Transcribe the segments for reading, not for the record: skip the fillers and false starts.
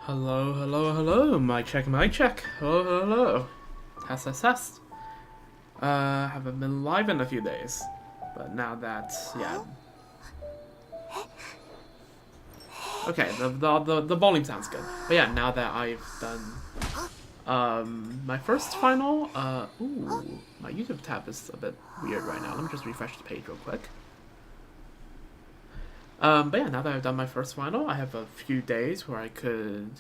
Hello, hello, hello. Mic check, mic check. Hello, hello, hello. Test, test, test. Haven't been live in a few days, but now that okay, the volume sounds good. But yeah, now that I've done my first final, ooh, my YouTube tab is a bit weird right now. Let me just refresh the page real quick. But yeah, now that I've done my first final, I have a few days where I could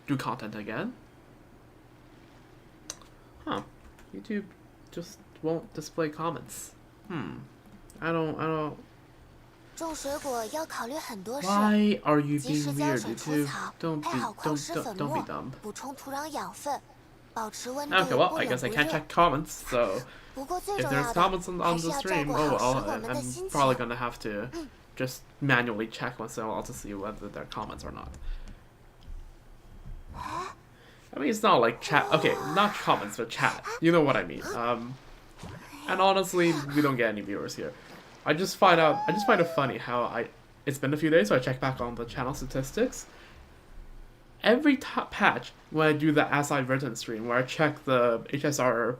do content again. Huh. YouTube just won't display comments. I don't... Why are you being weird, YouTube? Don't be dumb. Okay, well, I guess I can't check comments, so if there's comments on the stream, oh well, I'm probably gonna have to just manually check once in a while to see whether there are comments or not. I mean, it's not like chat. Okay, not comments, but chat. You know what I mean. And honestly, we don't get any viewers here. I just find it funny how it's been a few days, so I check back on the channel statistics. Every patch when I do the As I've Written stream, where I check the HSR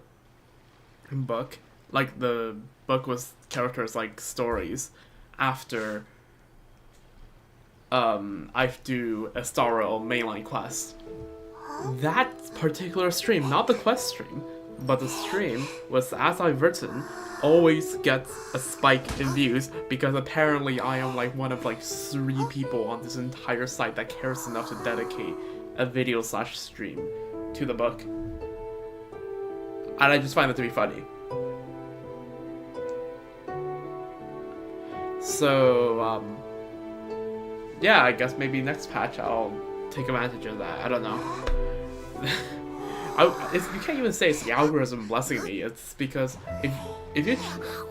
book, like the book with characters like stories, after I do a Star Rail mainline quest. That particular stream, not the quest stream, but the stream was As I've Written, always gets a spike in views because apparently I am like one of like 3 people on this entire site that cares enough to dedicate a video / stream to the book. And I just find it to be funny. So, yeah, I guess maybe next patch I'll take advantage of that. I don't know. You can't even say it's the algorithm blessing me. It's because if you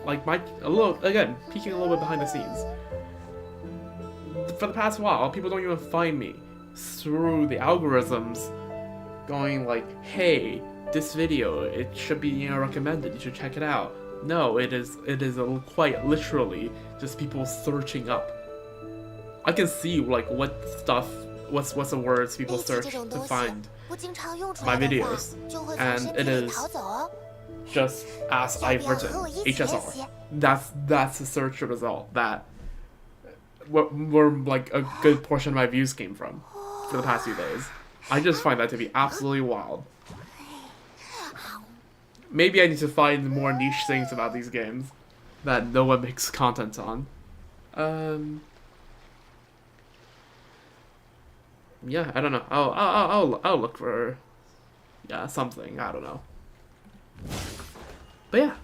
like again peeking a little bit behind the scenes. For the past while, people don't even find me through the algorithms, going like, "Hey, this video, it should be recommended. You should check it out." No, it is quite literally just people searching up. I can see like what's the words people search to find my videos, and it is just As I've Written HSR. That's the search result that where like a good portion of my views came from for the past few days. I just find that to be absolutely wild. Maybe I need to find more niche things about these games that no one makes content on. Yeah, I don't know. I'll look for something. I don't know. But yeah,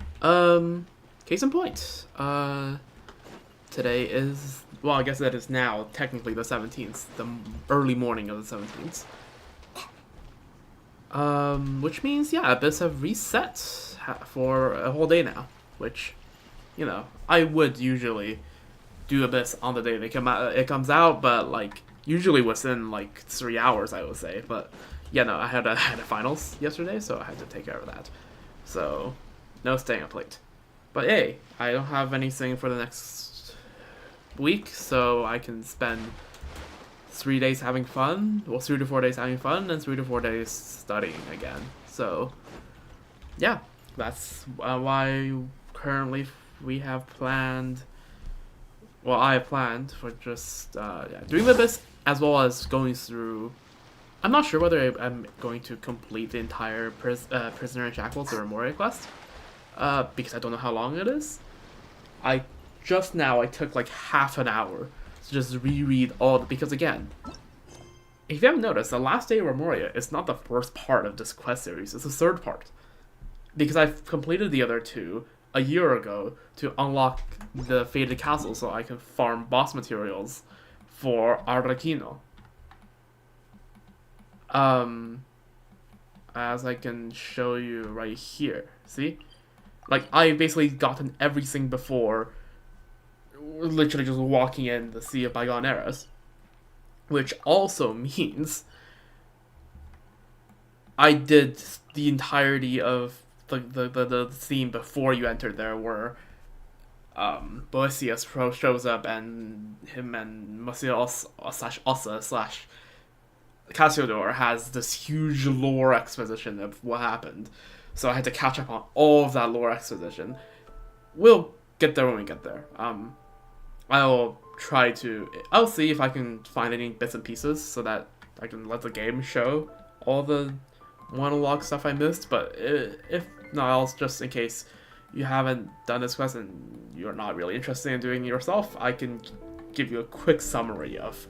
case in point. Today is, well, I guess that is now technically the 17th, the early morning of the 17th. Which means, yeah, Abyss have reset for a whole day now, which, you know, I would usually do Abyss on the day it comes out, but, like, usually within, like, 3 hours, I would say, but, yeah, no, I had a finals yesterday, so I had to take care of that, so, no staying up late. But, hey, I don't have anything for the next week, so I can spend 3 days having fun, well, 3 to 4 days having fun, and 3 to 4 days studying again. So, yeah, that's why currently we have planned, well, I have planned for just doing the best, as well as going through, I'm not sure whether I'm going to complete the entire Prisoner in Shackles, the Remuria quest, because I don't know how long it is. I took like half an hour to just reread because again, if you haven't noticed, the last day of Remuria is not the first part of this quest series, it's the third part. Because I've completed the other 2 a year ago to unlock the Faded Castle so I can farm boss materials for Arlecchino. As I can show you right here, see? Like, I've basically gotten everything before literally just walking in the Sea of Bygone Eras. Which also means I did the entirety of the theme before you entered there, where Boethius shows up and him and Monsieur / Ossa / Cassiodor has this huge lore exposition of what happened, so I had to catch up on all of that lore exposition. We'll get there when we get there. I'll see if I can find any bits and pieces so that I can let the game show all the monologue stuff I missed, but if not else, just in case you haven't done this quest and you're not really interested in doing it yourself, I can give you a quick summary of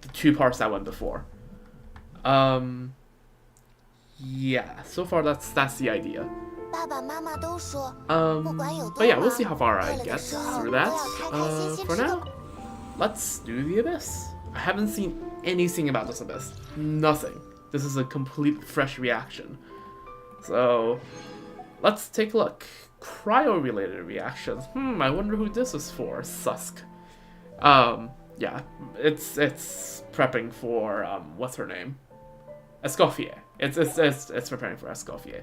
the 2 parts that went before. Yeah, so far that's the idea. But yeah, we'll see how far I get through that. For now, let's do the Abyss. I haven't seen anything about this Abyss. Nothing. This is a complete fresh reaction. So, let's take a look. Cryo-related reactions. I wonder who this is for. Susk. Yeah, it's prepping for, what's her name? Escoffier. It's preparing for Escoffier.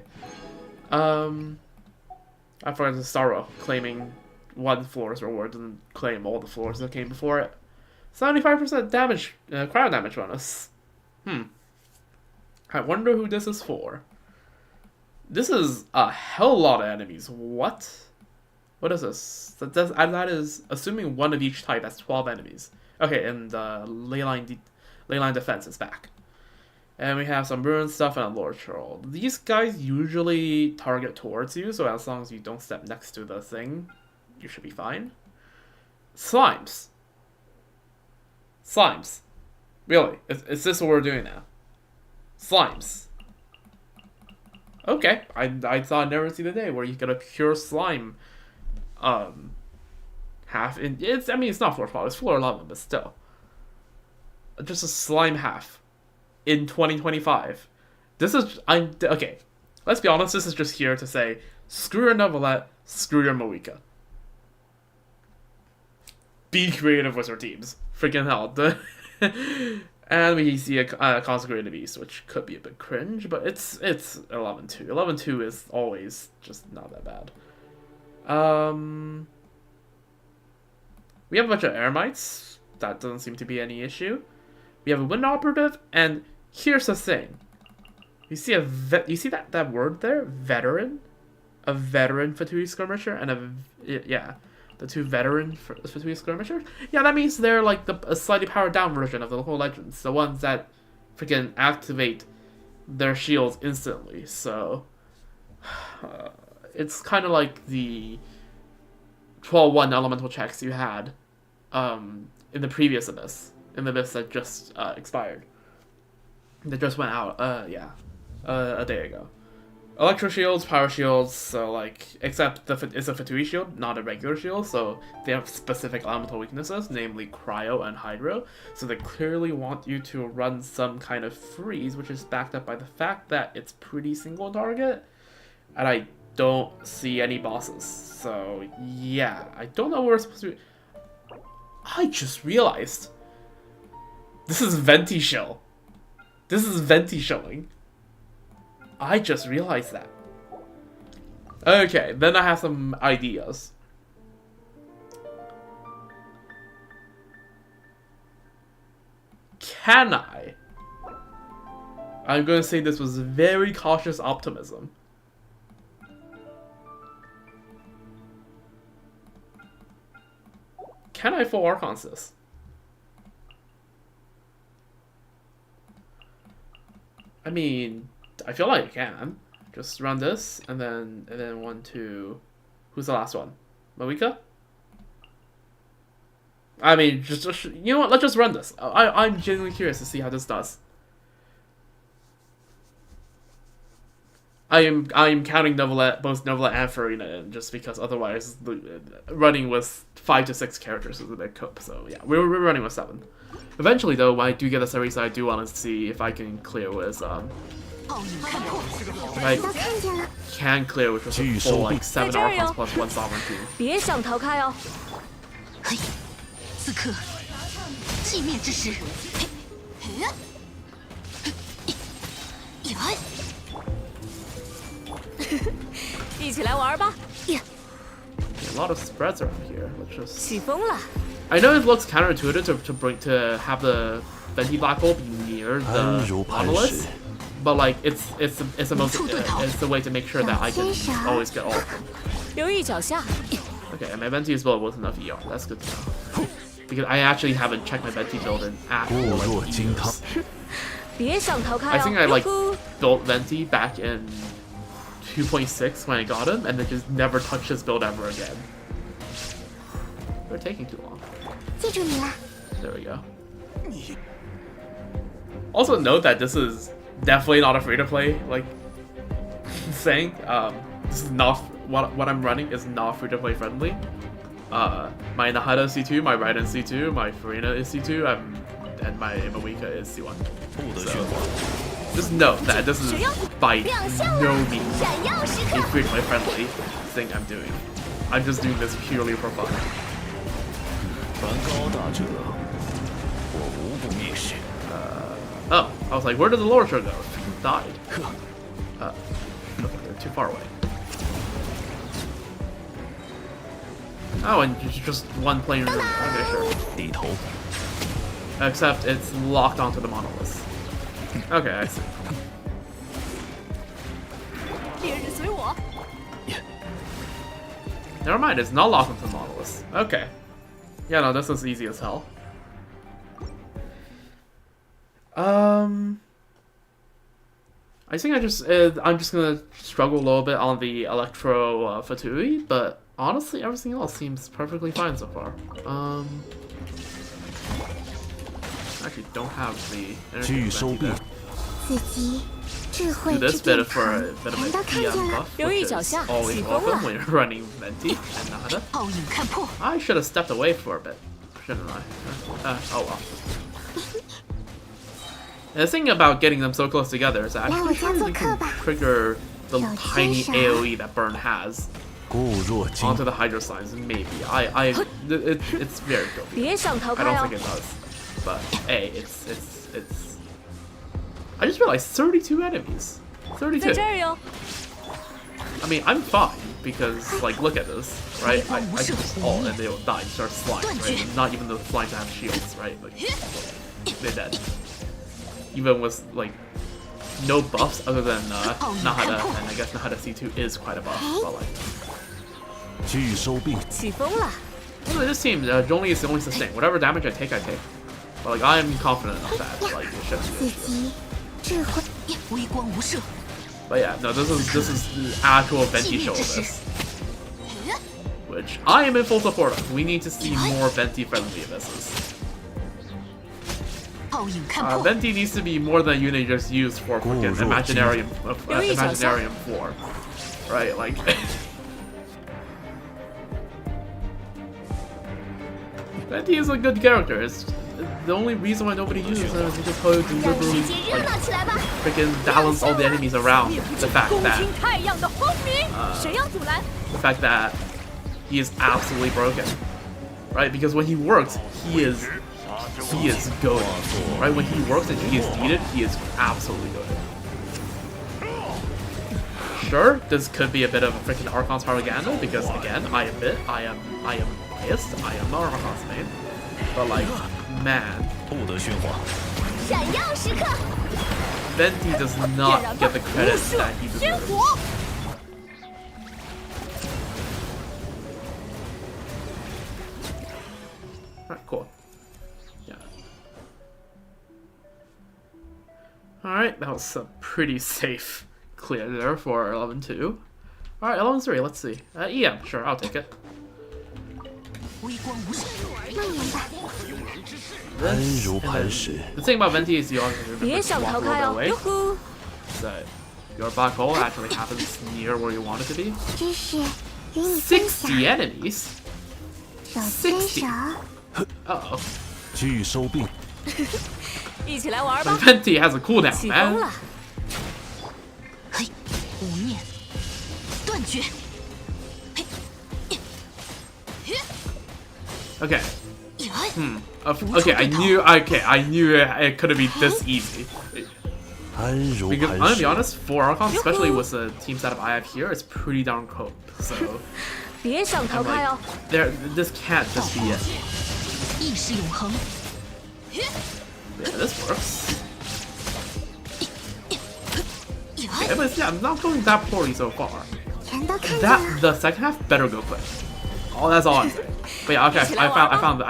I forgot the Sorrow claiming 1 floor's reward and claim all the floors that came before it. 75% damage, cryo damage bonus. I wonder who this is for. This is a hell lot of enemies. What? What is this? That is assuming 1 of each type. That's 12 enemies. Okay, and the leyline defense is back. And we have some ruin stuff and a lore troll. These guys usually target towards you, so as long as you don't step next to the thing, you should be fine. Slimes. Slimes. Really? Is this what we're doing now? Slimes. Okay, I thought I'd never see the day where you get a pure slime. Half in it's not floor 12, it's floor 11, but still. Just a slime half. In 2025. This is okay. Let's be honest, this is just here to say screw your Novelette, screw your Moika. Be creative with your teams. Freaking hell. And we see a Consecrated Beast, which could be a bit cringe, but it's 11-2. 11-2 is always just not that bad. We have a bunch of Eremites. That doesn't seem to be any issue. We have a Wind Operative, and here's the thing. You see that word there? Veteran? A veteran Fatui Skirmisher and the 2 veteran Fatui Skirmishers? Yeah, that means they're like a slightly powered down version of the local legends. The ones that freaking activate their shields instantly. So, it's kind of like the 12-1 elemental checks you had in the previous Abyss. In the Abyss that just expired. That just went out, a day ago. Electro shields, power shields, so like, except it's a Fatui shield, not a regular shield, so they have specific elemental weaknesses, namely Cryo and Hydro, so they clearly want you to run some kind of freeze, which is backed up by the fact that it's pretty single target, and I don't see any bosses, so yeah, I don't know what we're supposed to. I just realized. This is Venti Shell. This is Venti Shelling. I just realized that. Okay, then I have some ideas. Can I? I'm going to say this was very cautious optimism. Can I full Archons this? I mean, I feel like I can. Just run this, and then 1, 2... Who's the last one? Moika? I mean, just you know what? Let's just run this. I'm genuinely curious to see how this does. I am counting Novelette, both Novelette and Farina in, just because otherwise running with 5 to 6 characters is a bit cope. So yeah, we're running with 7. Eventually, though, when I do get the series, I do want to see if I can clear with if I can clear with a full like 7 Archons plus 1 Sovereignty. 别想逃开哦！嘿，此刻寂灭之时，一起来玩吧！ A lot of spreads around here. Let's just. 起风了。 I know it looks counterintuitive to have the Venti Black Hole be near the monoliths, but like it's the way to make sure that I can always get all of them. 留意脚下。 Okay, and my Venti's build was enough ER. That's good to know. Because I actually haven't checked my Venti build in actual like, years. 别想逃开 I think I like 哟呼 built Venti back in 2.6 when I got him, and then just never touched his build ever again. They're taking too long. 记住你了。 There we go. Also note that this is definitely not a free-to-play like thing. This is not what I'm running is not free-to-play friendly. My Nahada is C2, my Raiden is C2, my Farina is C2, and my Imawika is C1. So, just note that this is by no means a free-to-play friendly thing I'm doing. I'm just doing this purely for fun. Oh, I was like, where did the Lord Show go? Died. They're too far away. Oh, and just one plane room. Okay, sure. Except it's locked onto the monolith. Okay, I see. 别人随我。 Never mind, it's not locked onto the monolith. Okay. Yeah, no, this is easy as hell. I think I'm just gonna struggle a little bit on the Electro Fatui, but honestly, everything else seems perfectly fine so far. Actually, don't have the energy there. Do this bit for a bit of an EM buff, which is always welcome when you're running Venti and Nada. 报应看破。 I should have stepped away for a bit, shouldn't I? Oh well. And the thing about getting them so close together is that actually you can trigger the tiny AoE that Burn has onto the Hydro Slimes. Maybe it's very goofy. 别想逃 I 开 don't 哦 think it does, but hey, it's. I just realized 32 enemies. 32. 在这儿哟。 I mean, I'm fine because, like, look at this, right? I just ult and they'll die and start slimes, right? And not even the slimes have shields, right? Like, they're dead. Even with, like, no buffs other than Nahada, and I guess Nahada C2 is quite a buff, but like... 起风了。 Well, this team, Zhongli is only sustain. Whatever damage I take. But, like, I am confident enough that, like, it shouldn't be an issue. 微光无射。 But yeah, no, this is the actual Venti show of this. Which I am in full support of. We need to see more Venti-friendly abysses. 报应看破。 Venti needs to be more than a unit just used for freaking Imaginarium 4. Right, like... Venti is a good character. It's the only reason why nobody uses him is because how to literally, like, freaking balance all the enemies around the fact that he is absolutely broken, right? Because when he works, he is good, right? When he works and he is needed, he is absolutely good. Sure, this could be a bit of a freaking Archon's propaganda because again, I am biased. I am not Archon's main, but like, man. Venti does not get the credit that he deserves. Alright, cool. Yeah. Alright, that was a pretty safe clear there for 11-2. Alright, 11-3, let's see. Yeah, sure, I'll take it. The thing about Venti is you always have to walk a little bit away. So your black hole actually happens near where you want it to be. 60 enemies? 60? Uh-oh. 一起来玩 But 吧。 Venti has a cooldown, 起风 man. 了。嘿，无念，断绝。 Okay. Okay, I knew it couldn't be this easy. Because I'm gonna be honest, for Archon, especially with the team setup I have here, it's pretty darn cool. So 别想逃 I'm 开哦。 like, this can't just be it. 意识永恒。 Yeah, this works. Okay, but yeah, I'm not going that poorly so far. 全都看见 That 了。 the second half better go quick. Oh, that's all I'm saying. But yeah, okay, I found the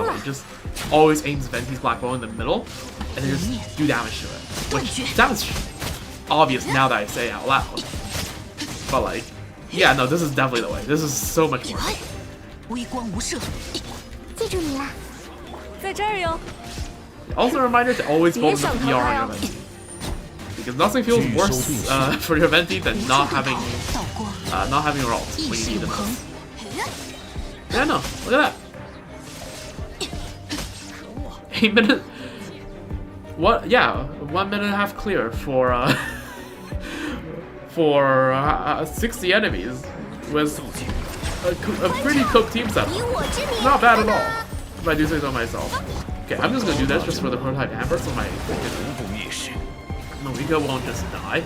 way. Just always aims Venti's Black Bow in the middle, and then just do damage to it. Which sounds obvious now that I say it out loud. But like, yeah, no, this is definitely the way. This is so much more. 微光无射，记住你了。在这儿哟。 Also a reminder to always focus on PR on your Venti. Because nothing feels worse for your Venti than not having your ult when you need the most. Yeah, no, look at that. 8 minutes. What? Yeah, 1 minute and a half clear for 60 enemies with a pretty cooked team setup. Not bad at all, if I do say so myself. Okay, I'm just gonna do this just for the prototype amber so my Marika won't just die.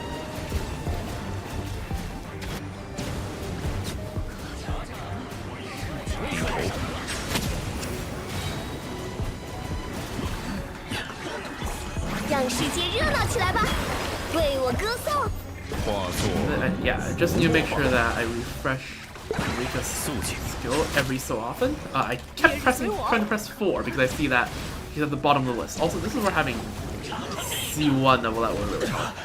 Yeah, just need to make sure that I refresh Marika's skill every so often. I kept trying to press 4 because I see that he's at the bottom of the list. Also, this is where having C1 that will really help.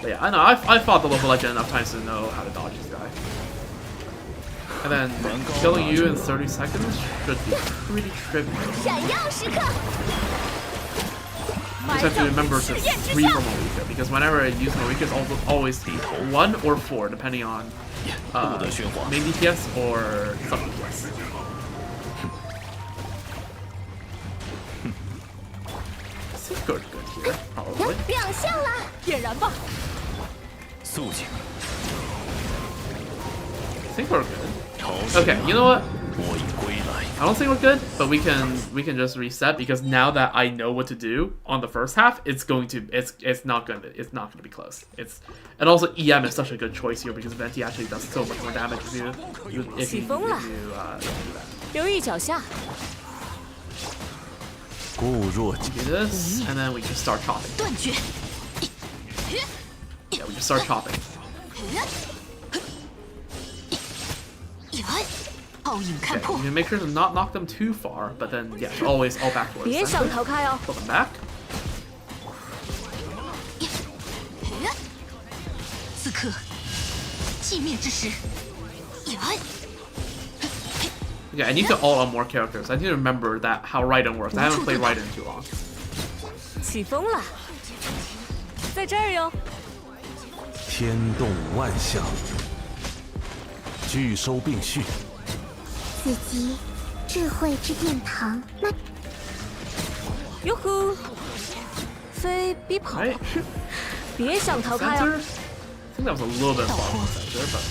But yeah, I know, I fought the local legend enough times to know how to dodge this guy. And then killing you in 30 seconds should be pretty trivial. Just have to remember to 3 for Marika, because whenever I use Marika, it's always 1 or 4, depending on main DPS or sub DPS. Seems good here, probably. 点燃吧。 I think we're good. Okay, you know what? I don't think we're good, but we can just reset because now that I know what to do on the first half, it's not gonna be close. And also EM is such a good choice here because Venti actually does so much more damage if you do that. 留意脚下。 Do this, and then we just start chopping. Yeah, we just start chopping. Okay, you can make sure to not knock them too far, but then yeah, always all back towards the center. Pull them back. Yeah, I need to ult on more characters. I need to remember that how Raiden works. I haven't played Raiden in too long. 起风了，在这儿哟。天动万象，聚收并蓄。自己智慧之殿堂，那哟呼，非逼跑，别想逃开 Center? 哦。 I think that was a little bit far from the center, but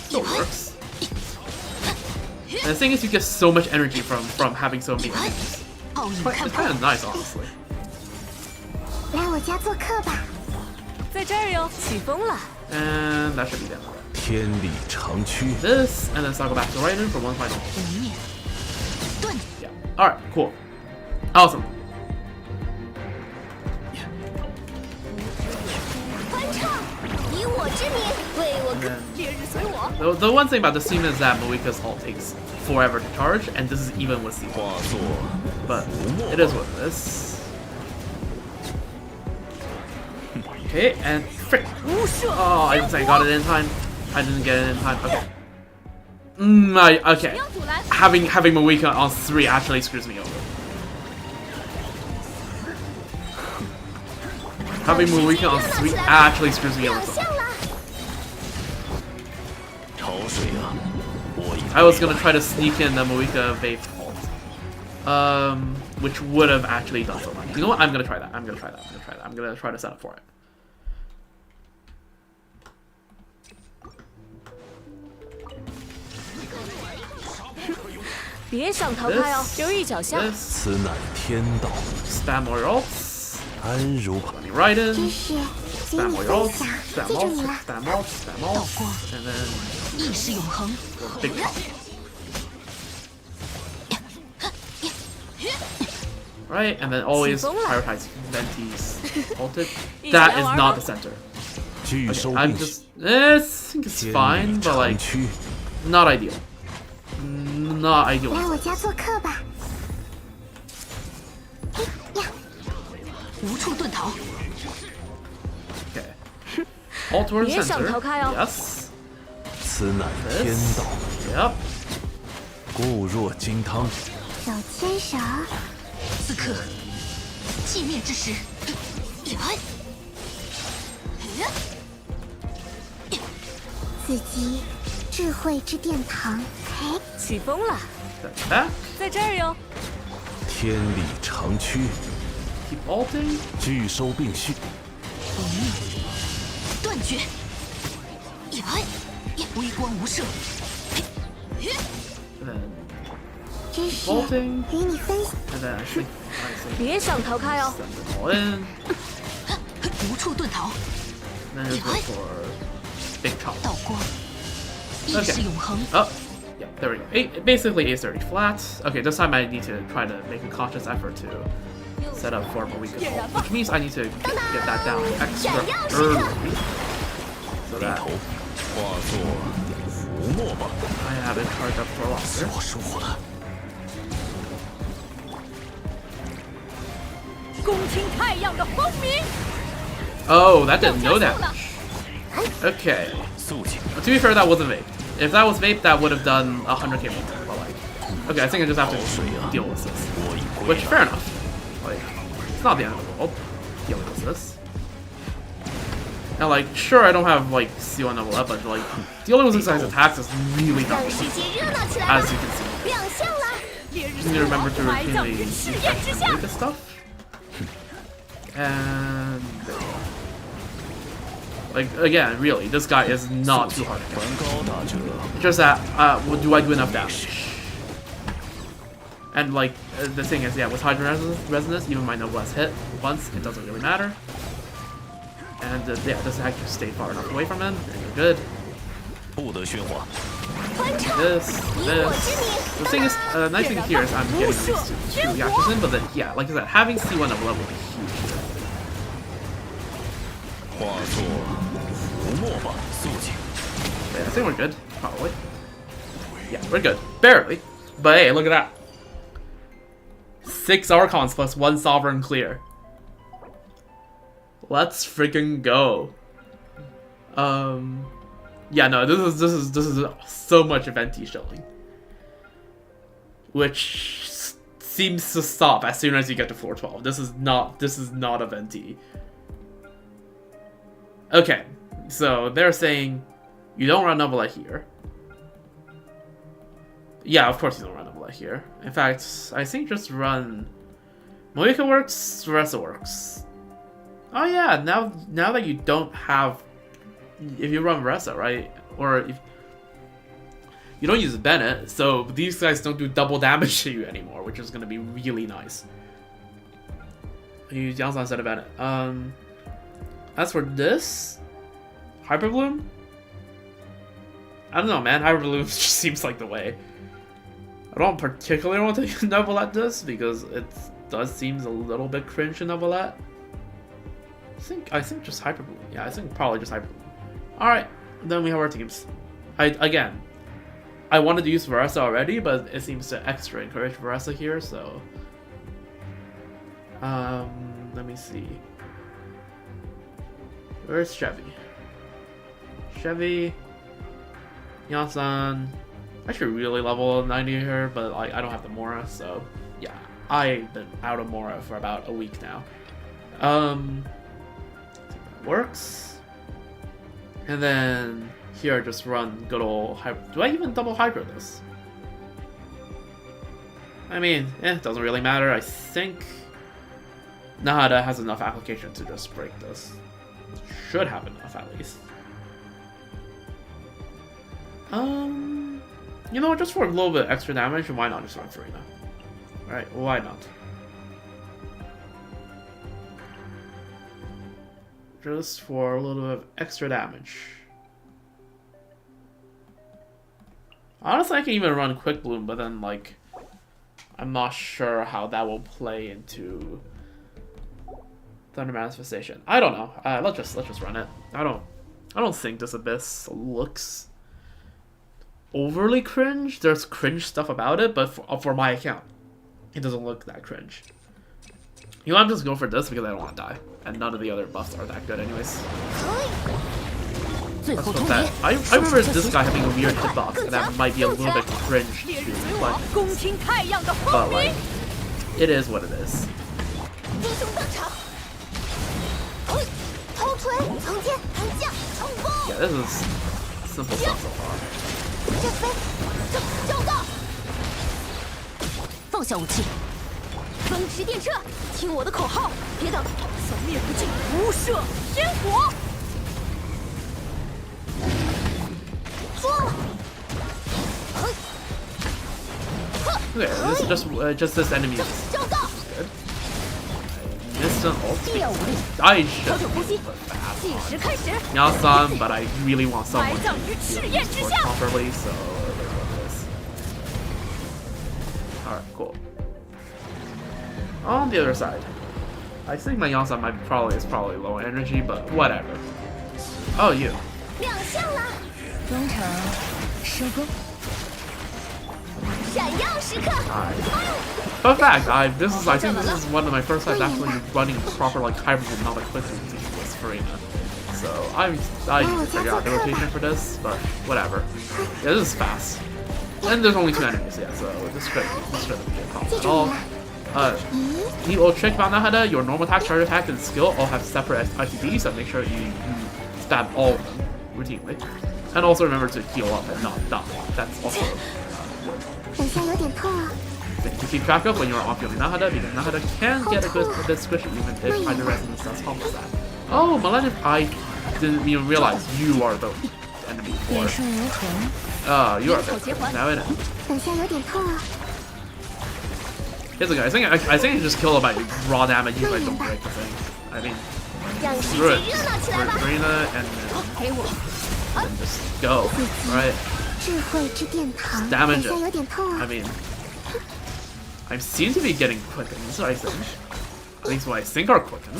still works. And the thing is, you get so much energy from having so many enemies. It's kind of nice, honestly. 来我家做客吧。在这儿哟，起风了。 And that should be done. 天理长驱。 This, and then cycle back to Raiden for one final. Yeah. Alright, cool. Awesome. The one thing about this team is that Marika's ult takes forever to charge, and this is even with C1. But it is what it is. Okay, and frick! Oh, I didn't say I got it in time. I didn't get it in time. Okay. Okay. Having Marika on 3 actually screws me over. Having Marika on 3 actually screws me over. I was gonna try to sneak in the Marika vape ult, which would have actually done so much. You know what? I'm gonna try that. I'm gonna try to set up for it. Spam more ults. Let me right in. Spam more ults. Spam ults. Spam ults. Spam ults. And then big pop. Right, and then always 起风了。 prioritize Venti's ulted. That is not the center. 拒 Okay, 收 I'm 并蓄， just, I think it's 天 fine, 理 but 长 like 驱， not ideal. Not ideal. 来我家做客吧。嘿呀，无处遁逃。 Okay. Ult towards 别想 center. 逃开哦。 Yes. 此乃天道， Yep. 固若金汤，手牵手，此刻，寂灭之时。刺激智慧之殿堂。嘿，起风了， Step back. 在这儿哟。天理长驱， Keep ulting. 拒收并蓄，断绝。微光无射。 And then 知识 ulting. 与你分享。 And then I think I 别想逃开哦。 send it all in. 无处遁逃。 And then just go for big chop. 道光，亦是永恒。 Oh, yeah, there we go. Basically Ace 30 flat. Okay, this time I need to try to make a conscious effort to set up for a weaker ult, which means I need to get that down extra early. So 低 that 头，化作浮沫吧。 I have it charged up for 自 longer. 我疏忽了，恭听太阳的轰鸣。 Oh, that didn't know that. Okay. 肃静， To be fair, that wasn't vape. If that was vape, that would have done 100k more. But like, okay, I think I just have to deal with this. 我已归 Which, 来。 fair enough. Like, it's not the end of the world dealing with this. And like, sure, I don't have like C1 level up, but like, dealing with these guy's attacks is really 让 tough, 世界热闹起来 as 吧！ you can see. 亮相啦！ 烈日 You need to remember to 埋葬 routinely 于试验之下 do。this stuff. And like again, really, this guy is not too hard to 梵 kill. 高大者， Just that, do I do enough damage? And like, the thing is, yeah, with Hydra Resonance, even my Noblesse hit once, it doesn't really matter. And yeah, this actually stay far enough away from him. Very good. 不得喧哗。 This. The thing is, nice thing here is I'm getting these two reactions in, but then, yeah, like I said, having C1 level up would be huge. 化作浮沫吧，肃静。 Yeah, I think we're good, probably. Yeah, we're good. Barely. But hey, look at that. 6 Archons plus 1 Sovereign clear. Let's freaking go. Yeah, no, this is so much Venti showing. Which seems to stop as soon as you get to floor 12. This is not a Venti. Okay, so they're saying you don't run Novelette here. Yeah, of course you don't run Novelette here. In fact, I think just run Moika works, Ressa works. Oh yeah, now that you don't have, if you run Ressa, right? Or if you don't use Bennett, so these guys don't do double damage to you anymore, which is gonna be really nice. I use Yangsa instead of Bennett. As for this, Hyper Bloom? I don't know, man. Hyper Bloom just seems like the way. I don't particularly want to Novelette this because it does seem a little bit cringe in Novelette. I think just Hyper Bloom. Yeah, I think probably just Hyper Bloom. Alright, then we have our teams. I wanted to use Veressa already, but it seems to extra encourage Veressa here, so let me see. Where's Chevy? Chevy, Yansan. I should really level 90 here, but like I don't have the Mora, so yeah, I've been out of Mora for about a week now. I think that works. And then here, just run good old Hydra. Do I even double Hydra this? I mean, it doesn't really matter. I think Nahada has enough application to just break this. Should have enough at least. You know, just for a little bit extra damage, why not just run Farina? Alright, why not? Just for a little bit of extra damage. Honestly, I can even run Quick Bloom, but then, like, I'm not sure how that will play into Thunder Manifestation. I don't know. Let's just run it. I don't think this Abyss looks overly cringe. There's cringe stuff about it, but for my account, it doesn't look that cringe. You know, I'm just going for this because I don't want to die, and none of the other buffs are that good anyways. Let's put that. I remember this guy having a weird hitbox, and that might be a little bit cringe to play. But like, it is what it is. Yeah, this is simple stuff so far. 放下武器，风驰电掣，听我的口号，别等，扫灭不尽，无赦天火。做了。 Okay, this is just this enemy is good. Missed an ult. I should put fast on Nyasan, but I really want someone to heal me properly, so let's go this. Alright, cool. On the other side, I think my Nyasan is probably low energy, but whatever. Oh, you. 亮相了，工程收工。 闪耀时刻！ Fun fact, I think this is one of my first times actually running proper like hybrid and not equipped with Farina. So I need to figure out the rotation for this, but whatever. Yeah, this is fast. And there's only 2 enemies, yeah, so this shouldn't be a problem at all. The old trick about Nahada, your normal attack, charge attack, and skill all have separate ITBs, so make sure you stab all of them routinely. And also remember to heal up and not die. That's also thing to keep track of when you're off your Nahada, because Nahada can get a bit squishy even if either resonance does help with that. Oh, Millennium, I didn't even realize you are the enemy for it. Oh, you are the now I know. Here's the guy, I think I just kill him by raw damage if I don't break the thing. I mean, screw it. Arena and then just go. Alright. Just damage it. I mean, I seem to be getting quickens, I think. At least what I think are quickens.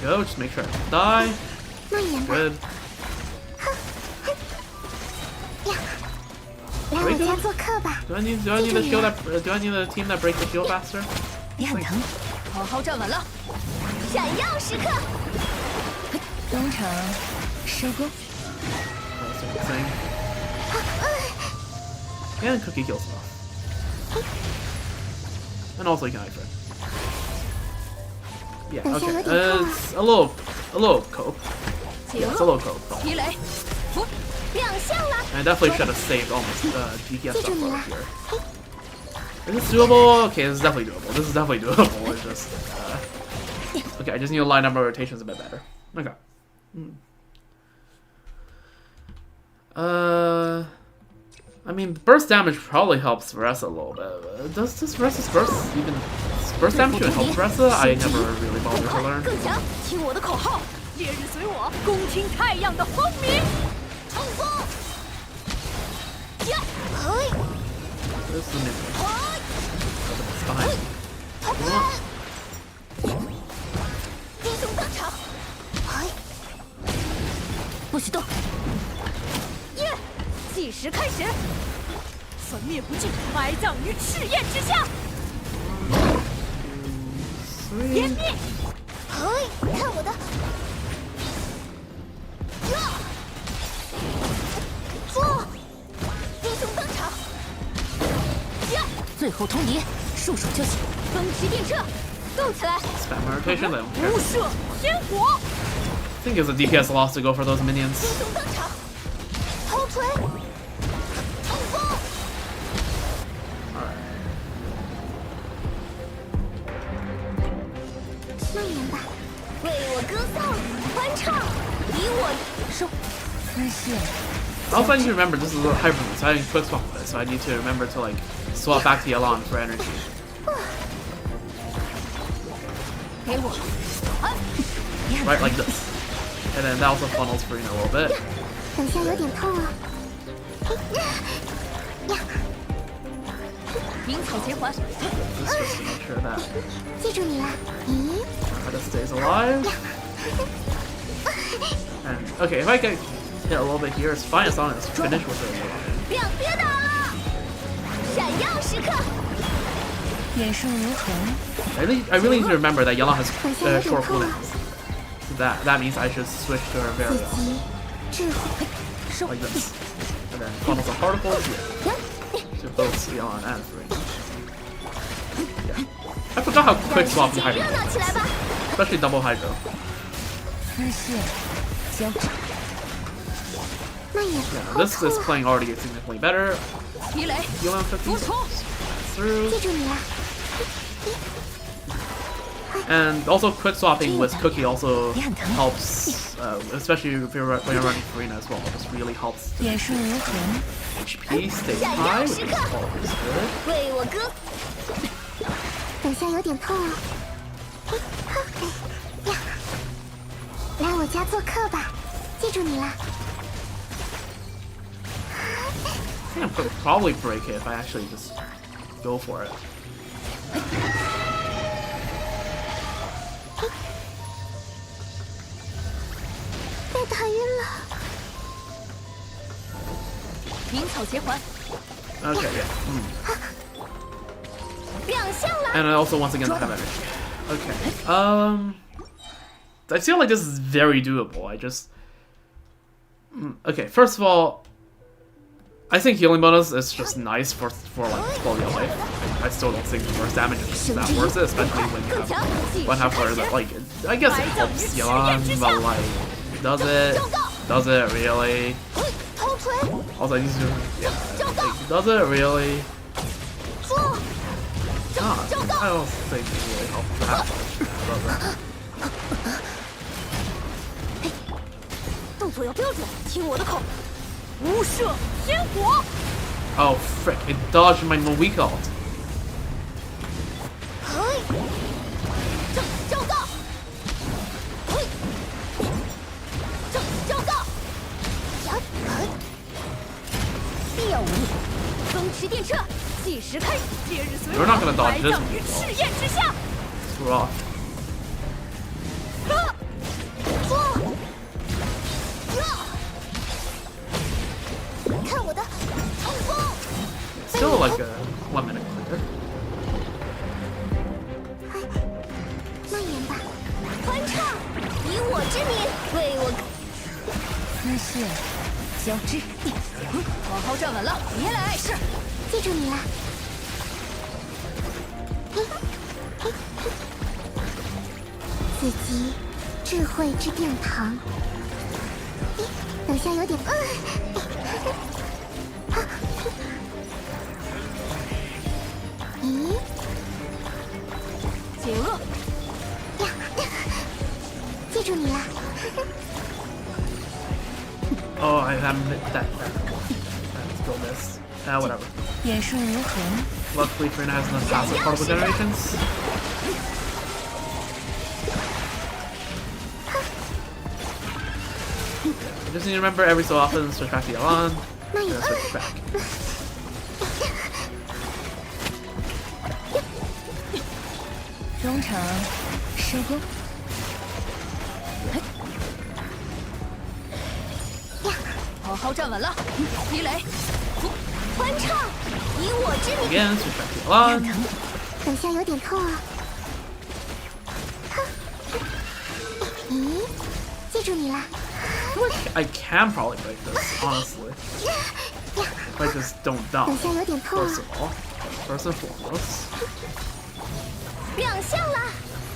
Go, just make sure I don't die. Good. Break it? Do I need the shield that? Do I need a team that breaks the shield faster? 你很疼，好好站稳了，闪耀时刻，工程收工。 And Cookie kills him off. And also you can ice Yeah, okay. It's a little cope. Yeah, it's a little cope. I definitely should have saved almost DPS stuff over here. Is this doable? Okay, this is definitely doable. This is definitely doable. It's just okay. I just need to line up my rotations a bit better. Okay. I mean, burst damage probably helps Ressa a little bit. Does this Ressa's burst damage even help Ressa? I never really bothered to learn. 更强，听我的口号，烈日随我，共听太阳的轰鸣。冲锋！呀，嘿， This is the mid. It's behind. 英雄登场！嘿，不许动！耶！计时开始，焚灭不尽，埋葬于赤焰之下。湮灭！嘿，看我的！呀！做！英雄登场！呀！最后通牒，束手就擒。风驰电掣，动起来！ Spam my rotation though. 无赦天火！ I think it's a DPS loss to go for those minions. 英雄登场！头锤！冲锋！ Alright. 慢点吧，为我歌颂，欢唱，以我收。发现。 I also need to remember this is a hybrid, so I didn't quick swap with it, so I need to remember to like swap back to Yelan for energy. 给我， Right, like this. And then that also funnels Farina a little bit. 等下有点痛啊。鸣草结环， Just to make sure that 记住你了。咦？ Farina stays alive. And okay, if I get hit a little bit here, it's fine as long as it's finished with it. 两别打了！闪耀时刻。眼生如痕， I really need to remember that Yellow has short cooldowns. That means I should switch to her 自 Remuria 己智慧 like this, and then funnel some particles here to both Yellow and Farina. Yeah, I forgot how quick swap the 让世界 Hydro, 热闹起来吧！ especially double Hydro. 丝线交织，那也 Yeah, this is playing already significantly better. 皮雷， Yellow 服 50 从。 through. 记住你了。 And also quick swapping with Cookie also helps, especially if when you're running Farina as well. This really helps 眼生如痕， HP stays high, which is always good. 为我歌。等下有点痛啊。来我家做客吧，记住你了。 I think I could probably break it if I actually just go for it. 被打晕了。鸣草结环， Okay, yeah. 亮相了。 And I also once again don't have energy. Okay. I feel like this is very doable. I just okay. First of all, I think healing bonus is just nice for like quality of life. I still don't think the burst damage is that worth it, especially when you have one half player that like I guess it helps Yelan, but like does it really? 头锤， Also, I need to yeah. Like, does it really? 做 God, I don't think it really helps that much. Does it? 动作要标准，听我的口。无赦天火， Oh frick! It dodged my weak ult. 嘿，正交道。嘿，正交道。呀，嘿，必要无力。风驰电掣，计时开始。烈日随 You're not gonna 火， dodge 埋 this 葬于 one. 赤焰之下。 Screw off. 做。看我的冲锋！ Still like a 1 minute clear. 慢点吧，欢唱，以我之名为我。丝线交织，好好站稳了，别来碍事。记住你了。自己智慧之殿堂。等下有点咦？解厄，呀，记住你了。 Oh, I haven't that. Let's go this. Whatever. 眼生如痕， Luckily, Farina has enough passive particle generations. I just need to remember every so often switch back to Yelan, 慢 and 一 then switch back. 中场收工，好好站稳了，皮雷，欢唱，以我之名。 Again, switch back to 亮 Yelan. 腾，等下有点痛啊。咦？记住你了。 I can probably break this, honestly. If I just don't 等 die. 下有点痛啊 First。of all, first and foremost, 亮相了。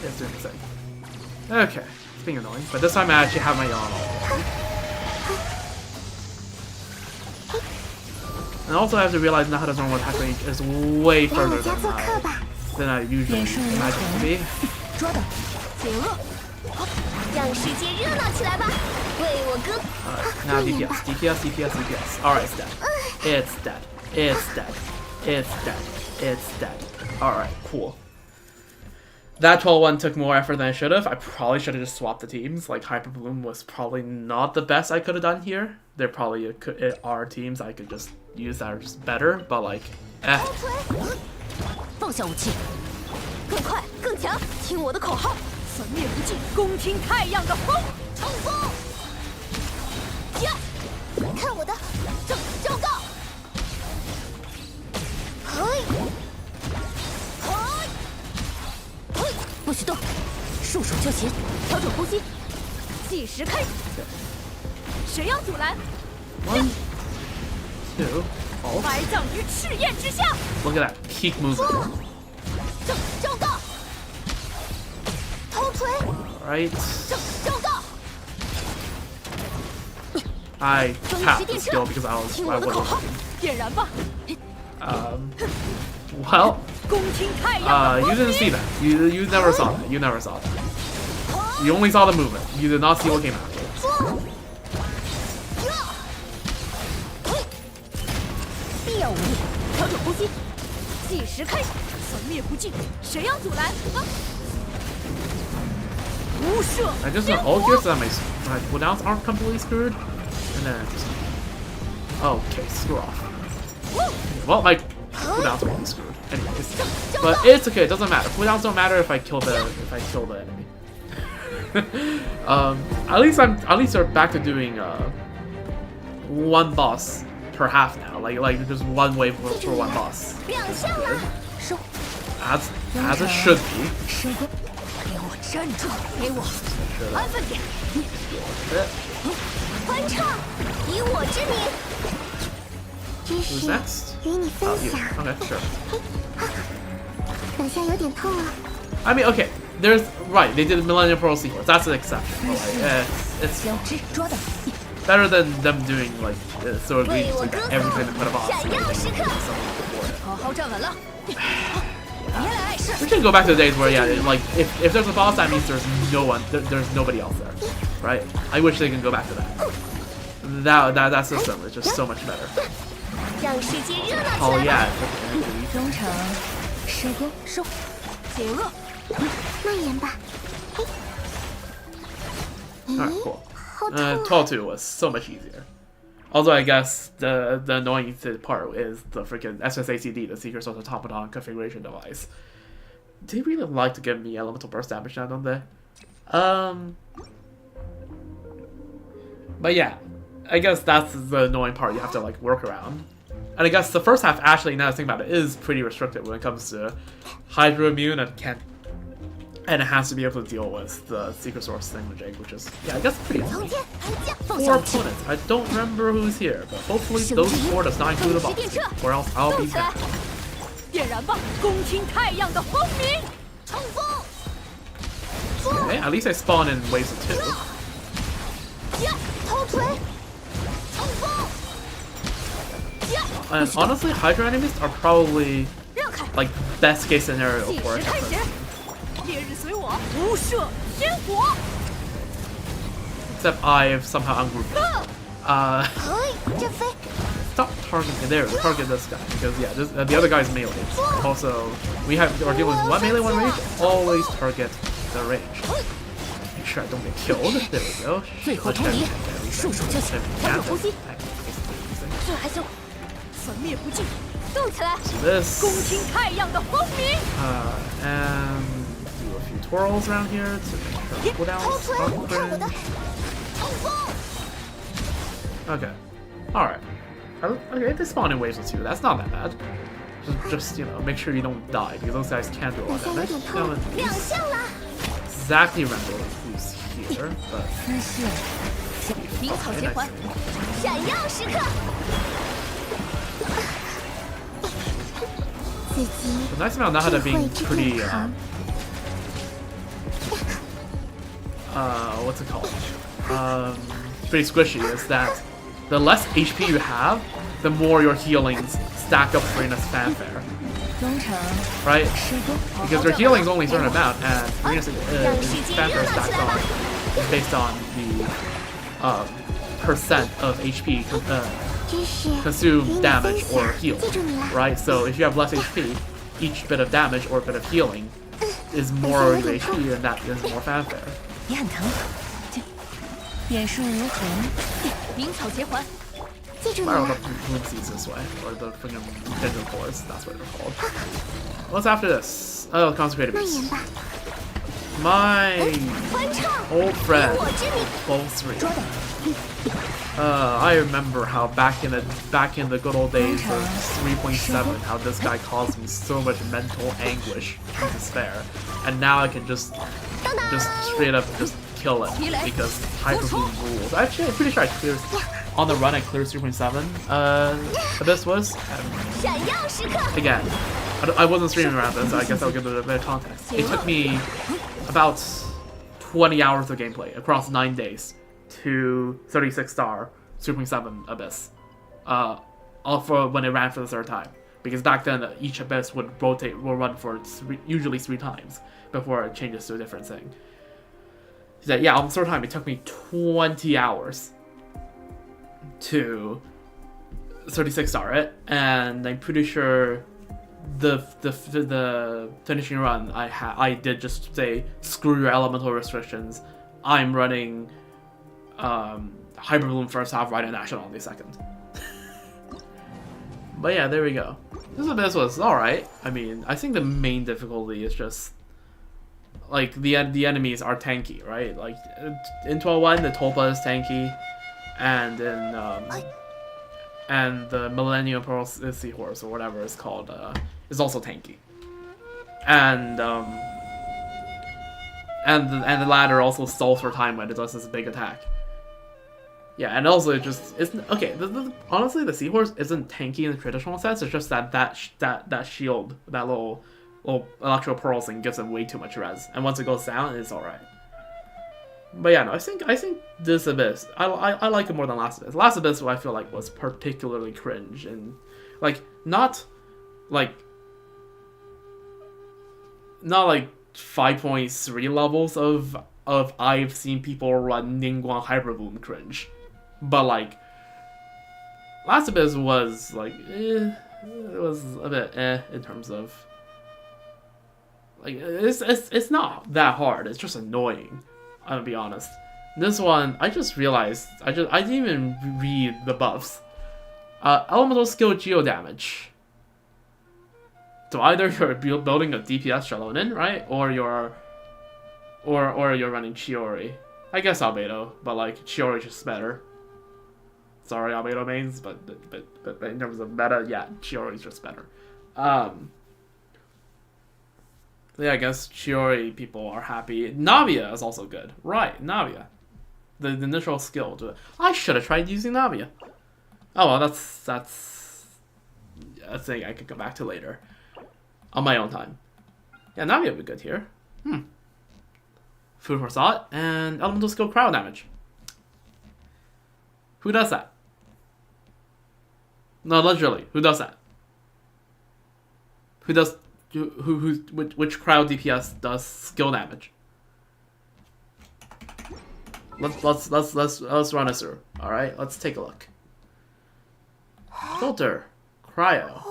it's doing the thing. Okay, it's being annoying, but this time I actually have my Yelan already. And also I have to realize now how the normal attack range is way 来 further 我家 than 做客吧。 I usually 眼生如 imagine it to 痕 be.，捉到，解厄，让世界热闹起来吧，为我歌。 Alright, now DPS, DPS, DPS, DPS. Alright, it's dead. It's dead. It's dead. It's dead. It's dead. Alright, cool. That 12-1 took more effort than I should have. I probably should have just swapped the teams. Like, Hyper Bloom was probably not the best I could have done here. There probably are teams I could just use that are just better, but like, 放下武器，更快更强，听我的口号，粉灭不尽，恭听太阳的风。冲锋！呀，看我的正告！嘿，嘿，不许动，束手就擒，调整呼吸，计时开始。谁要阻拦？ 1, 2, ult. 埋葬于赤焰之下。 Look at that peak movement. 正告！偷锤！ Right. 正告！ I tapped the skill because I was 点燃吧。 well, 恭听太阳的 you didn't see that. You never saw that. You never saw that. You only saw the movement. You did not see what came after. 必有无力，调整呼吸，计时开始，粉灭不尽，谁要阻拦？无赦！ I just went ult here so that my cooldowns aren't completely screwed. And then okay, screw off. Well, my cooldowns are screwed. Anyways. But it's okay, it doesn't matter. Cooldowns don't matter if I kill the enemy. At least we're back to doing one boss per half now. Like just one wave for one boss. 亮相了，收， As it should be. 收工，给我站住，给我安分点，欢唱，以我之名。 Who's next? 与你分 Oh, you. 享， Okay, sure. 等下有点痛啊。 I mean, okay. There's right. They did Millennium Pearl Sequence. That's an exception. But, like, it's 标志抓到， better than them doing like so egregious like everything to put a boss. 闪耀时刻，好好站稳了。别来碍事， We should go back to the days where yeah, like if there's a boss, that means there's no one, there's nobody else there, right? I wish they can go back to that. That system is just so much better. 让世界热闹起 Oh 来 yeah. 吧。忠诚，收工，收，解厄，蔓延吧。 Alright, cool. 好痛啊！ 12-2 was so much easier. Although I guess the annoying part is the freaking SSACD, the Secret Source Automaton configuration device. They really like to give me elemental burst damage now, don't they? But yeah, I guess that's the annoying part you have to like work around. And I guess the first half, actually, now that I think about it, is pretty restricted when it comes to Hydro Immune and it has to be able to deal with the Secret Source thingamajig, which is, yeah, I guess pretty easy. 从天而降，放 Four 下武器， opponents. I don't remember who's here, but hopefully those four does not include a boss, or else I'll be 动起来 mad.，点燃吧，恭听太阳的轰鸣。冲锋！ Okay, at least I spawn in waves of 2. 呀，头锤！冲锋！呀， And honestly, Hydra enemies are probably 让开， like best case scenario 计 for 时 a 开始 Kefir.，烈日随我，无赦天火。 Except I've somehow ungrouped. 嘿，这飞， Stop targeting there. Target this guy because yeah, the other guy's melee. Also, we're dealing with one melee, one range. Always target the range. Make sure I don't get killed. There we go. 最后通牒，束手就擒，调整呼吸，这还行，粉灭不尽，动起来！ This 恭听太阳的轰鸣。 and do a few twirls around here to make sure 头锤， cooldowns. 看我的，冲锋！ Okay. Alright. Okay, they spawn in waves of 2. That's not that bad. Just you know, make sure you don't die because those guys can do a 等 lot 下 of 有 damage. 点痛， Don't 亮相啦！ exactly remember who's here, but 姿势，鸣草结环，闪耀时刻。自己 the nice about Nahada being pretty what's it called? Pretty squishy is that the less HP you have, the more your healings stack up for Rena's fanfare. 忠诚， Right? 施工，好好 Because your 站稳 healing is 了 only a certain amount, and Rena's fanfare stacks on is based on the percent of HP 知识，与 consumed 你 damage 分 or 享， healed. 记住你了。 Right? So if you have less HP, each bit of damage or bit of healing is more HP, then that is more fanfare. 也很疼。这眼术如虹，鸣草结环，记住你 I don't know 了。 if Bloomsies this way, or the freaking Pigeon Forest, that's what they're called. What's after this? Oh, Consecrated 蔓 Beast. 延吧， My 欢唱， old friend, 我之名。 12-3. 捉的， I remember how back in the good old days of 3.7, how this guy caused me so much mental anguish and despair, and now I can just straight up just kill it because Hyper Boom rules. Actually, I'm pretty sure I cleared on the run. I cleared 3.7. Abyss was 闪耀时刻， again. I wasn't streaming around this, so I guess I'll give it a bit of context. It took me about 20 hours of gameplay across 9 days to 36-star 3.7 Abyss. All for when it ran for the third time. Because back then, each Abyss would run for usually 3 times before it changes to a different thing. He said, yeah, on the third time, it took me 20 hours to 36-star it, and I'm pretty sure the finishing run I did just say, screw your elemental restrictions, I'm running Hyper Bloom first half, right in action only second. But yeah, there we go. This Abyss was alright. I mean, I think the main difficulty is just like the enemies are tanky, right? Like in 12-1 the Tulpa is tanky, and in and the Millennium Pearl Seahorse or whatever it's called is also tanky. And the latter also stalls for time when it does this big attack. Yeah, and also it just isn't okay. Honestly, the Seahorse isn't tanky in the traditional sense. It's just that shield, that little Electro Pearl thing gives it way too much res, and once it goes down, it's all right. But yeah, no, I think this Abyss, I like it more than Last Abyss. Last Abyss, I feel like was particularly cringe and like not like 5.3 levels of I've seen people run Ningguang Hyper Bloom cringe, but like Last Abyss was like it was a bit in terms of like it's not that hard. It's just annoying. I'm gonna be honest. This one, I just realized I didn't even read the buffs. Elemental skill geo damage. So either you're building a DPS Shalonin, right, or you're running Chiori. I guess Albedo, but like Chiori's just better. Sorry, Albedo mains, but in terms of meta, yeah, Chiori's just better. Yeah, I guess Chiori people are happy. Navia is also good. Right, Navia. The initial skill to it. I should have tried using Navia. Oh well, that's a thing I could come back to later. On my own time. Yeah, Navia would be good here. Food for thought, and elemental skill crowd damage. Who does that? No, literally, who does that? Who does which crowd DPS does skill damage? Let's run it through. All right, let's take a look. Filter, cryo.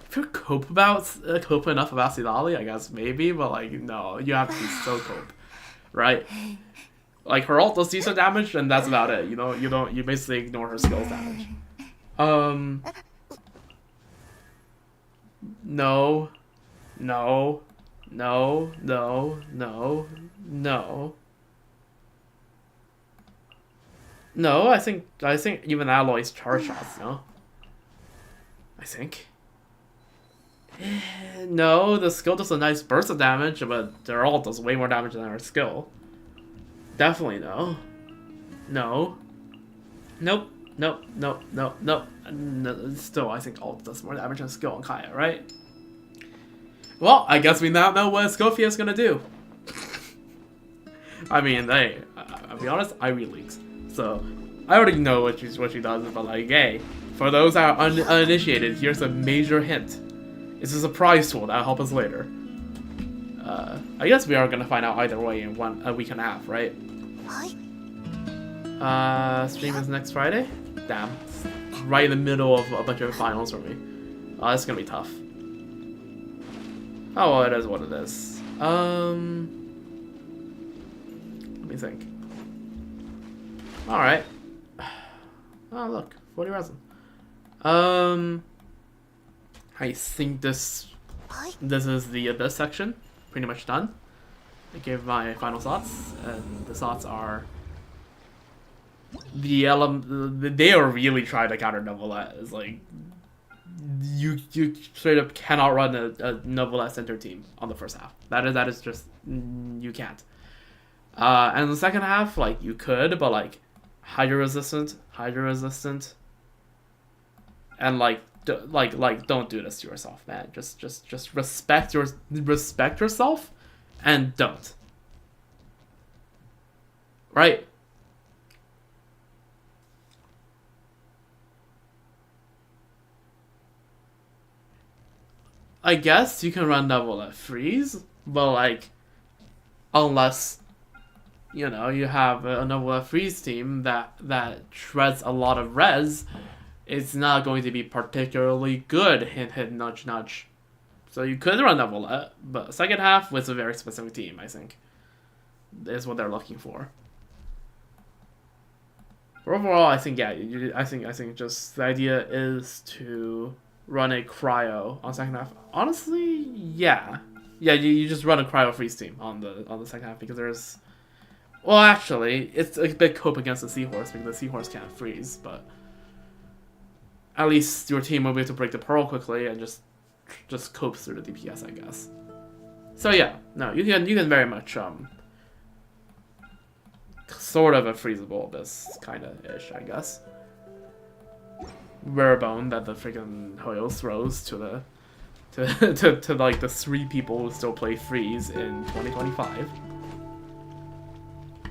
If you're cope enough about Silali, I guess maybe, but like no, you have to be so cope, right? Like her ult does decent damage, and that's about it. You basically ignore her skills damage. No. No, I think even Alloy's charge shots, no? I think. No, the skill does a nice burst of damage, but their ult does way more damage than her skill. Definitely no. No. Nope. No, still, I think ult does more damage than skill on Kaya, right? Well, I guess we now know what Scofia's gonna do. I mean, hey, I'll be honest, I read leaks, so I already know what she does, but like, hey, for those that are uninitiated, here's a major hint. It's a surprise tool that'll help us later. I guess we are gonna find out either way in a week and a half, right? Stream is next Friday? Damn. Right in the middle of a bunch of finals for me. It's gonna be tough. Oh, well, it is what it is. Let me think. Alright. Oh, look. 40 resin. I think this is the Abyss section. Pretty much done. I gave my final thoughts, and the thoughts are... they are really trying to counter Novelette. Like, you straight up cannot run a Novelette center team on the first half. That is just... you can't. And the second half, like, you could, but, like, Hydra resistant, and, like, don't do this to yourself, man. Just respect yourself, and don't. Right? I guess you can run double at freeze, but like, unless, you know, you have a double freeze team that shreds a lot of res, it's not going to be particularly good. Hint, hint, nudge, nudge. So you could run double, but second half with a very specific team, I think, is what they're looking for. But overall, I think, yeah, I think just the idea is to run a cryo on second half. Honestly, yeah, you just run a cryo freeze team on the second half, because there's, well, actually, it's a big cope against the seahorse because the seahorse can't freeze, but at least your team will be able to break the pearl quickly and just cope through the DPS, I guess. So yeah, no, you can very much sort of a freezable Abyss kinda ish, I guess. Rare bone that the freaking Hoyo throws to like the 3 people who still play freeze in 2025.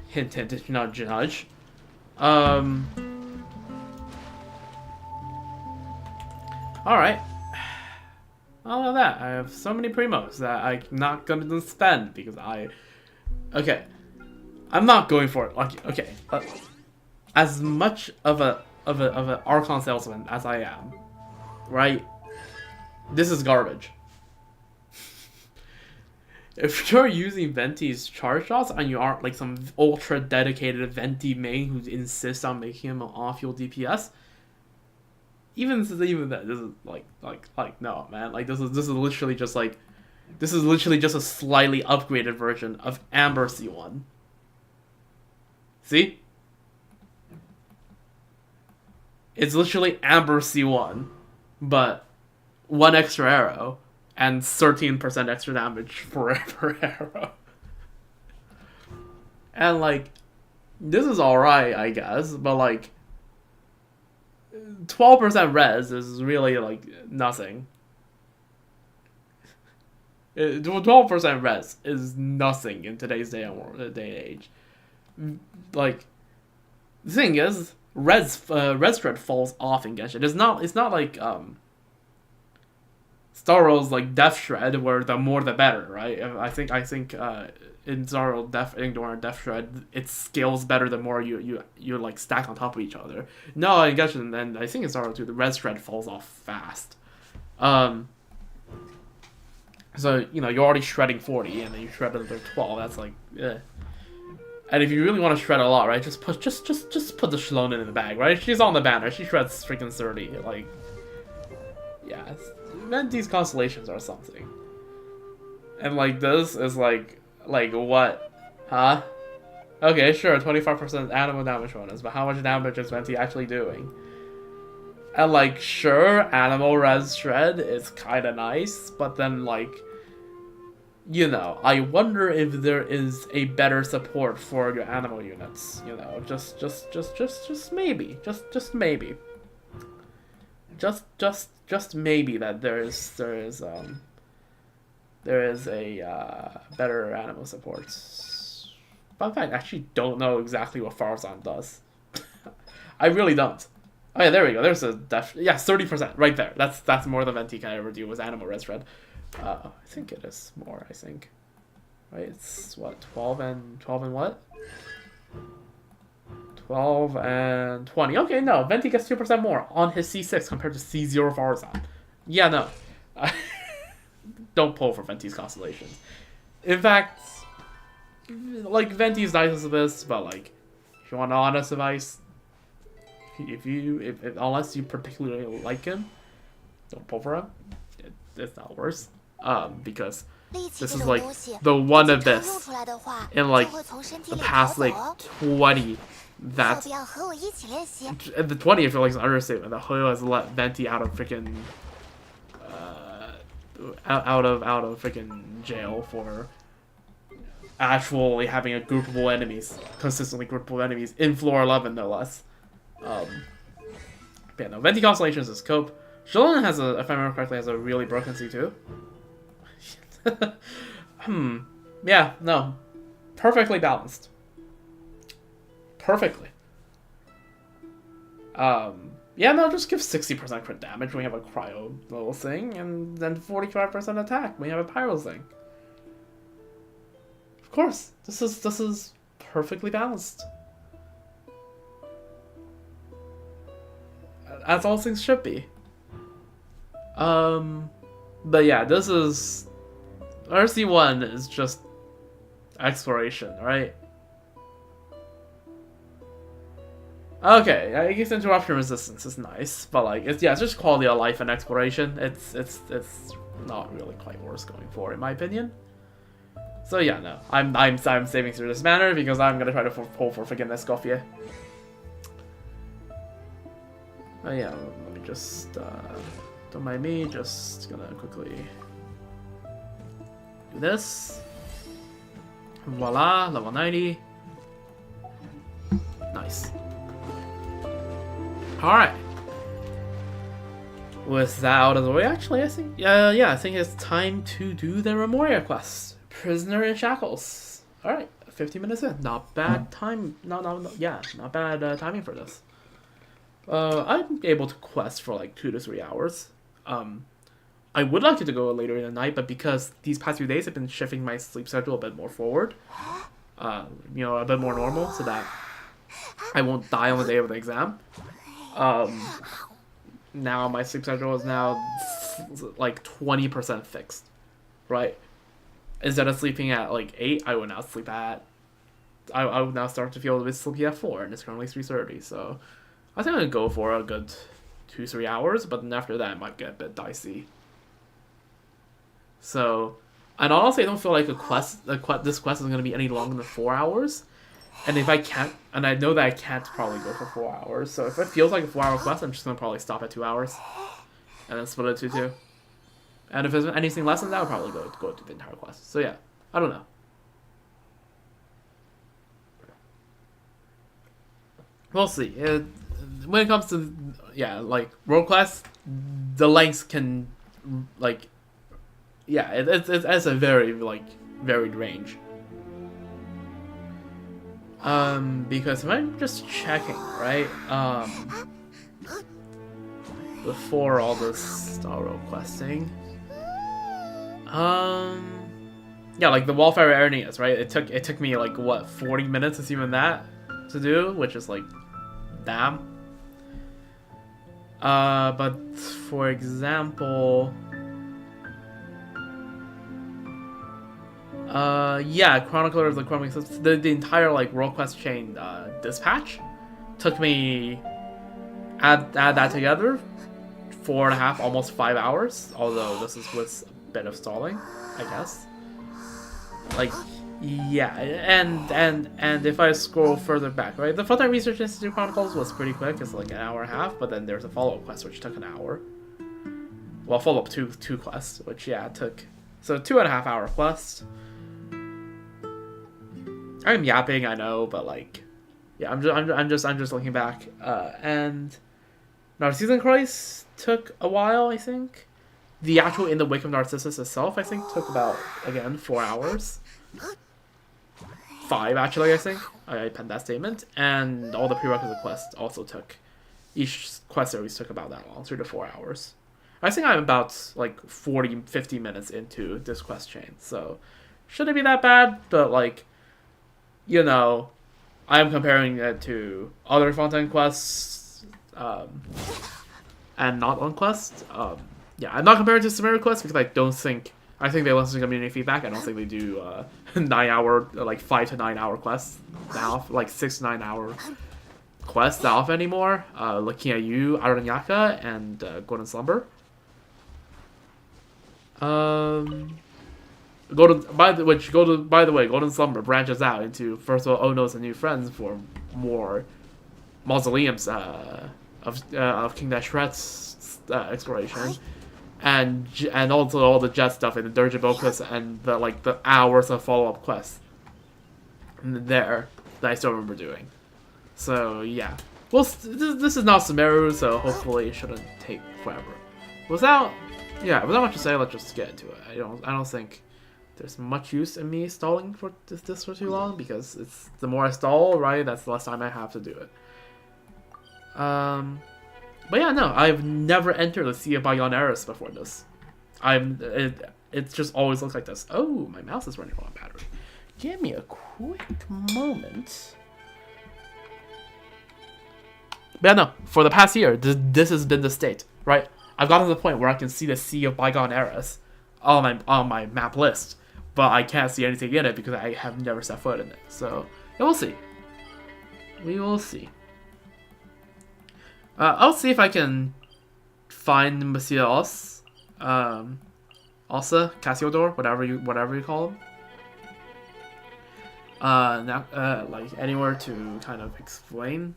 Hint, hint, nudge, nudge. Alright. All of that. I have so many primos that I'm not gonna spend because okay. I'm not going for it. Like, okay. As much of an Archon salesman as I am, right? This is garbage. If you're using Venti's charge shots and you aren't like some ultra dedicated Venti main who insists on making him an off-fuel DPS, even that, this is like no, man. Like this is literally just like, this is literally just a slightly upgraded version of Amber C1. See? It's literally Amber C1, but 1 extra arrow and 13% extra damage for every arrow. And like, this is alright, I guess, but like, 12% res is really like nothing. 12% res is nothing in today's day and age. Like, the thing is, res thread falls off in Genshin. It's not like Star Wars like Death Shred, where the more the better, right? I think in Star Wars Ignorant Death Shred, it scales better the more you like stack on top of each other. No, in Genshin, and I think in Star Wars too, the res thread falls off fast. So you know, you're already shredding 40, and then you shred another 12. That's like, eh. And if you really want to shred a lot, right, just put the Shlonen in the bag, right? She's on the banner. She shreds freaking 30. Like, yeah, Venti's constellations are something. And like this is like what, huh? Okay, sure, 25% animal damage bonus, but how much damage is Venti actually doing? And like, sure, animal res shred is kind of nice, but then like, you know, I wonder if there is a better support for your animal units. You know, just maybe, just maybe, just maybe that there is a better animal support. But I actually don't know exactly what Pharsalia does. I really don't. Oh yeah, there we go. There's a 30% right there. That's more than Venti can ever do with animal res shred. I think it is more, I think. Right, it's what, 12 and what? 12 and 20. Okay, no, Venti gets 2% more on his C6 compared to C0 Pharsalia. Yeah, no. don't pull for Venti's constellations. In fact, like, Venti's nice as this, but like, if you want an honest advice, if unless you particularly like him, don't pull for him. It's not worse. Because this is like the one of this in like the past like 20 that the 20 I feel like is an understatement. That Hoyo has let Venti out of freaking out of freaking jail for actually having a groupable enemies, consistently groupable enemies in floor 11 no less. But yeah, no, Venti Constellations is cope. Shilin has a, if I remember correctly, has a really broken C2. Yeah, no. Perfectly balanced. Perfectly. Yeah, no, just give 60% crit damage when we have a cryo little thing, and then 45% attack when you have a pyro thing. Of course, this is perfectly balanced. As all things should be. But yeah, this is RC1 is just exploration, right? Okay, I guess interruption resistance is nice, but like it's just quality of life and exploration. It's not really quite worth going for in my opinion. So yeah, no, I'm saving through this manner because I'm gonna try to pull for freaking Escoffier. Oh yeah, let me just don't mind me, just gonna quickly do this. Voila, level 90. Nice. Alright. With that out of the way, actually, I think, I think it's time to do the Remuria quest. Prisoner in Shackles. Alright, 15 minutes in. Not bad time. Not bad timing for this. I'm able to quest for like 2 to 3 hours. I would like it to go later in the night, but because these past few days I've been shifting my sleep schedule a bit more forward, a bit more normal, so that I won't die on the day of the exam. Now my sleep schedule is now like 20% fixed, right? Instead of sleeping at like 8, I would now sleep at. I would now start to feel a bit sleepy at 4, and it's currently 3:30. So I think I'm gonna go for a good 2-3 hours, but then after that it might get a bit dicey. So, and honestly, I don't feel like this quest is gonna be any longer than 4 hours. And if I can't, and I know that I can't probably go for 4 hours, so if it feels like a 4-hour quest, I'm just gonna probably stop at 2 hours, and then split it to 2. And if it's anything less than that, I'll probably go to the entire quest. So yeah, I don't know. We'll see. When it comes to like world quests, the lengths can like it's a very like varied range. Because if I'm just checking, right, before all this Star Road questing, yeah, like the Wallfire Arenas, right, it took me like what 40 minutes, it's even that to do, which is like damn. But for example, Chronicler of the Chroming System, the entire like world quest chain dispatch took me, add that together, 4.5, almost 5 hours, although this is with a bit of stalling, I guess. Like, yeah, and if I scroll further back, right, the Photon Research Institute Chronicles was pretty quick, it's like 1.5 hours, but then there's a follow-up quest which took an hour. Well, follow-up two quests, which took, so 2.5 hour quest. I'm yapping, I know, but like, yeah, I'm just looking back, and Narcissus Christ took a while, I think. The actual In the Wake of Narcissus itself, I think, took about, again, 4 hours. 5, actually, I think. I penned that statement. And all the prerequisite quests also took, each quest series took about that long, 3 to 4 hours. I think I'm about, like, 40-50 minutes into this quest chain, so shouldn't be that bad, but, like, you know, I'm comparing it to other Fontaine quests, and not on quest. Yeah, I'm not comparing it to Sumeru quest because I don't think I think they listen to community feedback. I don't think they do 9 hour, like 5 to 9 hour quests now, like 6 to 9 hour quests that off anymore. Looking at you, Aranyaka, and Golden Slumber. By the way, Golden Slumber branches out into, first of all, Onos and new friends for more mausoleums of King Dashret's exploration, and also all the jet stuff in the Dirgebokus and the hours of follow up quests there that I still remember doing. So yeah, well, this is not Sumeru, so hopefully it shouldn't take forever. Without much to say, let's just get into it. I don't think there's much use in me stalling for this for too long, because it's the more I stall, right, that's the less time I have to do it. But yeah, no, I've never entered the Sea of Bygone Eras before this. It just always looks like this. Oh, my mouse is running low on battery. Give me a quick moment. But yeah, no, for the past year, this has been the state, right? I've gotten to the point where I can see the Sea of Bygone Eras on my map list, but I can't see anything in it because I have never set foot in it. So, yeah, we'll see. We will see. I'll see if I can find Monsieur Os, Ossa, Cassiodor, whatever you call him. Like anywhere to kind of explain.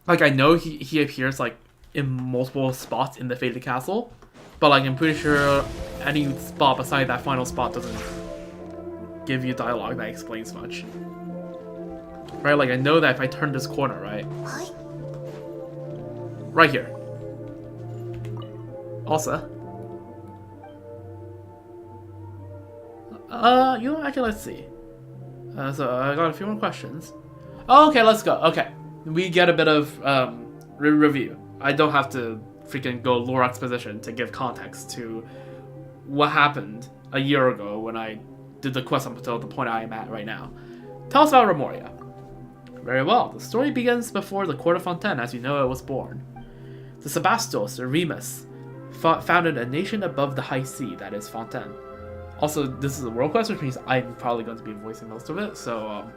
Like, I know he appears like in multiple spots in the Faded Castle, but like I'm pretty sure any spot beside that final spot doesn't give you dialogue that explains much. Right, like I know that if I turn this corner, right here. Also, actually, let's see. So I got a few more questions. Oh, okay, let's go. Okay, we get a bit of review. I don't have to freaking go lore exposition to give context to what happened a year ago when I did the quest up until the point I am at right now. Tell us about Remuria. Very well. The story begins before the Court of Fontaine as you know it was born. The Sebastos, or Remus, founded a nation above the high sea, that is Fontaine. Also, this is a world quest, which means I'm probably going to be voicing most of it, so,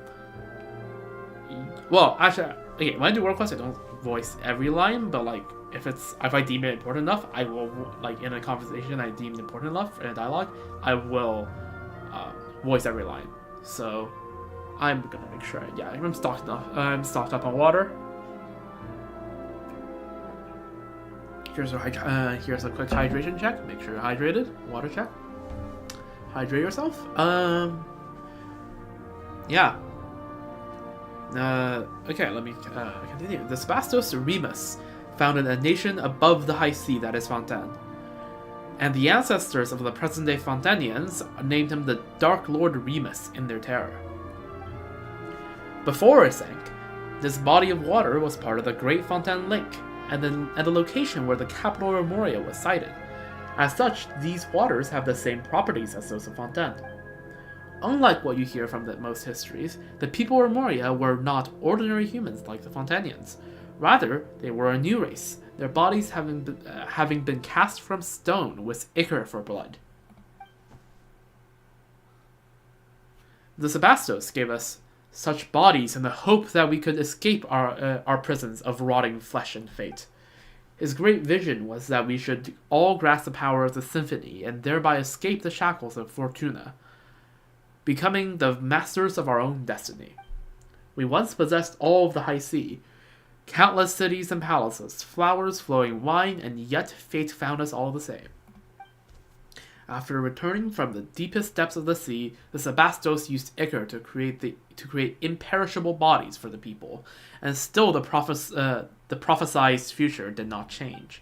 well, actually, okay, when I do world quest, I don't voice every line, but, like, if I deem it important enough, I will, like, in a conversation I deem important enough, in a dialogue, I will, voice every line. So, I'm gonna make sure, yeah, I'm stocked up on water. Here's a quick hydration check. Make sure you're hydrated. Water check. Hydrate yourself. Yeah. Okay, let me continue. The Sebastos Remus founded a nation above the high sea that is Fontaine. And the ancestors of the present-day Fontanians named him the Dark Lord Remus in their terror. Before it sank, this body of water was part of the Great Fontaine Lake, and the location where the capital Remuria was sited. As such, these waters have the same properties as those of Fontaine. Unlike what you hear from most histories, the people of Remuria were not ordinary humans like the Fontanians. Rather, they were a new race, their bodies having been cast from stone with ichor for blood. The Sebastos gave us such bodies in the hope that we could escape our prisons of rotting flesh and fate. His great vision was that we should all grasp the power of the symphony and thereby escape the shackles of Fortuna, becoming the masters of our own destiny. We once possessed all of the high sea, countless cities and palaces, flowers, flowing wine, and yet fate found us all the same. After returning from the deepest depths of the sea, the Sebastos used ichor to create imperishable bodies for the people, and still the prophesied future did not change.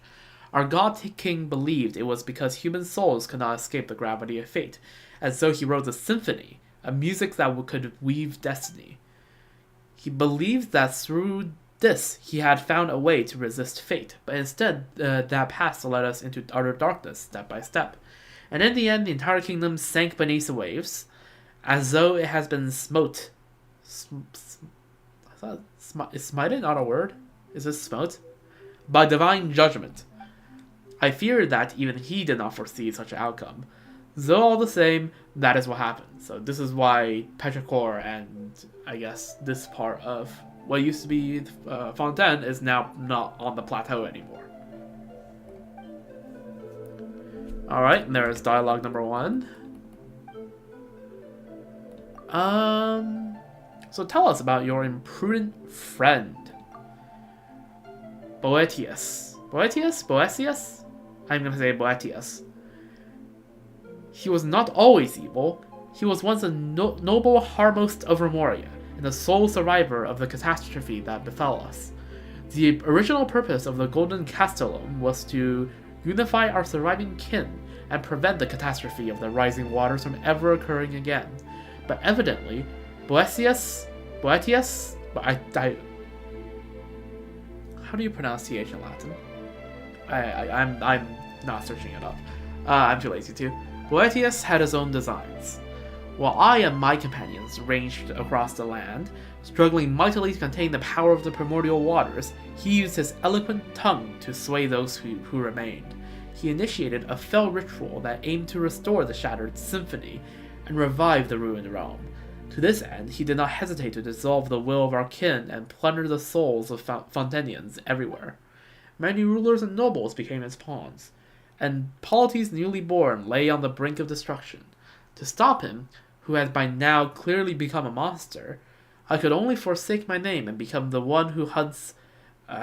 Our god king believed it was because human souls could not escape the gravity of fate, and so he wrote a symphony, a music that could weave destiny. He believed that through this he had found a way to resist fate, but instead that path led us into utter darkness step by step. And in the end, the entire kingdom sank beneath the waves, as though it has been smote. Is smited not a word? Is this smote? By divine judgment. I fear that even he did not foresee such an outcome. Though all the same, that is what happened. So this is why Petrichor and I guess this part of what used to be Fontaine is now not on the plateau anymore. Alright, and there is dialogue number 1. So tell us about your imprudent friend. Boetius. Boetius? I'm gonna say Boetius. He was not always evil. He was once a noble Harmost of Remuria, and the sole survivor of the catastrophe that befell us. The original purpose of the Golden Castellum was to unify our surviving kin and prevent the catastrophe of the rising waters from ever occurring again. But evidently, Boetius, how do you pronounce TH in Latin? I'm not searching it up. I'm too lazy to. Boetius had his own designs. While I and my companions ranged across the land, struggling mightily to contain the power of the primordial waters, he used his eloquent tongue to sway those who remained. He initiated a fell ritual that aimed to restore the shattered symphony and revive the ruined realm. To this end, he did not hesitate to dissolve the will of our kin and plunder the souls of Fontanians everywhere. Many rulers and nobles became his pawns, and Polites newly born lay on the brink of destruction. To stop him, who had by now clearly become a monster, I could only forsake my name and become the one who hunts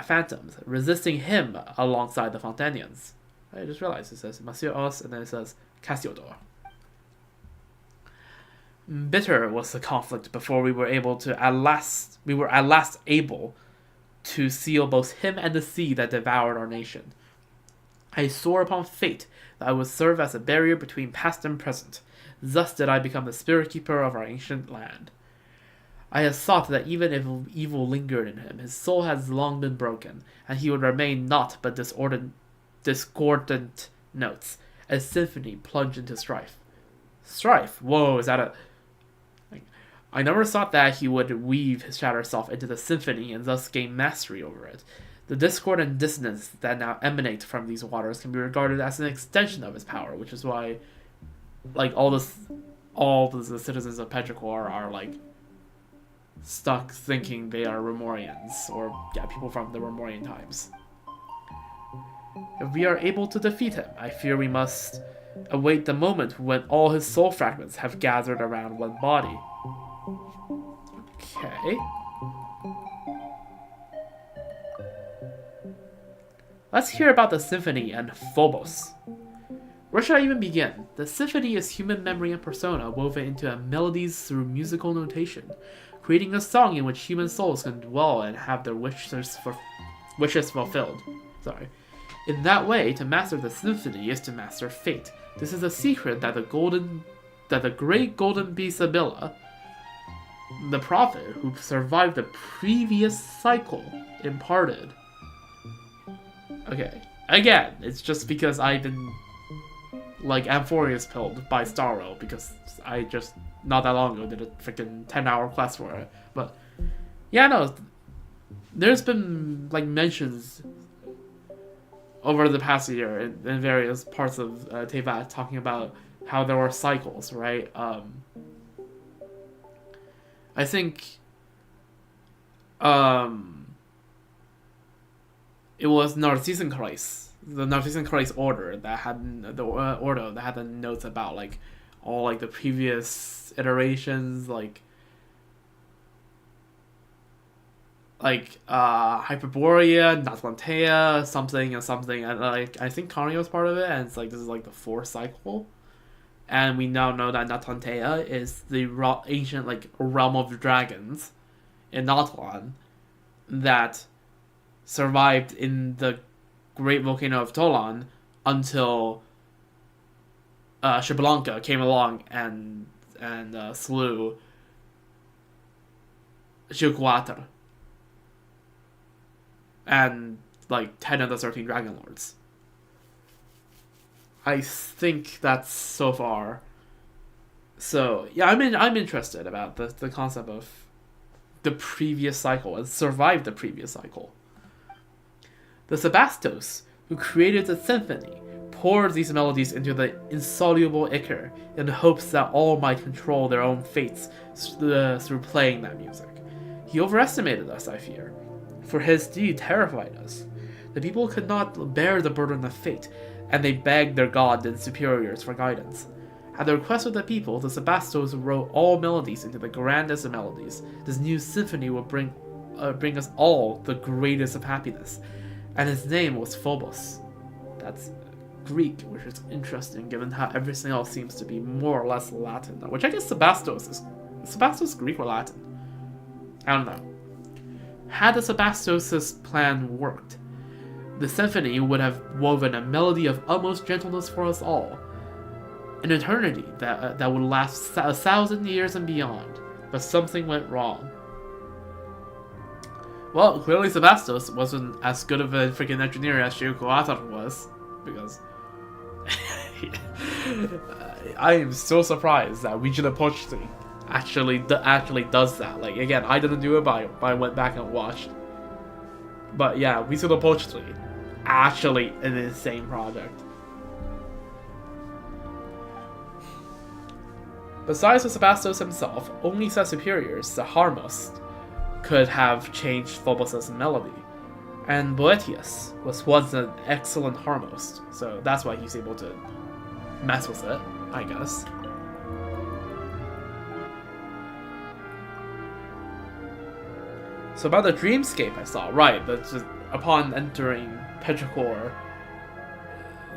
phantoms, resisting him alongside the Fontanians. I just realized it says Monsieur Os, and then it says Cassiodor. Bitter was the conflict before we were at last able to seal both him and the sea that devoured our nation. I swore upon fate that I would serve as a barrier between past and present. Thus did I become the spirit keeper of our ancient land. I have thought that even if evil lingered in him, his soul has long been broken, and he would remain naught but discordant notes, a symphony plunged into strife. Strife? Whoa, is that a... I never thought that he would weave his shattered self into the symphony and thus gain mastery over it. The discord and dissonance that now emanate from these waters can be regarded as an extension of his power, which is why, like, all the citizens of Petrichor are, like, stuck thinking they are Remorians, or, yeah, people from the Remorian times. If we are able to defeat him, I fear we must await the moment when all his soul fragments have gathered around one body. Okay. Let's hear about the symphony and Phobos. Where should I even begin? The symphony is human memory and persona woven into melodies through musical notation, creating a song in which human souls can dwell and have their wishes fulfilled. In that way, to master the symphony is to master fate. This is a secret that the great golden bee Sibylla, the prophet who survived the previous cycle, imparted. Okay, again, it's just because I've been, like, Amphorius pilled by Starro, because I just, not that long ago, did a freaking 10-hour quest for it. But, yeah, no, there's been, like, mentions over the past year in various parts of Tevat talking about how there were cycles, right? I think it was Narcissenkreis, the Narcissenkreis order that had the notes about, like, all, like, the previous iterations, like Hyperborea, Natlantea, something, and like I think Carnio was part of it, and it's like this is like the fourth cycle, and we now know that Natlantea is the ancient, like, realm of dragons in Natlan that survived in the great volcano of Tolan until Xbalanque came along and slew Xilquatl and, like, 10 of the 13 Dragon Lords. I think that's so far. So, yeah, I'm interested about the concept of the previous cycle and survive the previous cycle. The Sebastos, who created the symphony, poured these melodies into the insoluble ichor in hopes that all might control their own fates through playing that music. He overestimated us, I fear, for his deed terrified us. The people could not bear the burden of fate, and they begged their gods and superiors for guidance. At the request of the people, the Sebastos wrote all melodies into the grandest of melodies. This new symphony will bring us all the greatest of happiness, and his name was Phobos. That's Greek, which is interesting given how everything else seems to be more or less Latin, which I guess Sebastos is. Sebastos Greek or Latin? I don't know. Had the Sebastos' plan worked, the symphony would have woven a melody of utmost gentleness for us all. An eternity that would last 1,000 years and beyond. But something went wrong. Well, clearly Sebastos wasn't as good of a freaking engineer as Shuko I thought it was. Because I am so surprised that Regina Pochti actually does that. Like, again, I didn't do it, but I went back and watched. But yeah, Regina Pochti, actually an insane project. Besides the Sebastos himself, only his superiors, the Harmos, could have changed Phobos' melody. And Boetius was once an excellent Harmos, so that's why he's able to mess with it, I guess. So about the dreamscape I saw, right, that's just upon entering Petrichor,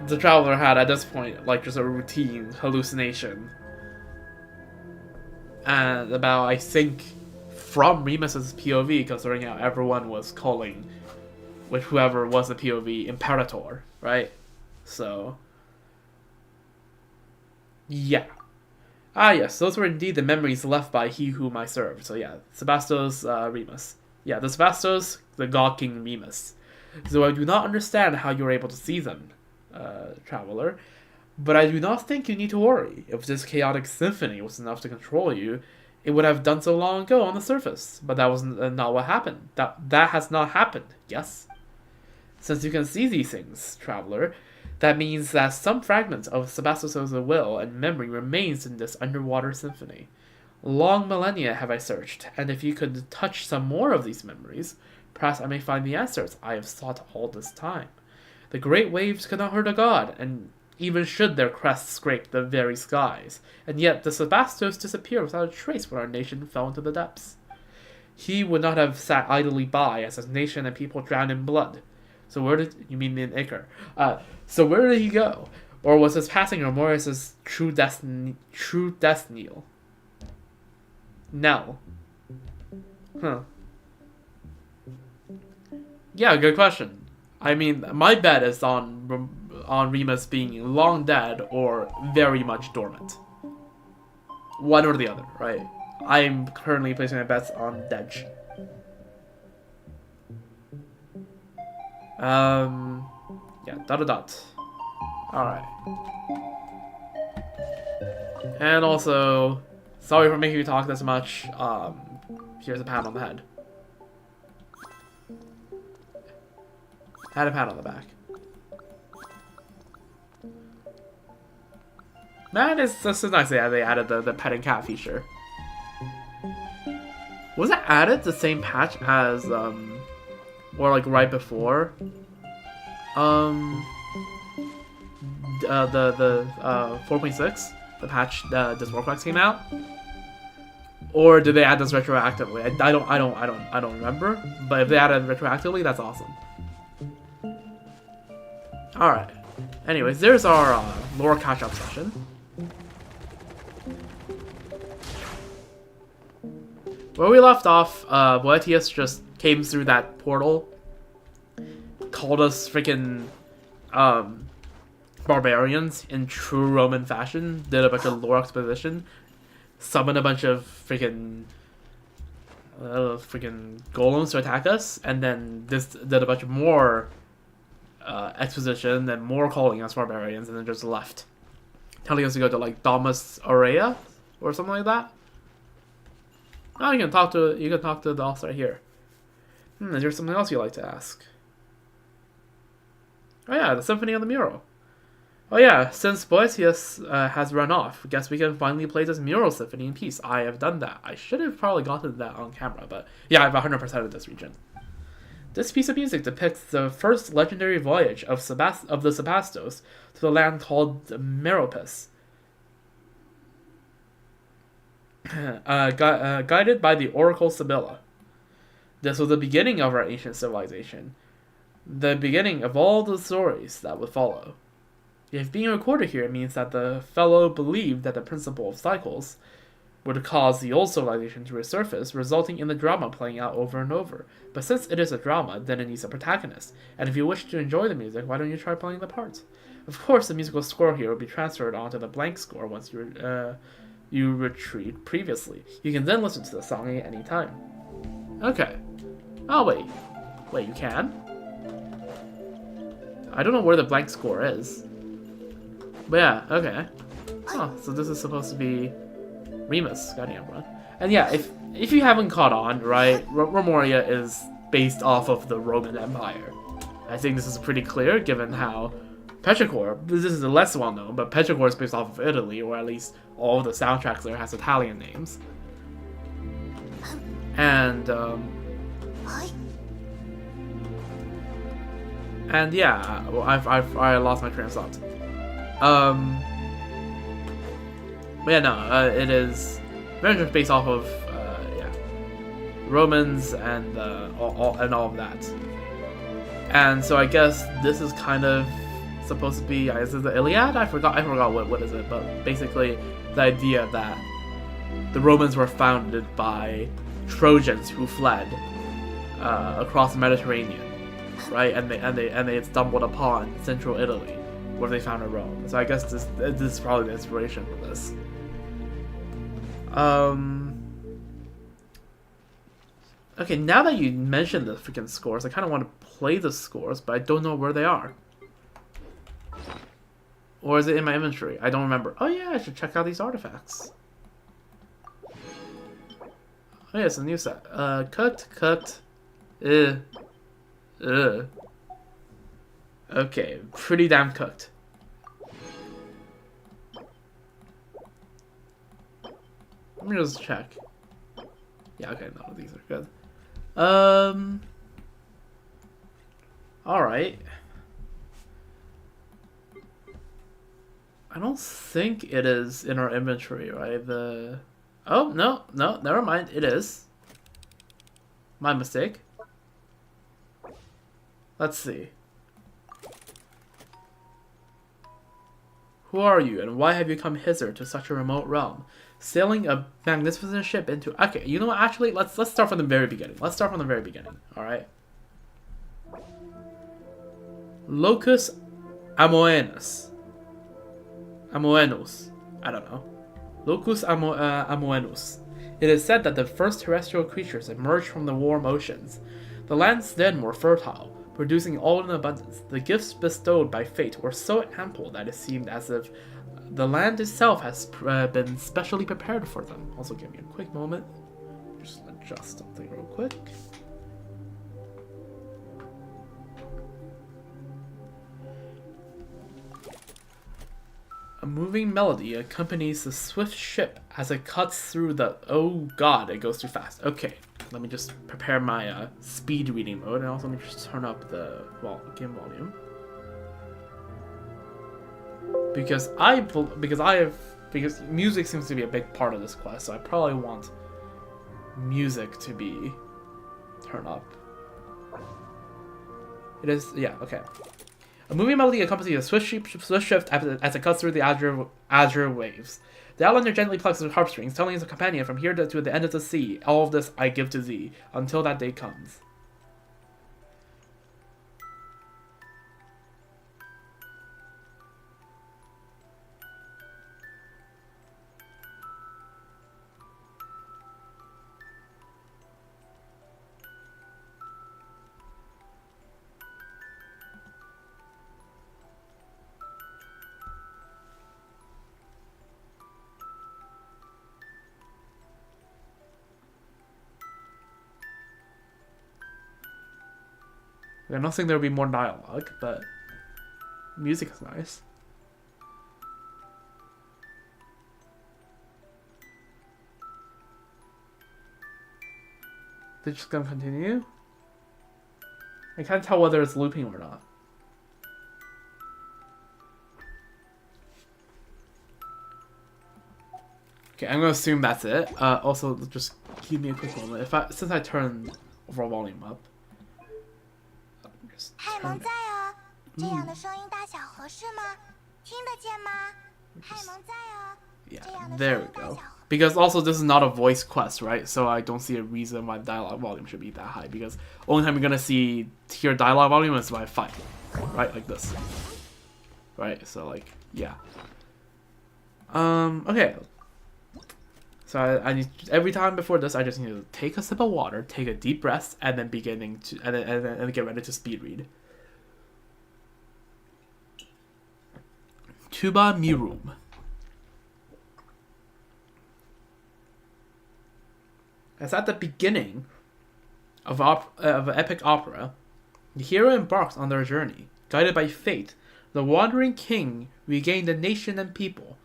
the traveler had at this point like just a routine hallucination. And about, I think, from Remus's POV, considering how everyone was calling whoever was the POV Imperator, right? So, yeah. Ah, yes, those were indeed the memories left by he whom I served. So yeah, Sebastos, Remus. Yeah, the Sebastos, the God King Remus. So I do not understand how you were able to see them, traveler. But I do not think you need to worry. If this chaotic symphony was enough to control you, it would have done so long ago on the surface. But that was not what happened. That has not happened, yes? Since you can see these things, traveler, that means that some fragment of Sebastos' will and memory remains in this underwater symphony. Long millennia have I searched, and if you could touch some more of these memories, perhaps I may find the answers I have sought all this time. The great waves cannot hurt a god, and even should their crests scrape the very skies, and yet the Sebastos disappeared without a trace when our nation fell into the depths. He would not have sat idly by as his nation and people drowned in blood. So where did you mean in Ichor? So where did he go? Or was his passing Remoria's true destiny? Nell. Huh. Yeah, good question. I mean, my bet is on Remus being long dead or very much dormant. One or the other, right? I'm currently placing my bets on Dej. Yeah, dot. Alright. And also, sorry for making you talk this much. Here's a pat on the head. Had a pat on the back. Man, this is nice that they added the petting cat feature. Was it added the same patch as, or like right before? The 4.6? The patch this Warcraft came out? Or did they add this retroactively? I don't remember. But if they added retroactively, that's awesome. Alright. Anyways, there's our lore catch-up session. Where we left off, Boetius just came through that portal, called us freaking barbarians in true Roman fashion, did a bunch of lore exposition, summoned a bunch of freaking golems to attack us, and then this did a bunch of more exposition, then more calling us barbarians, and then just left, telling us to go to like Domus Aurea or something like that. Oh, you can talk to the boss right here. Is there something else you'd like to ask? Oh yeah, the Symphony on the Mural. Oh yeah, since Boetius has run off, guess we can finally play this Mural Symphony in peace. I have done that. I should have probably gotten that on camera, but yeah, I've 100% of this region. This piece of music depicts the first legendary voyage of the Sebastos to the land called Meropis. Guided by the Oracle Sibylla. This was the beginning of our ancient civilization. The beginning of all the stories that would follow. If being recorded here means that the fellow believed that the principle of cycles would cause the old civilization to resurface, resulting in the drama playing out over and over. But since it is a drama, then it needs a protagonist. And if you wish to enjoy the music, why don't you try playing the parts? Of course, the musical score here will be transferred onto the blank score once you retreat previously. You can then listen to the song at any time. Okay. Oh, wait. Wait, you can? I don't know where the blank score is. But yeah, okay. Oh, so this is supposed to be Remus, Guardian Emperor. And yeah, if you haven't caught on, right, Remuria is based off of the Roman Empire. I think this is pretty clear, given how Petrichor, this is less well known, but Petrichor is based off of Italy, or at least all of the soundtracks there has Italian names. And yeah, well, I lost my train of thought. But yeah, no, it is very much based off of yeah, Romans and all of that. And so I guess this is kind of supposed to be, is it the Iliad? I forgot what is it, but basically the idea that the Romans were founded by Trojans who fled across the Mediterranean, right? And they had stumbled upon central Italy, where they founded Rome. So I guess this is probably the inspiration for this. Okay, now that you mentioned the freaking scores, I kind of want to play the scores, but I don't know where they are. Or is it in my inventory? I don't remember. Oh yeah, I should check out these artifacts. Oh yeah, it's a new set. Cooked. Okay, pretty damn cooked. Let me just check. Yeah, okay, no, these are good. Alright. I don't think it is in our inventory, right? Oh, no, never mind. It is. My mistake. Let's see. Who are you, and why have you come hither to such a remote realm? Sailing a magnificent ship into... Okay, you know what? Actually, let's start from the very beginning. Alright? Locus Amoenus. Amoenus. I don't know. Locus Amoenus. It is said that the first terrestrial creatures emerged from the warm oceans. The lands then were fertile, producing all in abundance. The gifts bestowed by fate were so ample that it seemed as if the land itself has been specially prepared for them. Also, give me a quick moment. Just adjust something real quick. A moving melody accompanies the swift ship as it cuts through the... Oh god, it goes too fast. Okay, let me just prepare my speed reading mode, and also let me just turn up the game volume. Because music seems to be a big part of this quest, so I probably want music to be turned up. It is, yeah, okay. A moving melody accompanies a swift shift as it cuts through the azure waves. The outlander gently plucks the harp strings, telling his companion, from here to the end of the sea, all of this I give to thee, until that day comes. I'm not saying there will be more dialogue, but Music is nice. They're just gonna continue? I can't tell whether it's looping or not. Okay, I'm gonna assume that's it. Also, just give me a quick moment. Since I turned overall volume up, just 嗨 turn 蒙 it. 在哦，这样的声音大小合适吗？听得见吗？嗨蒙在哦， Yeah, 这样的声 there we 音大 go. 小合。 Because also this is not a voice quest, right? So I don't see a reason why dialogue volume should be that high. Because only time you're gonna hear dialogue volume is by fight, right? Like this, right? So like, yeah. Okay. So I need every time before this, I just need to take a sip of water, take a deep breath, and then and get ready to speed read. Tuba Mirum. As at the beginning of an epic opera, the hero embarks on their journey. Guided by fate, the wandering king regained a nation and people,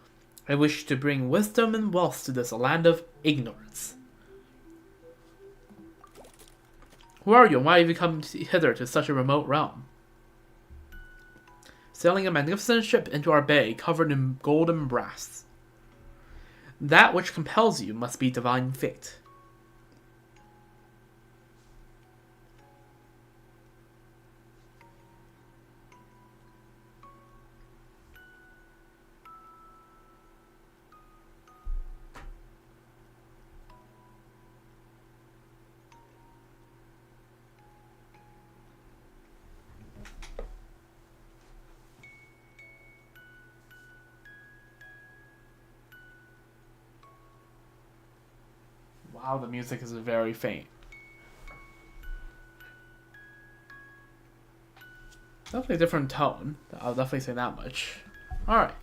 and wished to bring wisdom and wealth to this land of ignorance. Who are you, and why have you come hither to such a remote realm? Sailing a magnificent ship into our bay, covered in gold and brass. That which compels you must be divine fate. Wow, the music is very faint. Definitely a different tone. I'll definitely say that much. Alright.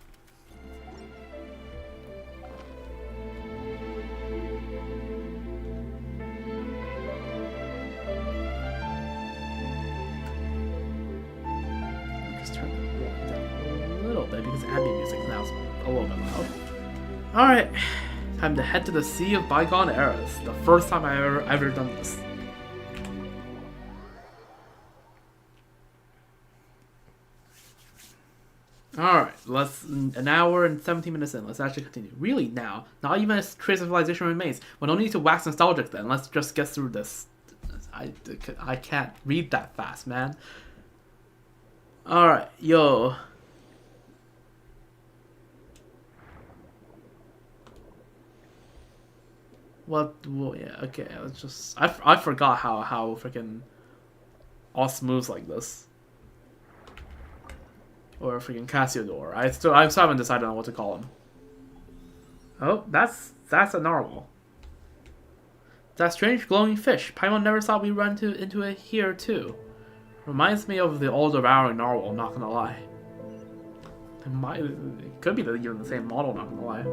Just turn it down a little bit because ambient music now is a little bit loud. Alright. Time to head to the Sea of Bygone Eras. The first time I've ever done this. Alright, an hour and 17 minutes in. Let's actually continue. Really now? Not even a trace of civilization remains. We don't need to wax nostalgic then. Let's just get through this. I can't read that fast, man. Alright, yo. Well, yeah, okay, let's just... I forgot how freaking Oz moves like this. Or freaking Cassiodor. I still haven't decided on what to call him. Oh, that's a narwhal. That strange glowing fish. Paimon never thought we'd run into it here too. Reminds me of the all-devouring narwhal, I'm not gonna lie. It could be even the same model, not gonna lie.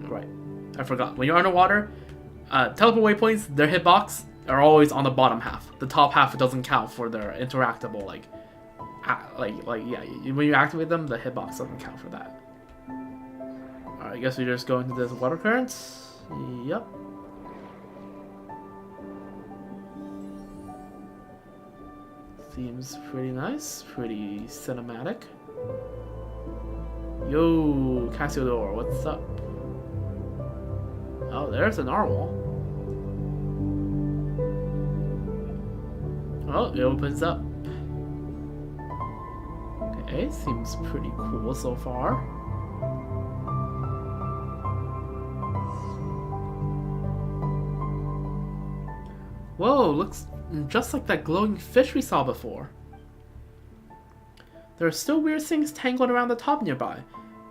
Right. I forgot. When you're underwater, teleport waypoints, their hitbox are always on the bottom half. The top half doesn't count for their interactable, yeah. When you activate them, the hitbox doesn't count for that. Alright, I guess we just go into this water current. Yep. Seems pretty nice, pretty cinematic. Yo, Cassiodor, what's up? Oh, there's a narwhal. Oh, it opens up. Okay, seems pretty cool so far. Whoa, looks just like that glowing fish we saw before. There are still weird things tangled around the top nearby.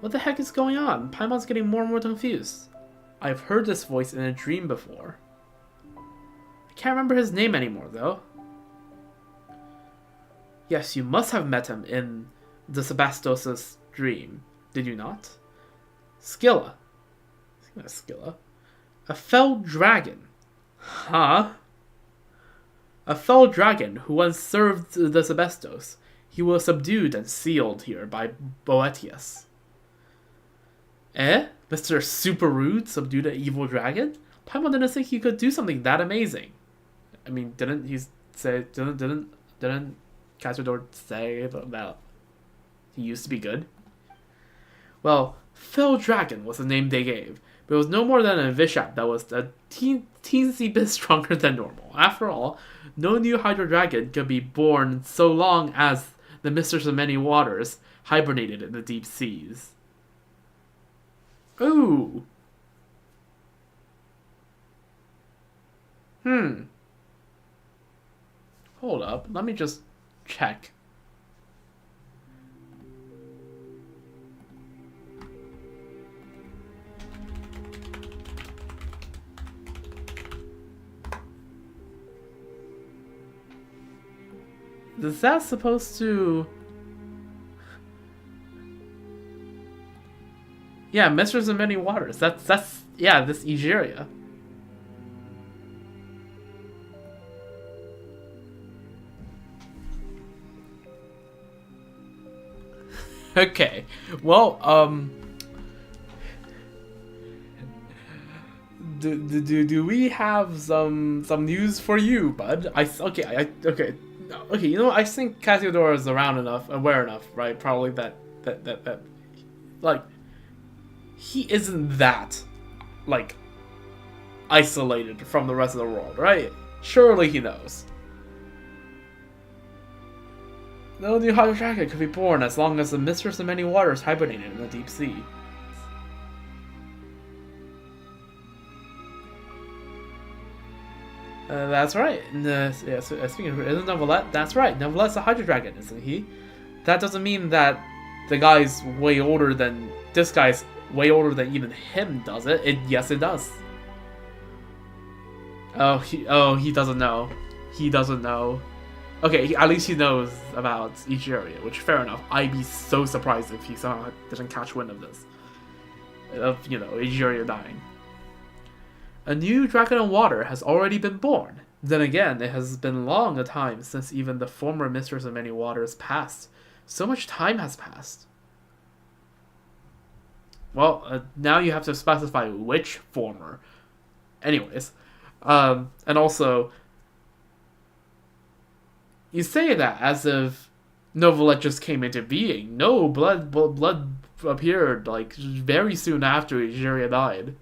What the heck is going on? Paimon's getting more and more confused. I've heard this voice in a dream before. I can't remember his name anymore, though. Yes, you must have met him in the Sebastos' dream, did you not? Scylla. Scylla. A fell dragon. Huh? A fell dragon who once served the Sebestos. He was subdued and sealed here by Boetius. Eh? Mr. Super Rude subdued an evil dragon? Paimon didn't think he could do something that amazing. I mean, didn't Castrador say that he used to be good? Well, Fell Dragon was the name they gave, but it was no more than a Vishap that was a teensy bit stronger than normal. After all, no new Hydro Dragon could be born so long as the Mistress of Many Waters hibernated in the deep seas. Ooh. Hold up, let me just check. Is that supposed to... Yeah, Mistress of Many Waters. That's yeah, this Egeria. Okay. Well, do we have some news for you, bud? Okay. You know what? I think Cassiodor is around enough, aware enough, right? Probably that like he isn't that like isolated from the rest of the world, right? Surely he knows. No new Hydro Dragon could be born as long as the Mistress of Many Waters hibernated in the deep sea. That's right. Speaking of, isn't Novelette? That's right. Novelette's a Hydro Dragon, isn't he? That doesn't mean that the guy's way older than this guy's way older than even him, does it? Yes, it does. He doesn't know. He doesn't know. Okay, at least he knows about Egeria, which fair enough. I'd be so surprised if he somehow didn't catch wind of this. Of, Egeria dying. A new dragon on water has already been born. Then again, it has been long a time since even the former Mistress of Many Waters passed. So much time has passed. Well, now you have to specify which former. Anyways, and also, you say that as if Novelette just came into being. No, blood appeared like very soon after Egeria died.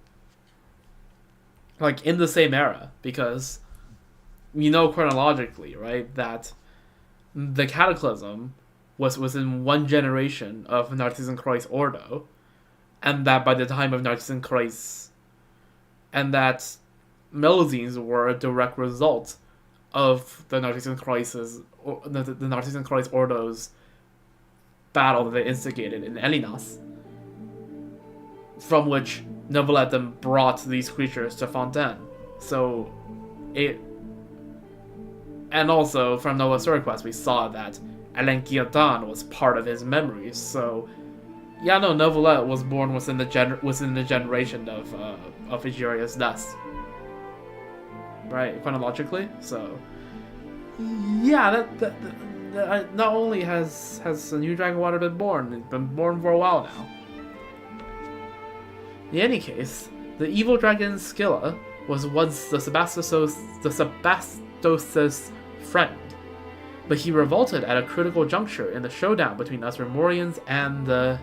Like in the same era, because we know chronologically, right, that the Cataclysm was within one generation of Narcissan Kreis Ordo, and that by the time of Narcissan Kreis, and that Melazines were a direct result of the Narcissan Kreis' the Narcissan Kreis Ordo's battle that they instigated in Elinas, from which Novelette then brought these creatures to Fontaine. So, and also from Novellette's request, we saw that Alain Guillotin was part of his memories. So, yeah, no, Novelette was born within the generation of Egeria's death, right? Chronologically, so yeah, that not only has a new Dragon Water been born, it's been born for a while now. In any case, the evil dragon Scylla was once the Sebastos' friend, but he revolted at a critical juncture in the showdown between us Remorians and the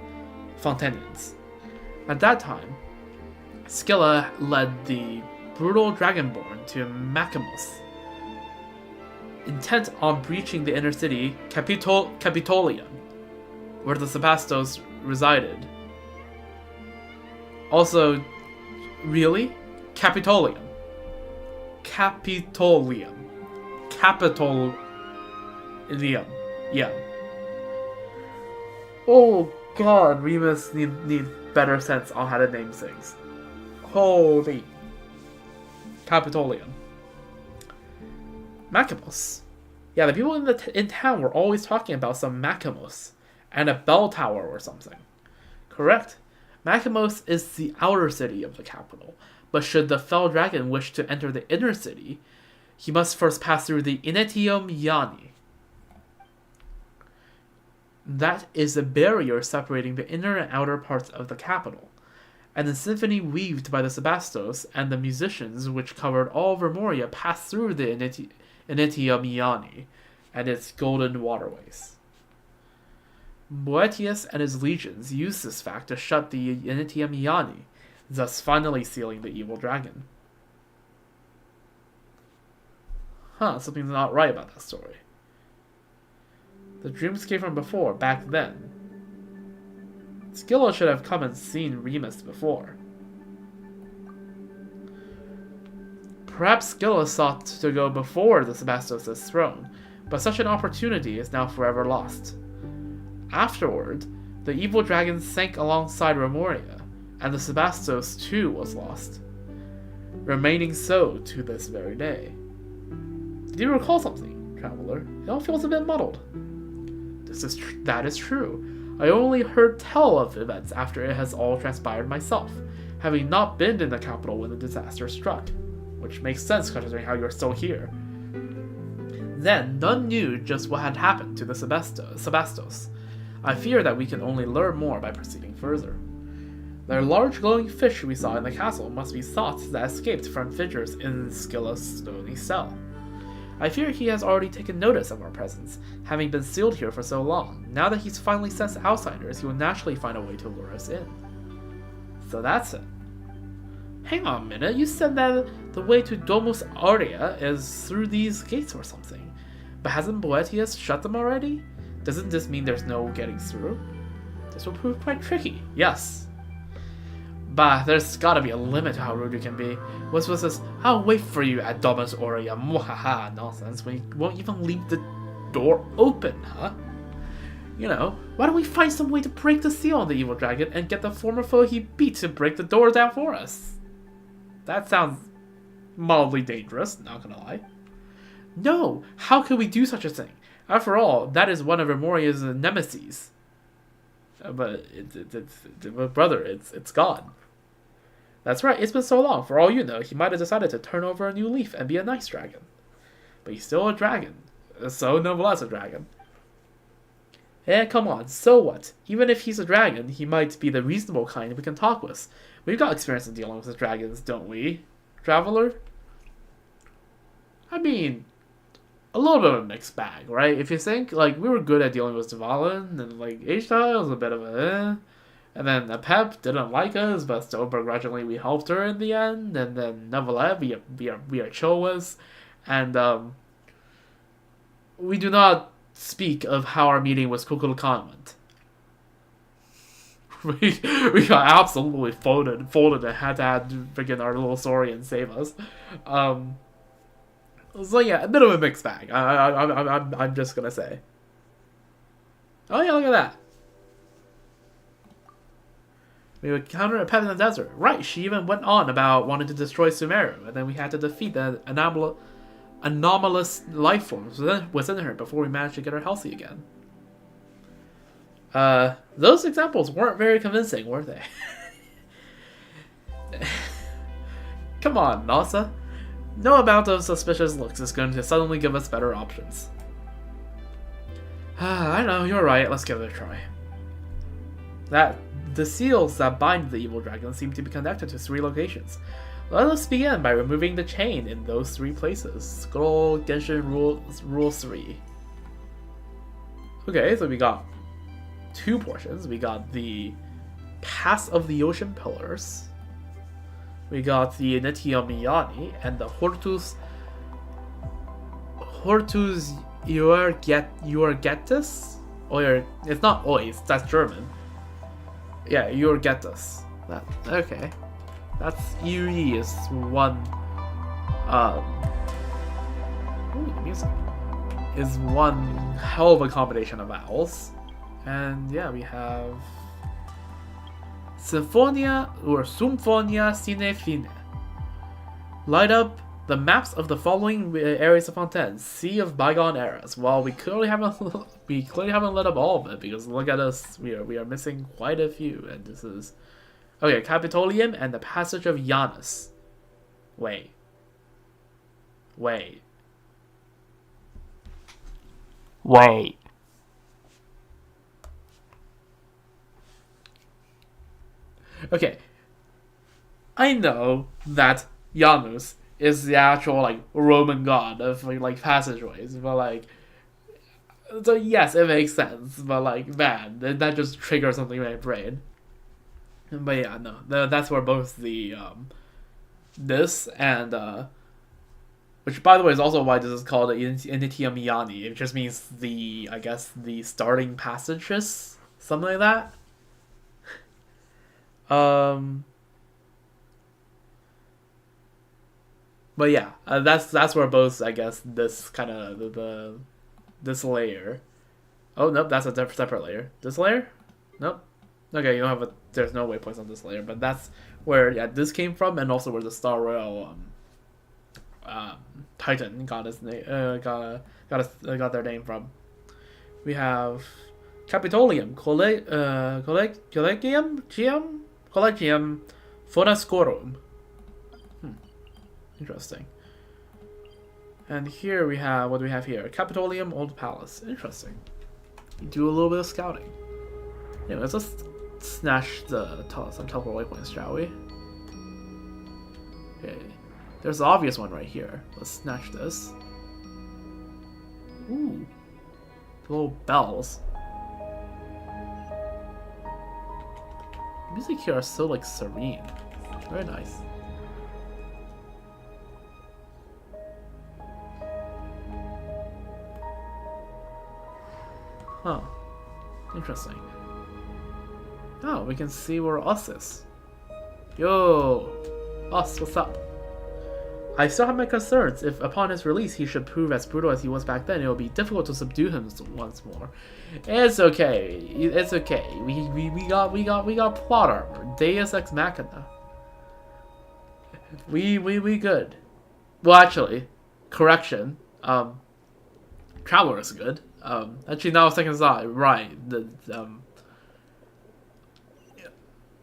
Fontanians. At that time, Scylla led the brutal Dragonborn to Macamos, intent on breaching the inner city Capitolium, where the Sebastos resided. Also, really? Capitolium. Yeah. Oh god, we must need better sense on how to name things. Holy. Capitolium. Macamos. Yeah, the people in town were always talking about some Macamos and a bell tower or something. Correct. Macamos is the outer city of the capital, but should the Fell Dragon wish to enter the inner city, he must first pass through the Inetium Yani. That is a barrier separating the inner and outer parts of the capital, and the symphony weaved by the Sebastos and the musicians which covered all Remuria passed through the Inetium Yani and its golden waterways. Boetius and his legions used this fact to shut the Inetium Yani, thus finally sealing the evil dragon. Something's not right about that story. The dreams came from before, back then. Scylla should have come and seen Remus before. Perhaps Scylla sought to go before the Sebastos' throne, but such an opportunity is now forever lost. Afterward, the evil dragon sank alongside Remuria, and the Sebastos too was lost, remaining so to this very day. Do you recall something, traveler? It all feels a bit muddled. That is true. I only heard tell of events after it has all transpired myself, having not been in the capital when the disaster struck, which makes sense considering how you're still here. Then, none knew just what had happened to the Sebastos. I fear that we can only learn more by proceeding further. The large glowing fish we saw in the castle must be thoughts that escaped from fissures in Scylla's stony cell. I fear he has already taken notice of our presence, having been sealed here for so long. Now that he's finally sensed outsiders, he will naturally find a way to lure us in. So that's it. Hang on a minute, you said that the way to Domus Aurea is through these gates or something. But hasn't Boetius shut them already? Doesn't this mean there's no getting through? This will prove quite tricky, yes. But there's gotta be a limit to how rude you can be. What's this, I'll wait for you at Domus Aurea, mwahaha nonsense when you won't even leave the door open, huh? You know, why don't we find some way to break the seal on the evil dragon and get the former foe he beat to break the door down for us? That sounds mildly dangerous, not gonna lie. No, how could we do such a thing? After all, that is one of Remuria's nemesis. But it's gone. That's right, it's been so long. For all you know, he might have decided to turn over a new leaf and be a nice dragon. But he's still a dragon. So nonetheless a dragon. Come on, so what? Even if he's a dragon, he might be the reasonable kind we can talk with. We've got experience in dealing with dragons, don't we, traveler? I mean, a little bit of a mixed bag, right? If you think, like, we were good at dealing with Dvalin, and, like, H-Style was a bit of a and then the Pep didn't like us, but still begrudgingly we helped her in the end, and then Nevelet we are chill with, and, we do not speak of how our meeting with Kukulkan went. We got absolutely folded and had to have freaking our little Saurian save us. So yeah, a bit of a mixed bag. I'm just gonna say. Oh yeah, look at that. We would counter a pet in the desert. Right, she even went on about wanting to destroy Sumeru, and then we had to defeat the anomalous life forms within her before we managed to get her healthy again. Those examples weren't very convincing, were they? Come on, Nasa. No amount of suspicious looks is going to suddenly give us better options. I know, you're right, let's give it a try. The seals that bind the evil dragon seem to be connected to 3 locations. Let us begin by removing the chain in those 3 places. Good old Genshin Rule 3. Okay, so we got 2 portions. We got the Pass of the Ocean Pillars. We got the Netiomiyani and the Hortus Urgetus? Or it's not Ois, that's German. Yeah, Urgetus. That okay. That's UE is one ooh, the music is one hell of a combination of vowels. And yeah, we have Symphonia Sine Fine. Light up the maps of the following areas of Fontaine, Sea of Bygone Eras. Well, we clearly haven't lit up all of it because look at us, we are missing quite a few, and this is okay. Capitolium and the Passage of Janus. Wait. Wait. Okay. I know that Janus is the actual like Roman god of like passageways, but like, so yes, it makes sense. But like, man, that just triggers something in my brain. But yeah, no, that's where both the this and which by the way is also why this is called Initium Iani. It just means I guess the starting passages, something like that. But yeah, that's where both, I guess, this kind of this layer. Oh nope, that's a separate layer. This layer? Nope. Okay, you don't have there's no waypoints on this layer, but that's where this came from, and also where the Star Royal Titan got his name, got their name from. We have Capitolium, Collegium Phonascorum. Interesting. And here we have, what do we have here? Capitolium Old Palace. Interesting. Do a little bit of scouting. Yeah, let's just snatch some teleport waypoints, shall we? Okay. There's the obvious one right here. Let's snatch this. Ooh. Little bells. The music here are so like serene. Very nice. Huh. Interesting. Oh, we can see where Us is. Yo! Us, what's up? I still have my concerns. If upon his release he should prove as brutal as he was back then, it will be difficult to subdue him once more. It's okay. It's okay. We got plot armor. Deus Ex Machina. We good. Well, actually, correction. Traveler is good. Actually, now second thought, right?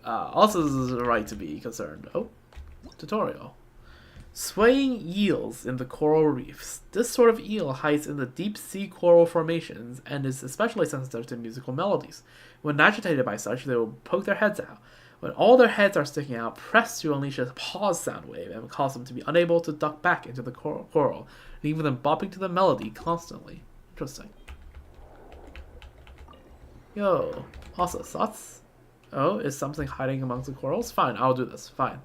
Also is right to be concerned. Oh, tutorial. Swaying eels in the coral reefs. This sort of eel hides in the deep sea coral formations and is especially sensitive to musical melodies. When agitated by such, they will poke their heads out. When all their heads are sticking out, press to unleash a pause sound wave and cause them to be unable to duck back into the coral, leaving them bopping to the melody constantly. Interesting. Yo, also thoughts? Oh, is something hiding amongst the corals? Fine, I'll do this. Fine.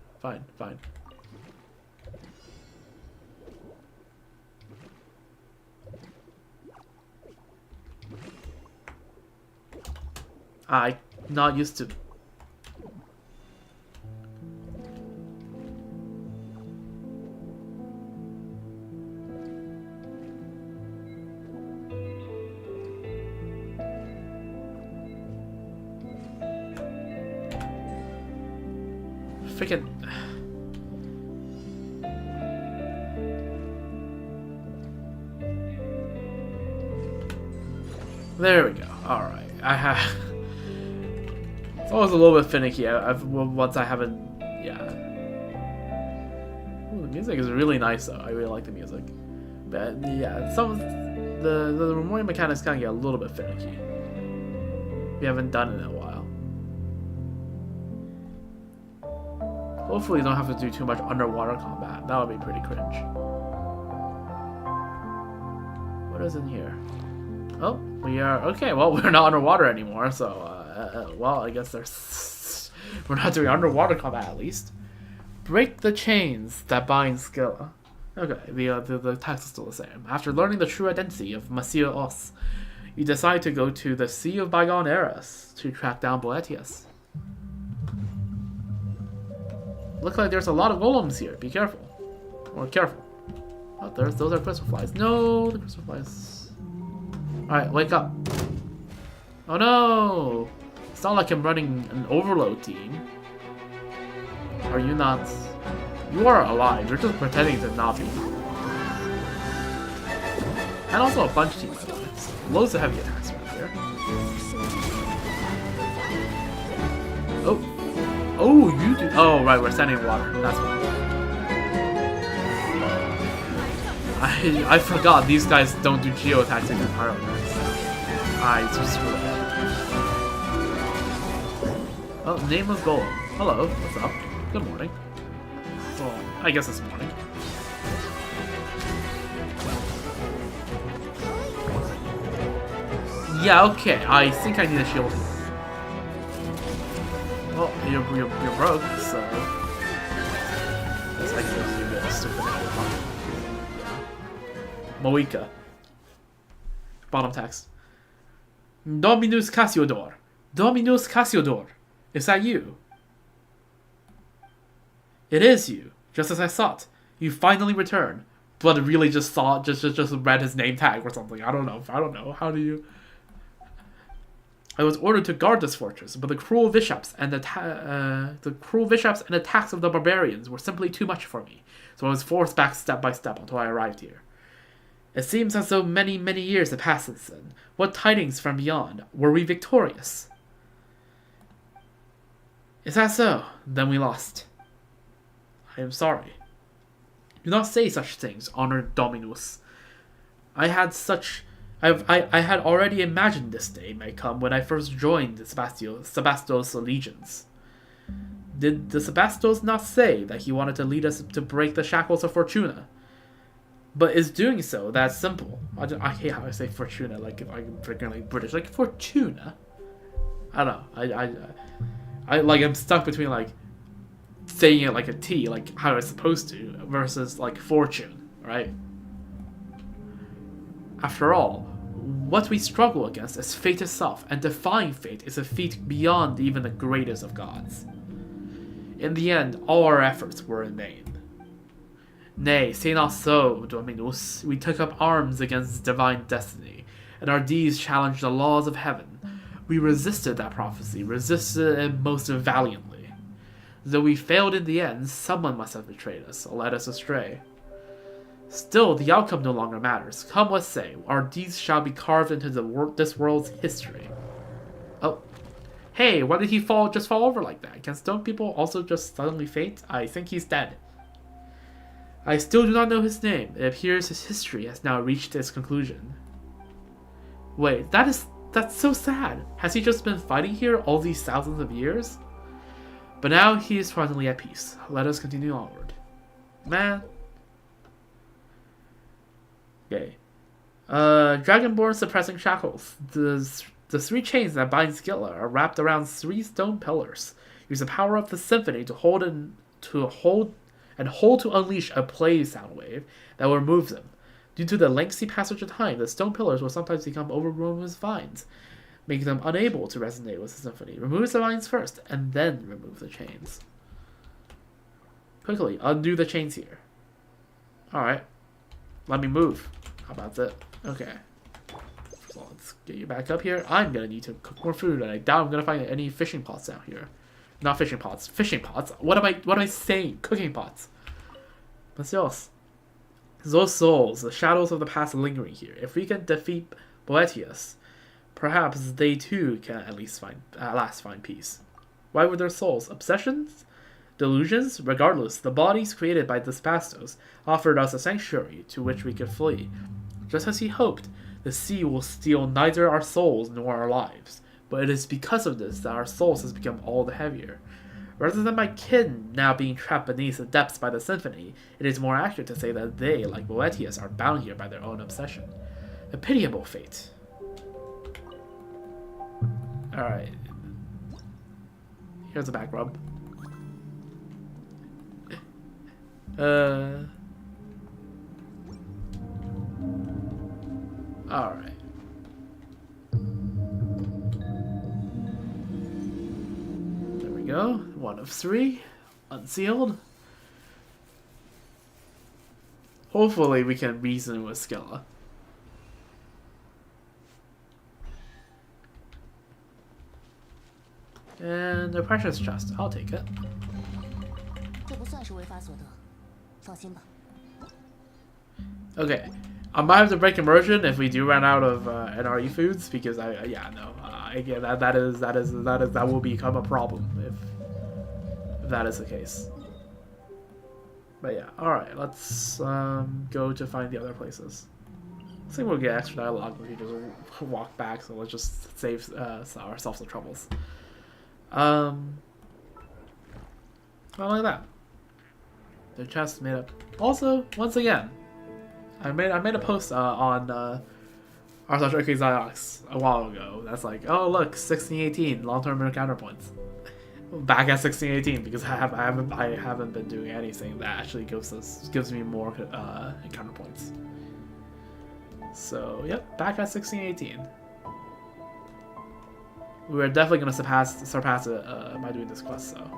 I'm not used to... Freaking... There we go. Alright. I have... It's always a little bit finicky once I haven't... Yeah. Ooh, the music is really nice though. I really like the music. But yeah, some of the Remuria mechanics kind of get a little bit finicky. We haven't done it in a while. Hopefully you don't have to do too much underwater combat. That would be pretty cringe. What is in here? Oh, we are... Okay, well, we're not underwater anymore, so... well, I guess there's... We're not doing underwater combat, at least. Break the chains that bind Scylla. Okay, the text is still the same. After learning the true identity of Monsieur Os, you decide to go to the Sea of Bygone Eras to track down Boetius. Looks like there's a lot of golems here. Be careful. Or careful. Oh, those are crystal flies. No, the crystal flies. Alright, wake up. Oh no! It's not like I'm running an overload team. Are you not? You are alive. You're just pretending to not be. And also a bunch team, by the way. Loads of heavy attacks right here. Oh. Oh, you do. Oh, right. We're standing in water. That's why. I forgot these guys don't do geo attacks in their power attacks. I just screw it. Oh, nameless golem. Hello, what's up? Good morning. Well, I guess it's morning. Yeah, okay. I think I need a shield here. Well, you're broke, so guess I can just do this to finish it off. Moika. Bottom text. Dominus Cassiodor. Dominus Cassiodor. Is that you? It is you. Just as I thought. You finally returned. But really just thought, just read his name tag or something. I don't know. How do you... I was ordered to guard this fortress, but the cruel bishops and attacks of the barbarians were simply too much for me, so I was forced back step by step until I arrived here. It seems as though many, many years have passed since then. What tidings from beyond? Were we victorious? Is that so? Then we lost. I am sorry. Do not say such things, honored Dominus. I had already imagined this day may come when I first joined the Sebastos legions. Did the Sebastos not say that he wanted to lead us to break the shackles of Fortuna? But is doing so that simple? I hate how I say Fortuna, like if I'm freaking British, like Fortuna. I don't know. I'm stuck between like saying it like a T, like how it's supposed to, versus like fortune, right? After all, what we struggle against is fate itself, and defying fate is a feat beyond even the greatest of gods. In the end, all our efforts were in vain. Nay, say not so, Dominus. We took up arms against divine destiny, and our deeds challenged the laws of heaven. We resisted that prophecy, resisted it most valiantly. Though we failed in the end, someone must have betrayed us, or led us astray. Still, the outcome no longer matters. Come what say, our deeds shall be carved into this world's history. Oh. Hey, why did he just fall over like that? Can stone people also just suddenly faint? I think he's dead. I still do not know his name. It appears his history has now reached its conclusion. Wait, that's so sad. Has he just been fighting here all these thousands of years? But now he is finally at peace. Let us continue onward. Man. Okay. Dragonborn suppressing shackles. The three chains that bind Skilla are wrapped around 3 stone pillars. Use the power of the symphony to hold to unleash a play sound wave that will remove them. Due to the lengthy passage of time, the stone pillars will sometimes become overgrown with vines, making them unable to resonate with the symphony. Remove the vines first, and then remove the chains. Quickly, undo the chains here. Alright. Let me move. How about that? Okay. So let's get you back up here. I'm gonna need to cook more food, and I doubt I'm gonna find any fishing pots out here. Not fishing pots. Fishing pots? What am I saying? Cooking pots. What's else? Those souls, the shadows of the past lingering here. If we can defeat Boetius, perhaps they too can at last find peace. Why were their souls? Obsessions? Delusions? Regardless, the bodies created by the Spastos offered us a sanctuary to which we could flee. Just as he hoped, the sea will steal neither our souls nor our lives. But it is because of this that our souls has become all the heavier. Rather than my kin now being trapped beneath the depths by the symphony, it is more accurate to say that they, like Boetius, are bound here by their own obsession. A pitiable fate. Alright. Here's a back rub. Alright. There we go. 1 of 3. Unsealed. Hopefully we can reason with Skilla. And a precious chest. I'll take it. 这不算是违法所得，放心吧。 Okay. I might have to break immersion if we do run out of NRE foods, because again that will become a problem if that is the case. But yeah, all right, let's go to find the other places. I think we'll get extra dialogue if we just walk back, so let's just save ourselves the troubles. Well, like that. The chest made up. Also, once again, I made a post on r/OK Xiox a while ago. That's like, oh look, 1618 long-term counterpoints. Back at 1618 because I haven't been doing anything that actually gives me more counterpoints. So yep, back at 1618. We're definitely gonna surpass it by doing this quest. So.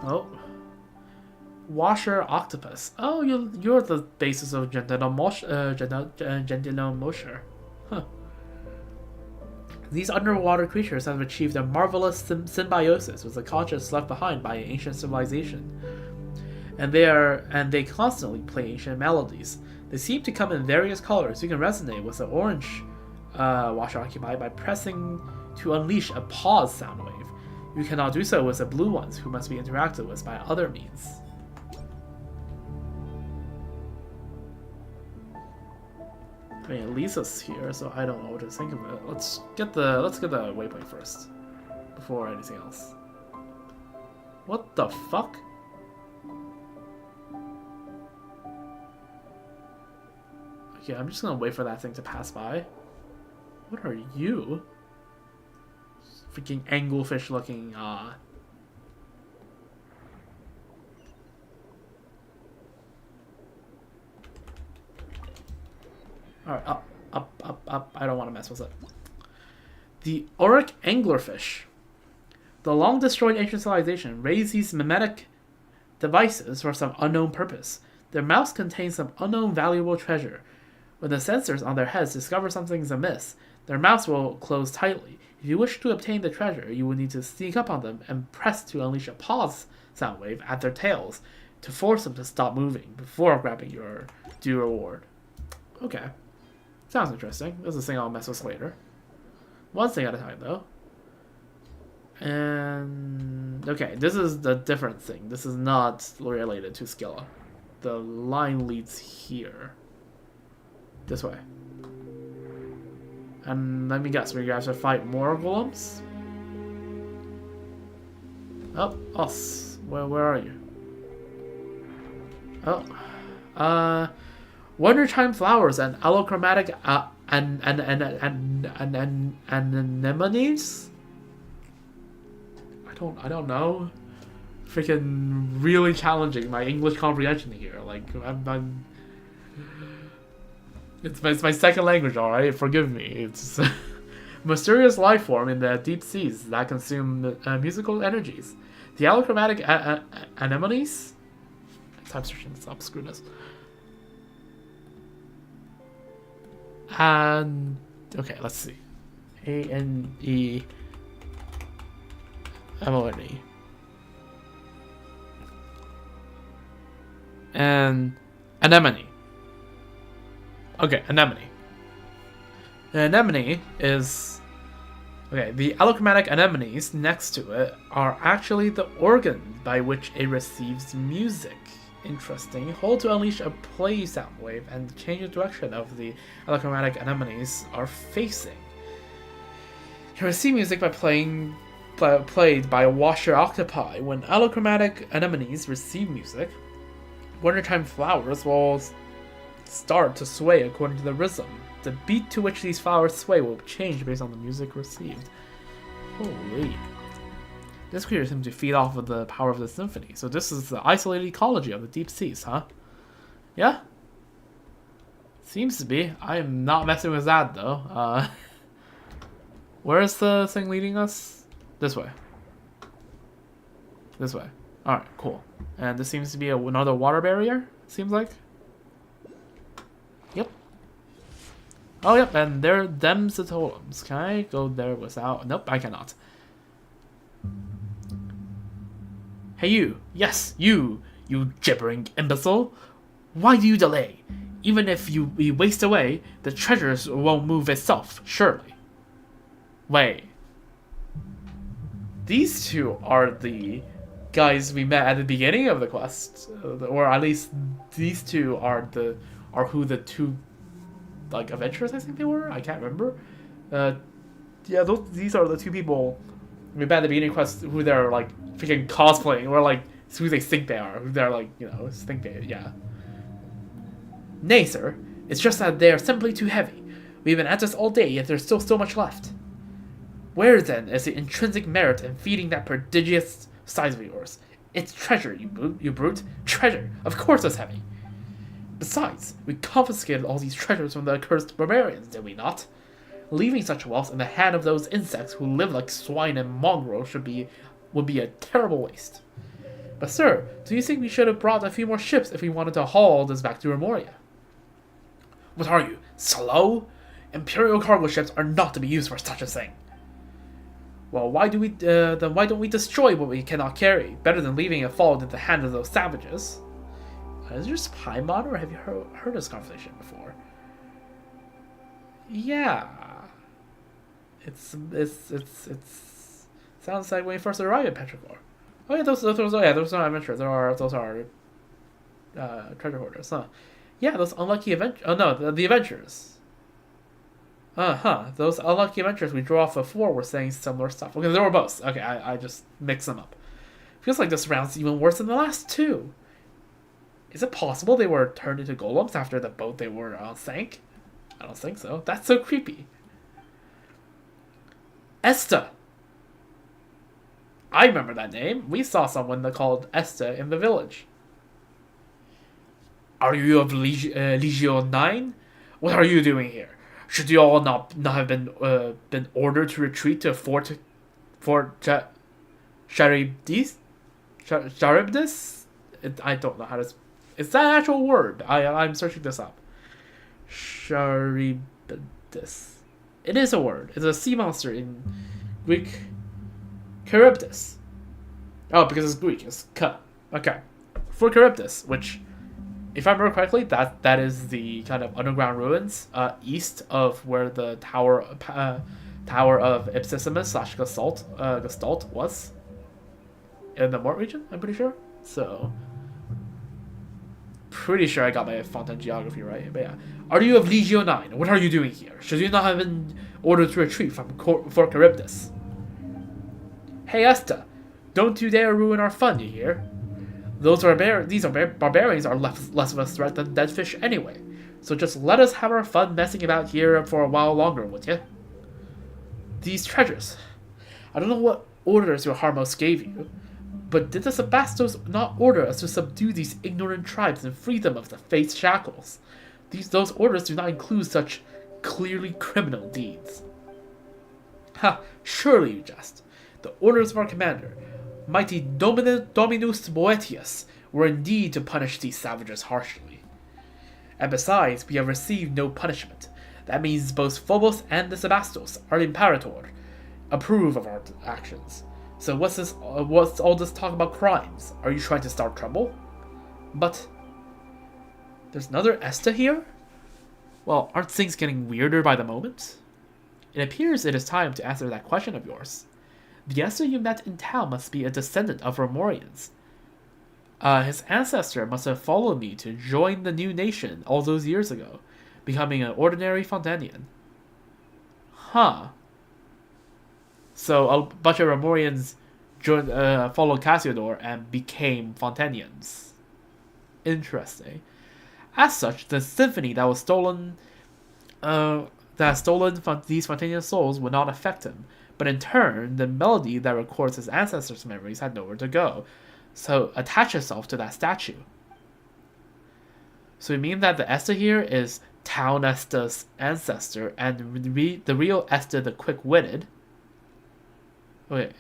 Oh. Washer Octopus. Oh, you're the basis of Gentile Mosher. Huh. These underwater creatures have achieved a marvelous symbiosis with the conscience left behind by an ancient civilization. And they constantly play ancient melodies. They seem to come in various colors. You can resonate with the orange Washer Octopi by pressing to unleash a pause sound wave. You cannot do so with the blue ones, who must be interacted with by other means. I mean, it leads us here, so I don't know what to think of it. Let's get the waypoint first, before anything else. What the fuck? Okay, I'm just gonna wait for that thing to pass by. What are you? Freaking anglefish looking, Alright, up. I don't want to mess with it. The Auric Anglerfish. The long destroyed ancient civilization raised these mimetic devices for some unknown purpose. Their mouths contain some unknown valuable treasure. When the sensors on their heads discover something's amiss, their mouths will close tightly. If you wish to obtain the treasure, you will need to sneak up on them and press to unleash a pause sound wave at their tails to force them to stop moving before grabbing your due reward. Okay. Sounds interesting. This is a thing I'll mess with later. One thing at a time, though. And... okay, this is the different thing. This is not related to Skilla. The line leads here. This way. And let me guess, we have to fight more golems? Oh, us. Where are you? Oh. Wintertime flowers and allochromatic anemones? I don't know. Freaking really challenging my English comprehension here. Like, It's my second language, alright? Forgive me. It's a mysterious life form in the deep seas that consume musical energies. The allochromatic anemones? Time searching, stop, screw this. And... okay, let's see. A-N-E... M-O-N-E. And... anemone. Okay, anemone. The anemone is... okay, the allochromatic anemones next to it are actually the organ by which it receives music. Interesting. Hold to unleash a play sound wave and change the direction of the allochromatic anemones are facing. You receive music by played by washer octopi. When allochromatic anemones receive music, wintertime flowers will start to sway according to the rhythm. The beat to which these flowers sway will change based on the music received. Holy. This creature seems to feed off of the power of the symphony. So this is the isolated ecology of the deep seas, huh? Yeah? Seems to be. I am not messing with that, though. Where is the thing leading us? This way. This way. Alright, cool. And this seems to be another water barrier, seems like. Yep. Oh, yep, and them's the totems. Can I go there without... nope, I cannot. Hey you! Yes, you gibbering imbecile! Why do you delay? Even if we waste away, the treasures won't move itself, surely. Wait. These two are the guys we met at the beginning of the quest, or at least these two are who the two like adventurers I think they were. I can't remember. Yeah, these are the two people we met at the beginning of the quest who they're like freaking cosplaying, or like who they think they are, who they're like think they Nay, sir, it's just that they are simply too heavy. We've been at this all day, yet there's still so much left. Where then is the intrinsic merit in feeding that prodigious size of yours? It's treasure, you brute. Treasure. Of course it's heavy. Besides, we confiscated all these treasures from the accursed barbarians, did we not? Leaving such wealth in the hand of those insects who live like swine and mongrels would be a terrible waste. But sir, do you think we should have brought a few more ships if we wanted to haul this back to Remuria? What are you, slow? Imperial cargo ships are not to be used for such a thing. Well, why don't we destroy what we cannot carry? Better than leaving it fall into the hands of those savages. Is there Paimon, or have you heard this conversation before? Yeah. It's sounds like when you first arrived at Petrichor. Oh yeah, those are adventures. Those are treasure hoarders, huh? Yeah, those unlucky adventures. Oh no, the adventurers. Those unlucky adventures we drew off before were saying similar stuff. Okay, they were both. Okay, I just mixed them up. Feels like this round's even worse than the last two. Is it possible they were turned into golems after the boat they were on sank? I don't think so. That's so creepy. Esta! I remember that name. We saw someone called Esta in the village. Are you of Legio 9? What are you doing here? Should you all not have been ordered to retreat to Fort Charybdis? Charybdis? I don't know how to. Is that an actual word? I'm searching this up. Charybdis. It is a word. It's a sea monster in Greek. Charybdis. Oh, because it's Greek. It's ka. Okay. Fort Charybdis, which, if I remember correctly, that is the kind of underground ruins east of where the tower of Ipsissimus / Gestalt was in the Mort region. I'm pretty sure. So, pretty sure I got my Fontaine geography right. But yeah, are you of Legio 9? What are you doing here? Should you not have been ordered to retreat from Fort Charybdis? Hey Esta, don't you dare ruin our fun, you hear? These barbarians are less of a threat than dead fish anyway. So just let us have our fun messing about here for a while longer, would you? These treasures. I don't know what orders your Harmos gave you, but did the Sebastos not order us to subdue these ignorant tribes and free them of the fate's shackles? Those orders do not include such clearly criminal deeds. Ha! Surely you jest. The orders of our commander, mighty Dominus Boetius, were indeed to punish these savages harshly. And besides, we have received no punishment. That means both Phobos and the Sebastos, our Imperator, approve of our actions. So what's all this talk about crimes? Are you trying to start trouble? But there's another Esta here? Well, aren't things getting weirder by the moment? It appears it is time to answer that question of yours. The Esta you met in town must be a descendant of Remorians. His ancestor must have followed me to join the new nation all those years ago, becoming an ordinary Fontanian. Huh. So a bunch of Remorians followed Cassiodor and became Fontanians. Interesting. As such, the symphony that was stolen, these Fontanian souls would not affect him. But in turn, the melody that records his ancestors' memories had nowhere to go, so attach itself to that statue. So you mean that the Esta here is Town Esta's ancestor, and the real Esta the Quick-Witted. Okay,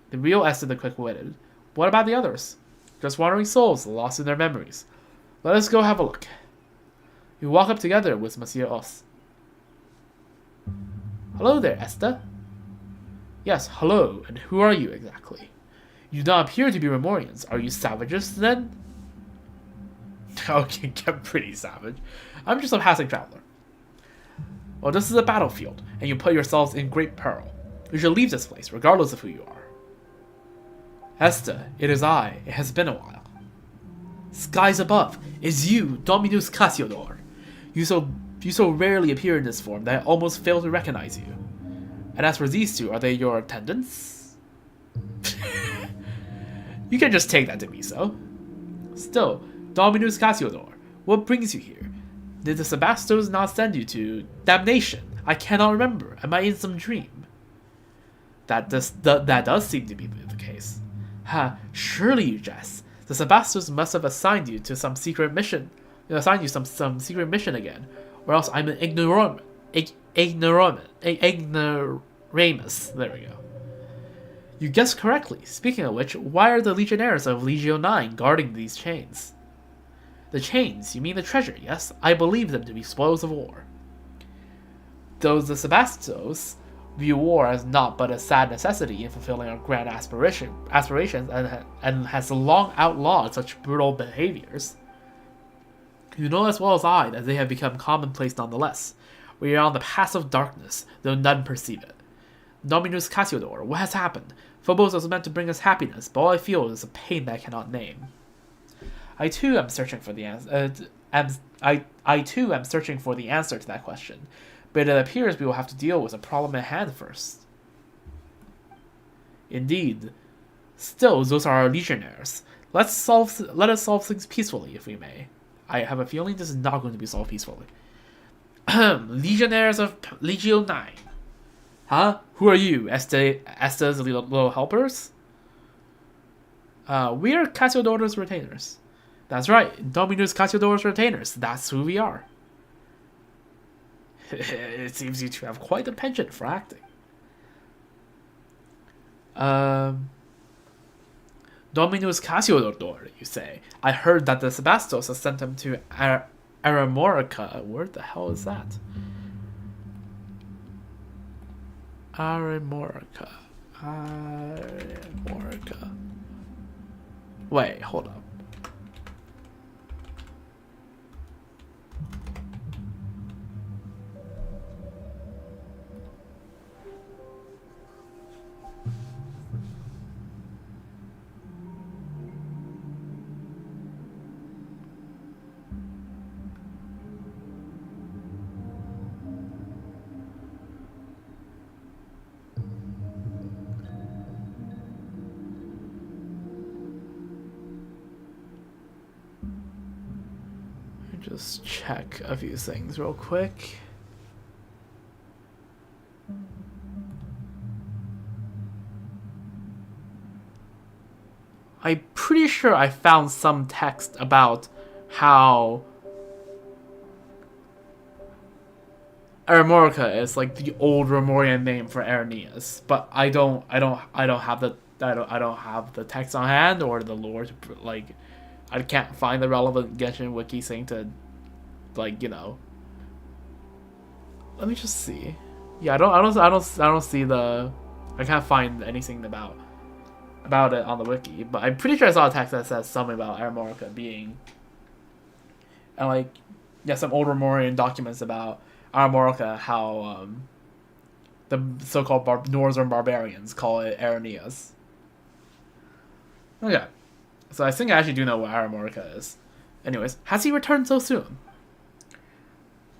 the real Esta the Quick-Witted. What about the others? Just wandering souls lost in their memories. Let us go have a look. You walk up together with Monsieur Os. Hello there, Esta. Yes, hello, and who are you exactly? You do not appear to be Remorians. Are you savages, then? Okay, get pretty savage. I'm just a passing traveler. Well, this is a battlefield, and you put yourselves in great peril. You should leave this place, regardless of who you are. Hesta, it is I. It has been a while. Skies above, is you, Dominus Cassiodor. You so rarely appear in this form that I almost fail to recognize you. And as for these two, are they your attendants? You can just take that to be so. Still, Dominus Cassiodor, what brings you here? Did the Sebastos not send you to damnation? I cannot remember. Am I in some dream? That does seem to be the case. Ha, surely you jest. The Sebastos must have assigned you to some secret mission. Assigned you some secret mission again, or else I'm an ignoramus. There we go. You guessed correctly. Speaking of which, why are the legionnaires of Legio 9 guarding these chains? The chains? You mean the treasure, yes? I believe them to be spoils of war. Though the Sebastos view war as naught but a sad necessity in fulfilling our grand aspirations and has long outlawed such brutal behaviors. You know as well as I that they have become commonplace nonetheless. We are on the path of darkness, though none perceive it. Dominus Cassiodor, what has happened? Phobos was meant to bring us happiness, but all I feel is a pain that I cannot name. I too am searching for the answer. I too am searching for the answer to that question, but it appears we will have to deal with a problem at hand first. Indeed. Still, those are our legionnaires. Let us solve things peacefully, if we may. I have a feeling this is not going to be solved peacefully. Legionnaires of Legio 9. Huh? Who are you? Esta's little helpers? We are Cassiodor's retainers. That's right, Dominus Cassiodor's retainers. That's who we are. It seems you two have quite a penchant for acting. Dominus Cassiodor, you say? I heard that the Sebastos has sent him to Remuria. Where the hell is that? Remuria. Wait, hold up. Just check a few things real quick. I'm pretty sure I found some text about how Remuria is like the old Remorian name for Arrhenius, but I don't have the text on hand or the lore to like. I can't find the relevant Genshin wiki thing to, like, you know. Let me just see. Yeah, I don't see the. I can't find anything about it on the wiki, but I'm pretty sure I saw a text that says something about Remuria being, and like, yeah, some old Remorian documents about Remuria, how the so-called Northern barbarians call it Arrhenius. Okay. So I think I actually do know what Remuria is. Anyways, has he returned so soon?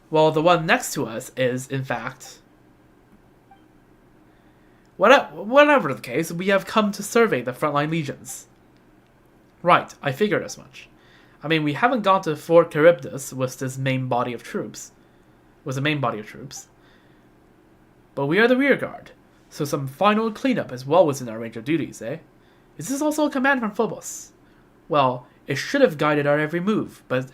Well, the one next to us is, in fact... Whatever the case, we have come to survey the frontline legions. Right, I figured as much. I mean, we haven't gone to Fort Charybdis with the main body of troops. But we are the rear guard, so some final cleanup is well within our range of duties, eh? Is this also a command from Phobos? Well, it should have guided our every move, but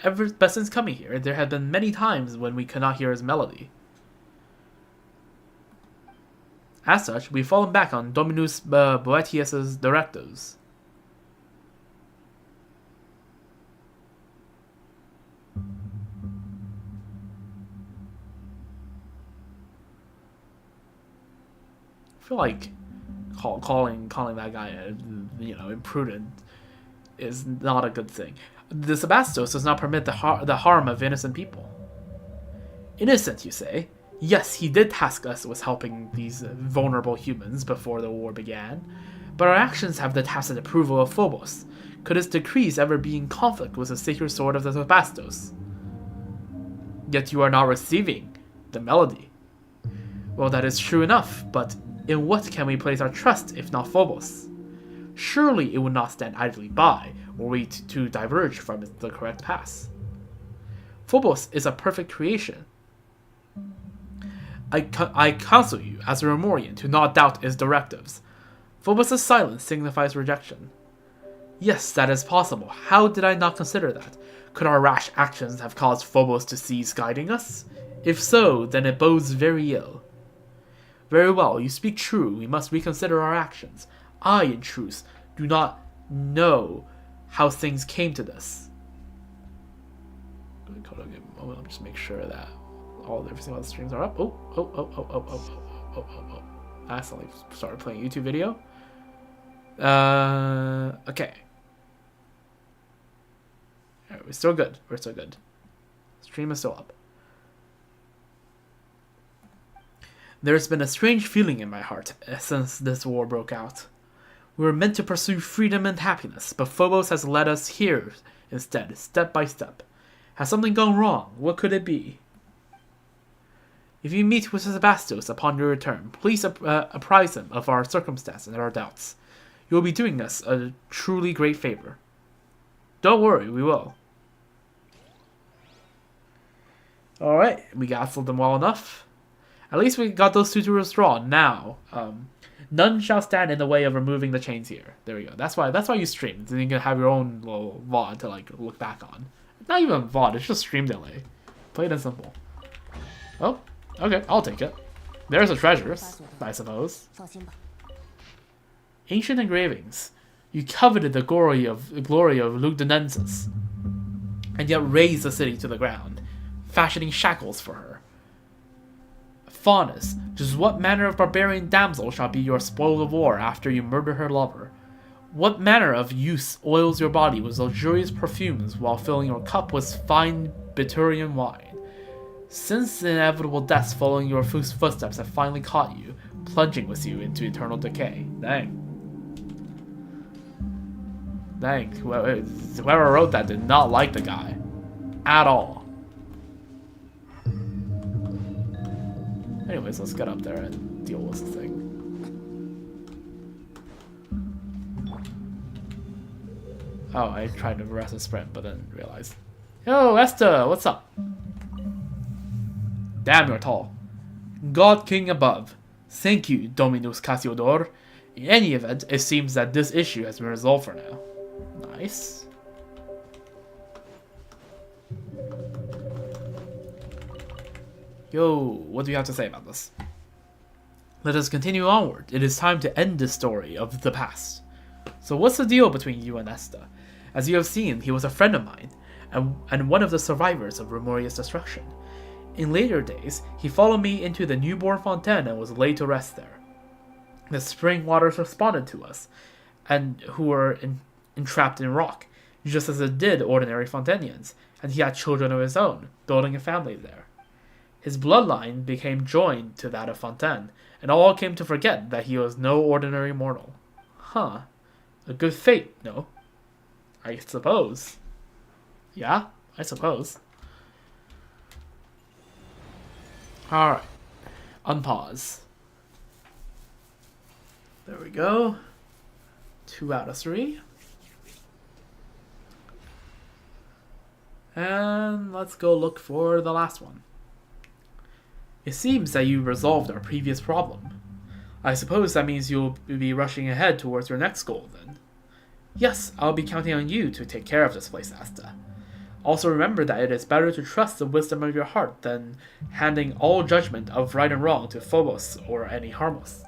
since coming here, there have been many times when we could not hear his melody. As such, we've fallen back on Dominus Boetius's directives. I feel like calling that guy, imprudent is not a good thing. The Sebastos does not permit the harm of innocent people. Innocent, you say? Yes, he did task us with helping these vulnerable humans before the war began. But our actions have the tacit approval of Phobos. Could his decrees ever be in conflict with the sacred sword of the Sebastos? Yet you are not receiving the melody. Well, that is true enough, but in what can we place our trust if not Phobos? Surely it would not stand idly by, were we to diverge from the correct path. Phobos is a perfect creation. I counsel you, as a Remurian, to not doubt his directives. Phobos' silence signifies rejection. Yes, that is possible. How did I not consider that? Could our rash actions have caused Phobos to cease guiding us? If so, then it bodes very ill. Very well, you speak true. We must reconsider our actions. I, in truth, do not know how things came to this. Hold on a moment. I'll just make sure that everything on the streams are up. Oh. I accidentally started playing a YouTube video. Okay. Alright, we're still good. Stream is still up. There's been a strange feeling in my heart since this war broke out. We were meant to pursue freedom and happiness, but Phobos has led us here instead, step by step. Has something gone wrong? What could it be? If you meet with Sebastos upon your return, please apprise him of our circumstances and our doubts. You will be doing us a truly great favor. Don't worry, we will. Alright, we gaslit them well enough. At least we got those two to withdraw. Now, none shall stand in the way of removing the chains here. There we go. That's why you stream. Then you can have your own little VOD to like look back on. Not even VOD, it's just stream delay. Plain and simple. Oh, okay, I'll take it. There's the treasures, I suppose. Ancient engravings. You coveted the glory of Lugdunensis, and yet razed the city to the ground, fashioning shackles for her. Faunus, just what manner of barbarian damsel shall be your spoil of war after you murder her lover? What manner of youth oils your body with luxurious perfumes while filling your cup with fine Biturian wine? Since the inevitable deaths following your footsteps have finally caught you, plunging with you into eternal decay. Dang, whoever wrote that did not like the guy. At all. Anyways, let's get up there and deal with the thing. Oh, I tried to arrest a sprint, but then realized. Yo, Esther, what's up? Damn, you're tall. God King above. Thank you, Dominus Cassiodor. In any event, it seems that this issue has been resolved for now. Nice. Yo, what do you have to say about this? Let us continue onward. It is time to end this story of the past. So what's the deal between you and Esta? As you have seen, he was a friend of mine, and one of the survivors of Remuria's destruction. In later days, he followed me into the newborn fontaine and was laid to rest there. The spring waters responded to us, and who were entrapped in rock, just as it did ordinary Fontanians, and he had children of his own, building a family there. His bloodline became joined to that of Fontaine, and all came to forget that he was no ordinary mortal. Huh. A good fate, no? I suppose. Yeah, I suppose. Alright. Unpause. There we go. 2 out of 3. And let's go look for the last one. It seems that you resolved our previous problem. I suppose that means you'll be rushing ahead towards your next goal, then. Yes, I'll be counting on you to take care of this place, Asta. Also remember that it is better to trust the wisdom of your heart than handing all judgment of right and wrong to Phobos or any harmless.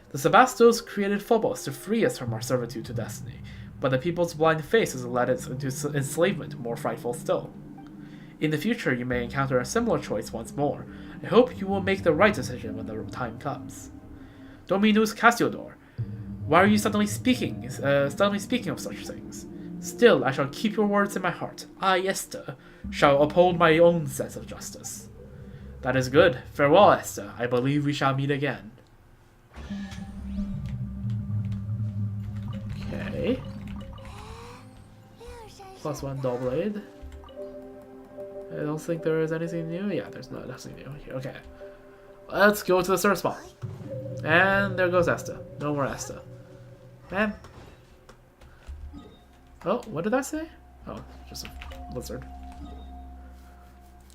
The Sebastos created Phobos to free us from our servitude to destiny, but the people's blind faith has led us into enslavement more frightful still. In the future, you may encounter a similar choice once more. I hope you will make the right decision when the time comes. Dominus Cassiodor, why are you suddenly speaking of such things? Still, I shall keep your words in my heart. I, Esther, shall uphold my own sense of justice. That is good. Farewell, Esther. I believe we shall meet again. Okay. +1 dull blade. I don't think there is anything new. Yeah, there's nothing new here. Okay. Let's go to the third spot. And there goes Esta. No more Esta. Man. Oh, what did I say? Oh, just a lizard.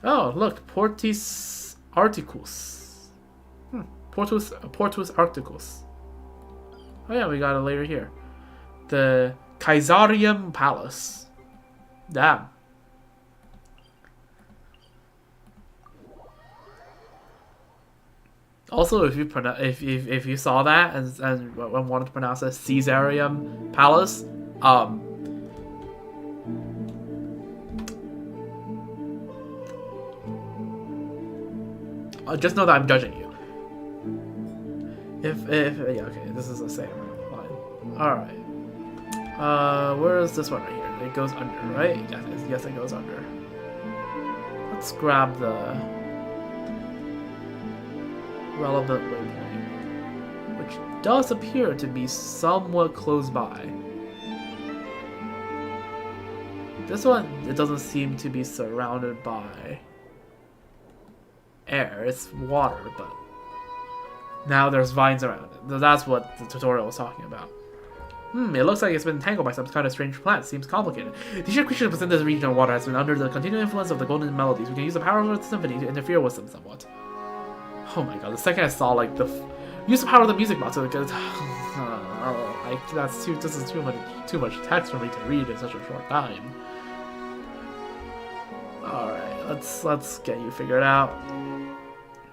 Oh, look. Portus Arcticus. Portus Arcticus. Oh yeah, we got it later here. The Kaisarium Palace. Damn. Also, if you saw that and wanted to pronounce it Caesarium Palace, just know that I'm judging you. Yeah, okay, this is the same line. All right. Where is this one right here? It goes under, right? Yes, it goes under. Let's grab the relevant waypoint, which does appear to be somewhat close by. This one, it doesn't seem to be surrounded by air. It's water, but now there's vines around it. That's what the tutorial was talking about. It looks like it's been entangled by some kind of strange plant. Seems complicated. The sheer creature within this region of water has been under the continued influence of the golden melodies. We can use the power of the symphony to interfere with them somewhat. Oh my god, the second I saw like use the power of the music box, because this is too much text for me to read in such a short time. Alright, let's get you figured out.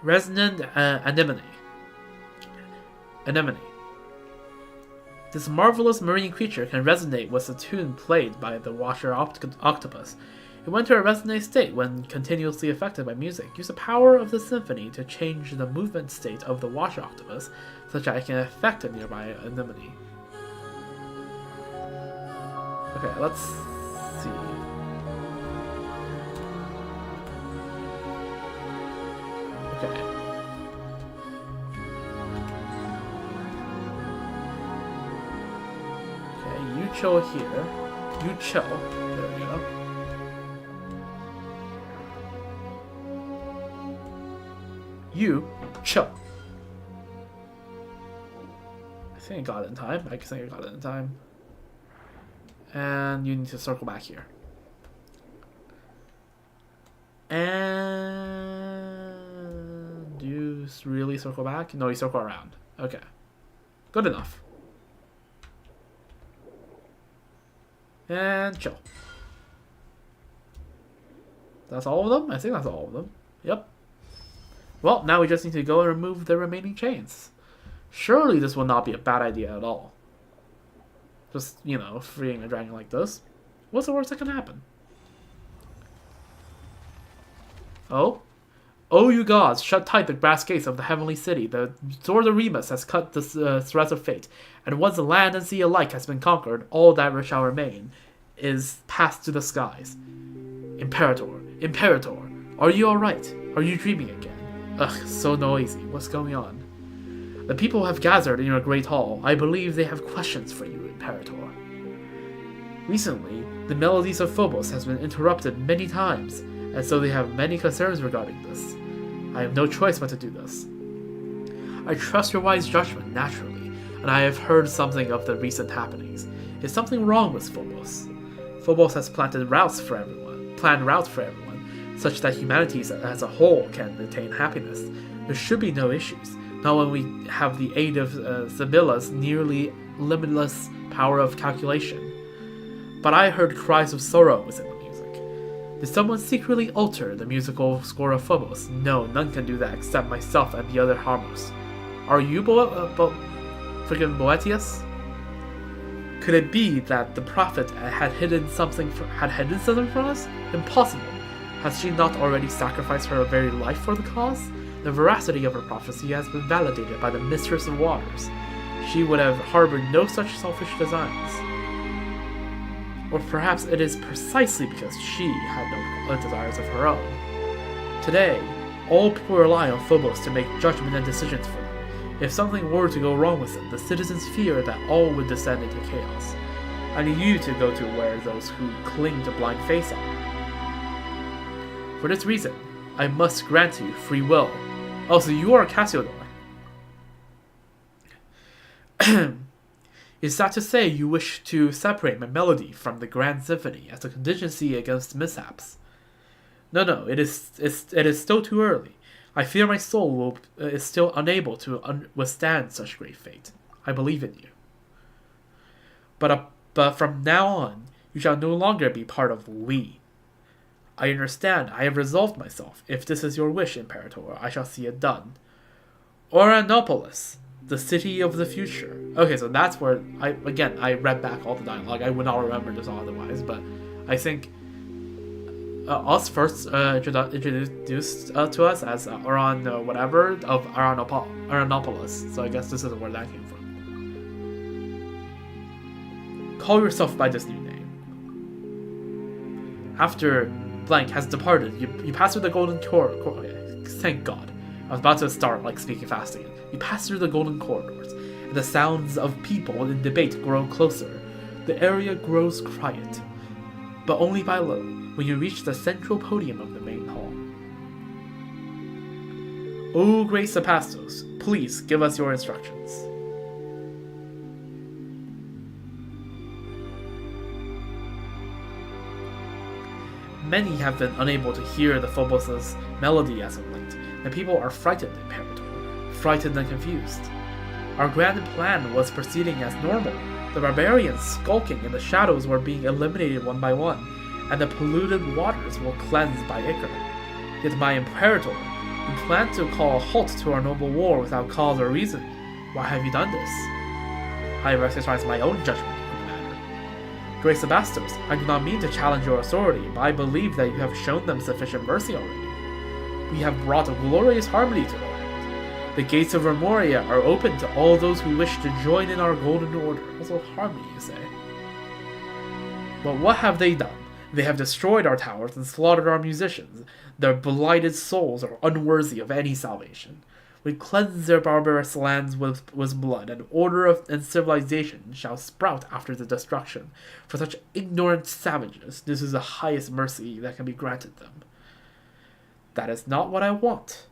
Resonant anemone. Anemone. This marvelous marine creature can resonate with the tune played by the washer octopus. It went to a resonant state when continuously affected by music. Use the power of the symphony to change the movement state of the washer octopus, such that it can affect a nearby anemone. Okay, let's see. Okay. Okay, you chill here. You chill. There we go. You chill. I think I got it in time. I think I got it in time. And you need to circle back here. And do you really circle back? No, you circle around. Okay. Good enough. And chill. That's all of them? I think that's all of them. Yep. Well, now we just need to go and remove the remaining chains. Surely this will not be a bad idea at all. Just, you know, freeing a dragon like this. What's the worst that can happen? Oh? Oh, you gods, shut tight the brass gates of the heavenly city. The sword of Remus has cut the threads of fate, and once the land and sea alike has been conquered, all that shall remain is passed to the skies. Imperator, are you alright? Are you dreaming again? Ugh, so noisy. What's going on? The people have gathered in your great hall. I believe they have questions for you, Imperator. Recently, the melodies of Phobos has been interrupted many times, and so they have many concerns regarding this. I have no choice but to do this. I trust your wise judgment, naturally, and I have heard something of the recent happenings. Is something wrong with Phobos? Phobos has planned routes for everyone, such that humanity as a whole can attain happiness. There should be no issues, not when we have the aid of Sibylla's nearly limitless power of calculation. But I heard cries of sorrow within the music. Did someone secretly alter the musical score of Phobos? No, none can do that except myself and the other Harmos. Are you Boetius? Could it be that the prophet had hidden something from us? Impossible. Has she not already sacrificed her very life for the cause? The veracity of her prophecy has been validated by the Mistress of Waters. She would have harbored no such selfish designs. Or perhaps it is precisely because she had no desires of her own. Today, all people rely on Phobos to make judgment and decisions for them. If something were to go wrong with them, the citizens fear that all would descend into chaos. I need you to go to where those who cling to blind faith are. For this reason, I must grant you free will. Oh, so you are Cassiodor. Is that to say you wish to separate my melody from the grand symphony as a contingency against mishaps? No, it is still too early. I fear my soul is still unable to withstand such great fate. I believe in you. But from now on, you shall no longer be part of we. I understand. I have resolved myself. If this is your wish, Imperator, I shall see it done. Oranopolis, the city of the future. Okay, so that's where I read back all the dialogue. I would not remember this otherwise, but I think us first introduced to us as Oran whatever of Aranopolis. So I guess this is where that came from. Call yourself by this new name. After blank has departed, you pass through the golden corridor. Thank God. I was about to start speaking fast again. You pass through the golden corridors, and the sounds of people in debate grow closer. The area grows quiet, but only by low, when you reach the central podium of the main hall. O great Sapastos, please give us your instructions. Many have been unable to hear the Phobos' melody as of late, and people are frightened, Imperator. Frightened and confused. Our grand plan was proceeding as normal. The barbarians skulking in the shadows were being eliminated one by one, and the polluted waters were cleansed by Icar. Yet my Imperator, you planned to call a halt to our noble war without cause or reason. Why have you done this? I have exercised my own judgment on the matter. Great Sebastos, I do not mean to challenge your authority, but I believe that you have shown them sufficient mercy already. We have brought a glorious harmony to the land. The gates of Remuria are open to all those who wish to join in our golden order. Also harmony, you say. But what have they done? They have destroyed our towers and slaughtered our musicians. Their blighted souls are unworthy of any salvation. We cleanse their barbarous lands with blood, and order and civilization shall sprout after the destruction. For such ignorant savages, this is the highest mercy that can be granted them. That is not what I want.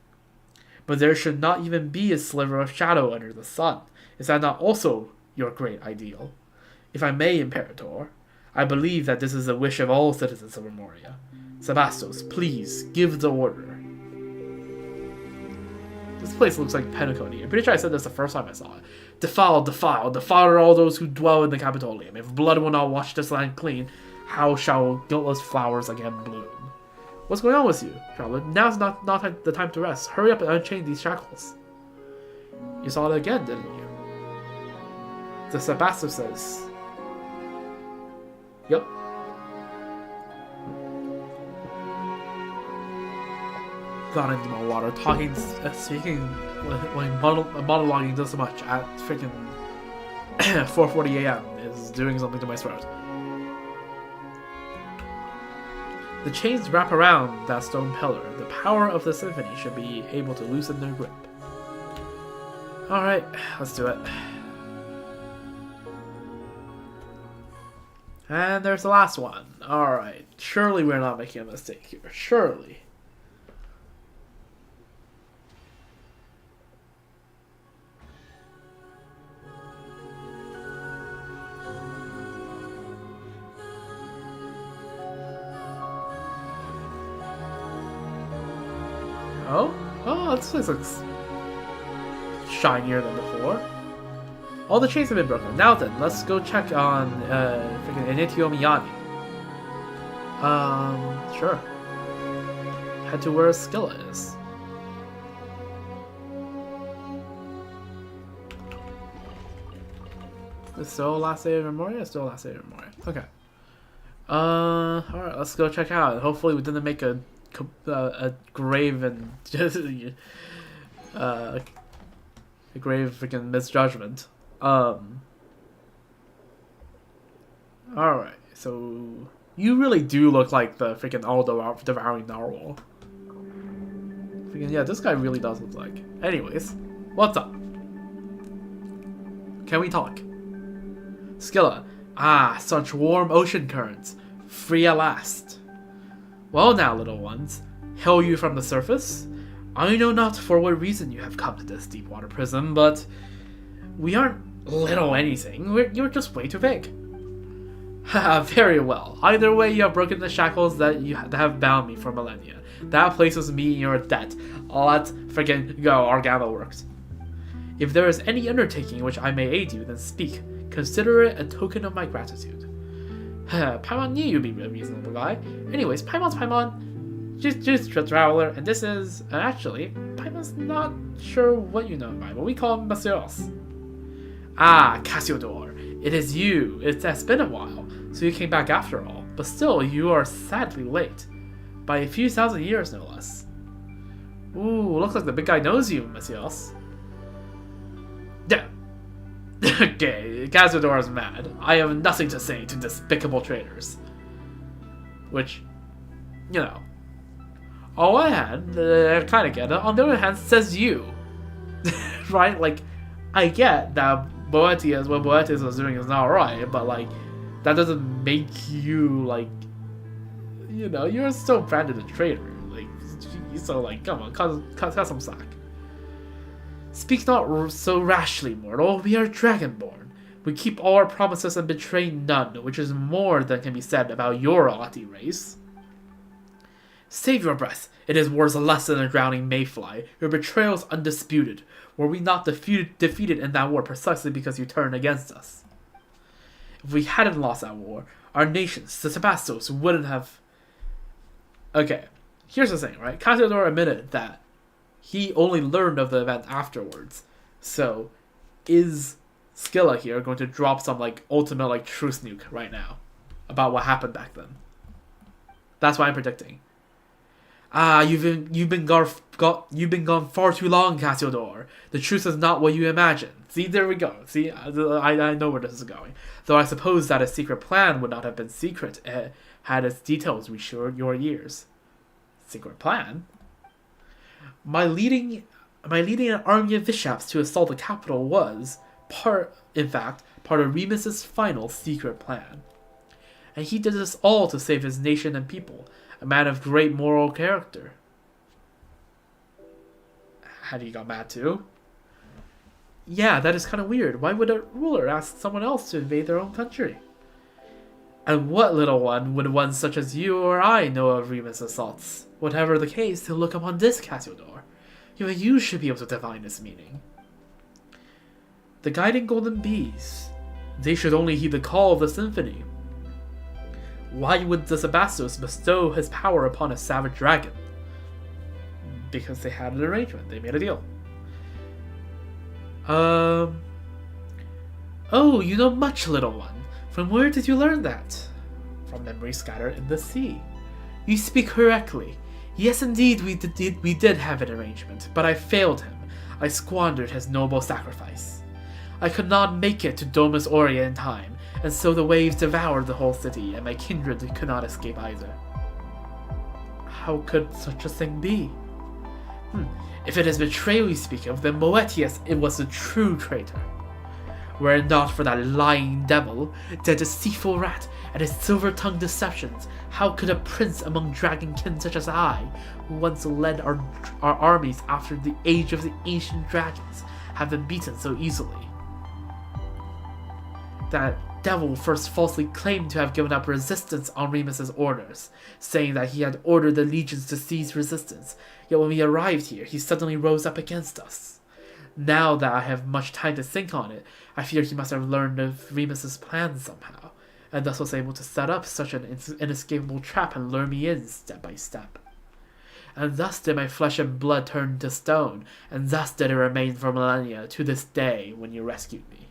But there should not even be a sliver of shadow under the sun. Is that not also your great ideal? If I may, Imperator, I believe that this is the wish of all citizens of Remuria. Sebastos, please, give the order. This place looks like Penacony. I'm pretty sure I said this the first time I saw it. Defile, defile, defile are all those who dwell in the Capitolium. If blood will not wash this land clean, how shall guiltless flowers again bloom? What's going on with you, Charlotte? Now's not the time to rest. Hurry up and unchain these shackles. You saw it again, didn't you? The Sebastos says... Yep. God, I need more water. Speaking, monologuing this much at freaking 4:40 a.m. is doing something to my throat. The chains wrap around that stone pillar. The power of the symphony should be able to loosen their grip. Alright, let's do it. And there's the last one. Alright, surely we're not making a mistake here. Surely. Oh, this place looks shinier than before. All the chains have been broken. Now then, let's go check on freaking Initio Miyani. Sure. Head to where Scylla is. Is still last day of Remuria? Still last day of Remuria. Okay. Alright, let's go check out. Hopefully we didn't make a grave and a grave freaking misjudgment. Alright, so you really do look like the freaking all-devouring narwhal. Freaking, yeah, this guy really does look like. Anyways, what's up? Can we talk? Scylla, Ah, such warm ocean currents, free at last. Well now, little ones, hail you from the surface. I know not for what reason you have come to this deep water prison, but we aren't little anything. You're just way too big. Haha, very well. Either way, you have broken the shackles that have bound me for millennia. That places me in your debt. Let's freaking go, our gamma works. If there is any undertaking which I may aid you, then speak. Consider it a token of my gratitude. Paimon knew you'd be a reasonable guy. Anyways, Paimon's Paimon. Just a traveler, and this is... actually, Paimon's not sure what you know about, but we call him Messieurs. Ah, Cassiodor. It is you. It has been a while, so you came back after all. But still, you are sadly late. By a few thousand years, no less. Ooh, looks like the big guy knows you, Messieurs. Yeah. Okay, Cassiodor is mad. I have nothing to say to despicable traitors. Which, you know. On one hand, I kind of get it. On the other hand, says you. Right? Like, I get that what Boetius was doing is not right, but, like, that doesn't make you, like, you know, you're still branded a traitor. Like, so, like, come on, cut some slack. Speak not so rashly, mortal. We are dragonborn. We keep all our promises and betray none, which is more than can be said about your Ati race. Save your breath. It is worth less than a drowning mayfly. Your betrayal is undisputed. Were we not defeated in that war precisely because you turned against us? If we hadn't lost that war, our nations, the Sebastos, wouldn't have... Okay, here's the thing, right? Cassiodor admitted that he only learned of the event afterwards. So, is Scylla here going to drop some, like, ultimate, like, truth nuke right now about what happened back then? That's what I'm predicting. Ah, you've been gone far too long, Cassiodor. The truth is not what you imagine. See, there we go. See, I know where this is going. Though I suppose that a secret plan would not have been secret had its details reached your ears. Secret plan? My leading an army of Vishaps to assault the capital was part of Remus's final secret plan. And he did this all to save his nation and people. A man of great moral character. Had he got mad too? Yeah, that is kind of weird. Why would a ruler ask someone else to invade their own country? And what little one would one such as you or I know of Remus' assaults? Whatever the case, to look upon this, Cassiodor. Even you should be able to divine its meaning. The guiding golden bees. They should only heed the call of the symphony. Why would the Sebastos bestow his power upon a savage dragon? Because they had an arrangement. They made a deal. Oh, you know much, little one. From where did you learn that? From memories scattered in the sea. You speak correctly. Yes, indeed, we did have an arrangement, but I failed him. I squandered his noble sacrifice. I could not make it to Domus Aurea in time, and so the waves devoured the whole city, and my kindred could not escape either. How could such a thing be? If it is betrayal you speak of, then Boetius it was the true traitor. Were it not for that lying devil, the deceitful rat, and his silver-tongued deceptions, how could a prince among dragonkin such as I, who once led our armies after the age of the ancient dragons, have been beaten so easily? That devil first falsely claimed to have given up resistance on Remus's orders, saying that he had ordered the legions to cease resistance, yet when we arrived here, he suddenly rose up against us. Now that I have much time to think on it, I fear he must have learned of Remus's plan somehow, and thus was able to set up such an inescapable trap and lure me in step by step. And thus did my flesh and blood turn to stone, and thus did it remain for millennia to this day when you rescued me.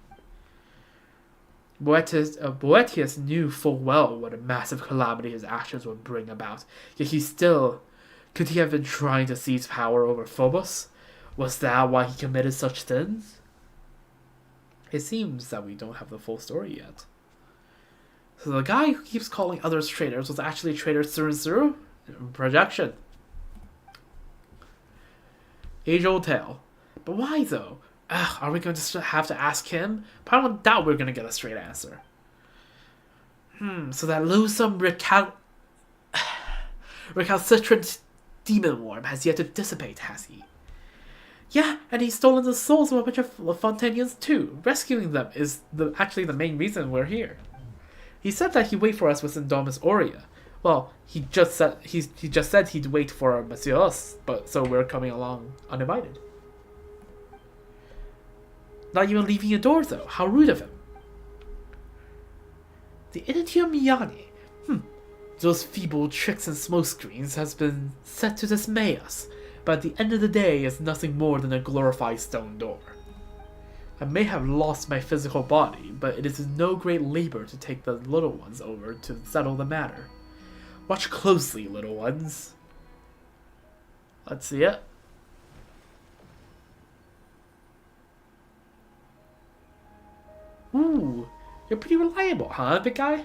Boetius knew full well what a massive calamity his actions would bring about, yet could he have been trying to seize power over Phobos? Was that why he committed such sins? It seems that we don't have the full story yet. So the guy who keeps calling others traitors was actually a traitor through and through? Projection. Age-old tale. But why though? Are we going to have to ask him? But I don't doubt we're going to get a straight answer. So that loathsome recalcitrant demon worm has yet to dissipate, has he? Yeah, and he's stolen the souls of a bunch of Fontanians too. Rescuing them is actually the main reason we're here. He said that he'd wait for us within Domus Aurea. Well, he just said he'd wait for Messieurs, but so we're coming along uninvited. Not even leaving a door though. How rude of him. The Initium Miani. Those feeble tricks and smokescreens has been set to dismay us, but at the end of the day it's nothing more than a glorified stone door. I may have lost my physical body, but it is no great labor to take the little ones over to settle the matter. Watch closely, little ones. Let's see it. Ooh, you're pretty reliable, huh, big guy?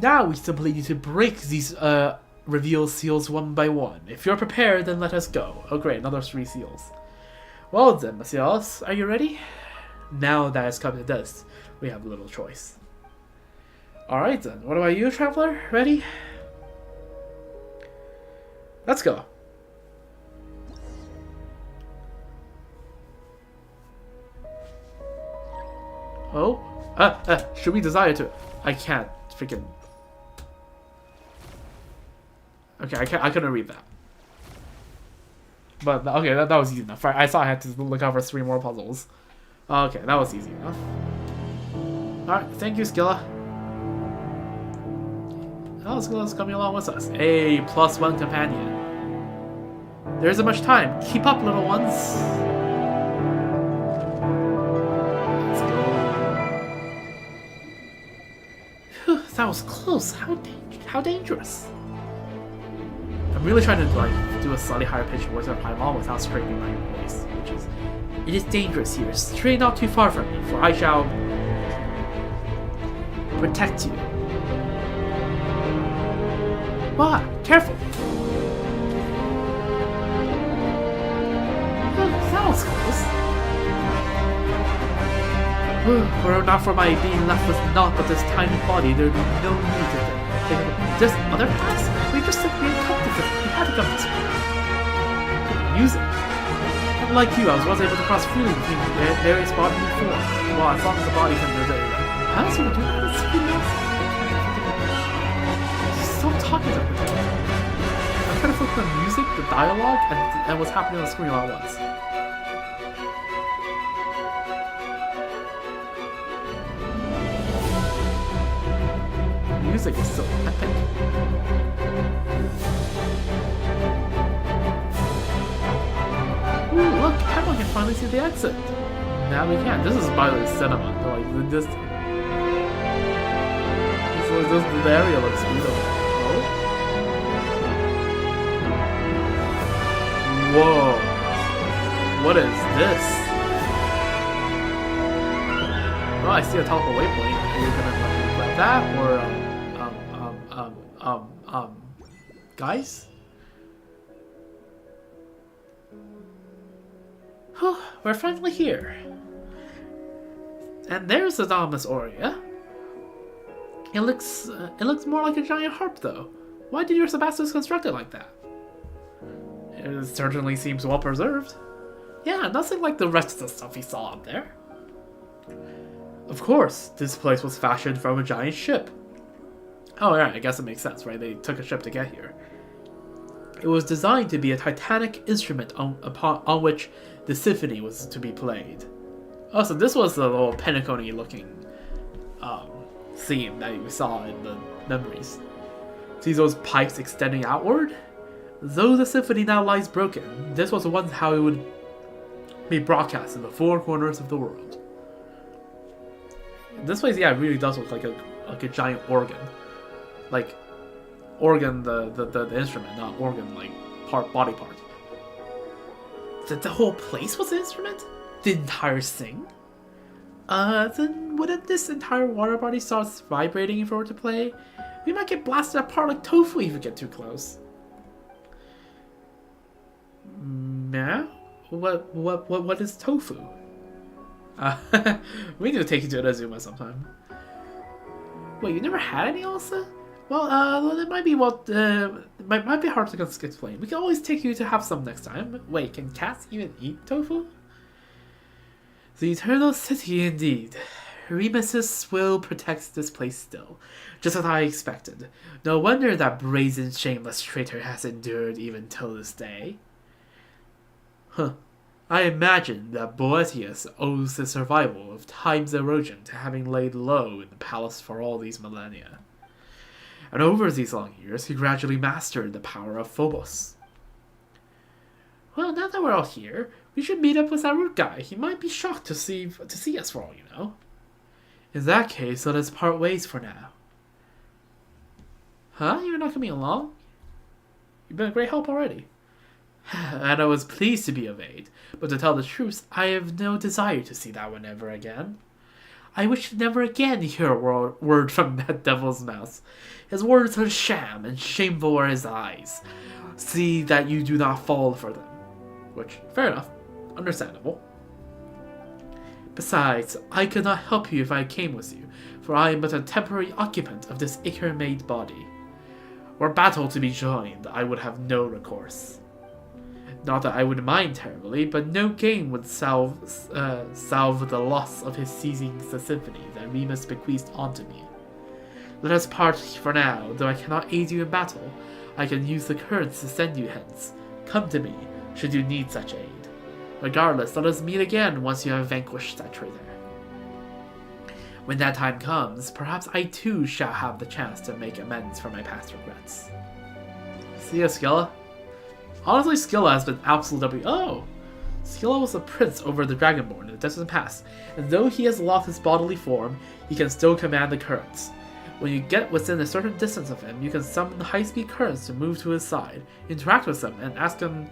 Now we simply need to break these reveal seals one by one. If you're prepared, then let us go. Oh great, another 3 seals. Well then, messieurs, are you ready? Now that it's come to this, we have little choice. Alright then, what about you, traveler? Ready? Let's go. Oh? Should we desire to? I can't freaking... Okay, I couldn't read that. But, okay, that was easy enough. I saw I had to look out for 3 more puzzles. Okay, that was easy enough. Alright, thank you, Skilla. Oh, Skilla's coming along with us. A +1 companion. There isn't much time. Keep up, little ones. Let's go. Whew, that was close. How dangerous. I'm really trying to do a slightly higher pitched voice of Paimon without straightening my voice, which is... It is dangerous here. Stray not too far from me, for I shall... protect you. Wow, careful! That was close. Were it not for my being left with naught but this tiny body, there would be no need to think of this other paths. We just simply uncomfortable. We had to come this way. Music. Unlike you, I was once able to cross freely between various bodily forms. Well, as long as the body can live there. How else would we do that? It's really awesome. Stop talking to me. I'm trying to focus on the music, the dialogue, and what's happening on the screen all at once. The music is so epic. Ooh, look, everyone can finally see the exit. Now we can. This is by the cinema. Like this. The area looks beautiful. Oh. Whoa. What is this? Well, I see a teleport waypoint. Are you gonna grab that or guys? Whew, we're finally here. And there's the Domus Aurea. It looks more like a giant harp, though. Why did your Sebastians construct it like that? It certainly seems well preserved. Yeah, nothing like the rest of the stuff we saw up there. Of course, this place was fashioned from a giant ship. Oh yeah, I guess it makes sense, right? They took a ship to get here. It was designed to be a titanic instrument on which the symphony was to be played. Oh, so this was the little Pentacone looking theme that you saw in the memories. See those pipes extending outward? Though the symphony now lies broken, this was once how it would be broadcast in the 4 corners of the world. This place, yeah, it really does look like a giant organ. Like, organ the instrument, not organ like body part. The whole place was an instrument? The entire thing? Then wouldn't this entire water body start vibrating if it were to play? We might get blasted apart like tofu if we get too close. Yeah? What is tofu? We need to take you to Inazuma sometime. Wait, you never had any Elsa? Well, it might be might be hard to explain. We can always take you to have some next time. Wait, can cats even eat tofu? The Eternal City, indeed. Remus will protect this place still, just as I expected. No wonder that brazen, shameless traitor has endured even till this day. Huh. I imagine that Boetius owes the survival of time's erosion to having laid low in the palace for all these millennia. And over these long years, he gradually mastered the power of Phobos. Well, now that we're all here, we should meet up with that root guy. He might be shocked to see us for all you know. In that case, let us part ways for now. Huh? You're not coming along? You've been a great help already. And I was pleased to be of aid, but to tell the truth, I have no desire to see that one ever again. I wish to never again hear a word from that devil's mouth. His words are sham, and shameful are his eyes. See that you do not fall for them. Which, fair enough. Understandable. Besides, I could not help you if I came with you, for I am but a temporary occupant of this ichor-made body. Were battle to be joined, I would have no recourse. Not that I would mind terribly, but no gain would salve the loss of his seizing the symphony that Remus bequeathed onto me. Let us part for now, though I cannot aid you in battle. I can use the currents to send you hence. Come to me, should you need such aid. Regardless, let us meet again once you have vanquished that traitor. When that time comes, perhaps I too shall have the chance to make amends for my past regrets. See ya, Skilla. Honestly, Skilla has been absolutely... Oh! Skilla was a prince over the Dragonborn in the distant past, and though he has lost his bodily form, he can still command the currents. When you get within a certain distance of him, you can summon high-speed currents to move to his side, interact with them, and ask him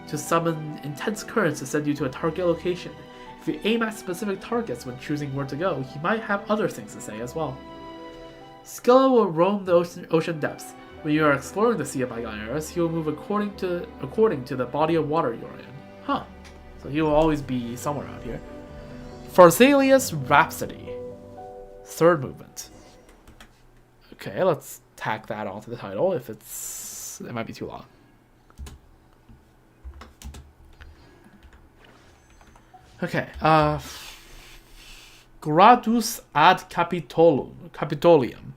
to summon intense currents to send you to a target location. If you aim at specific targets when choosing where to go, he might have other things to say as well. Skilla will roam the ocean depths. When you are exploring the Sea of Bygone Eras, he will move according to the body of water you're in. Huh. So he will always be somewhere out here. Pharsalia's Rhapsody. Third movement. Okay, let's tack that onto the title if it might be too long. Okay, Gradus ad Capitolium.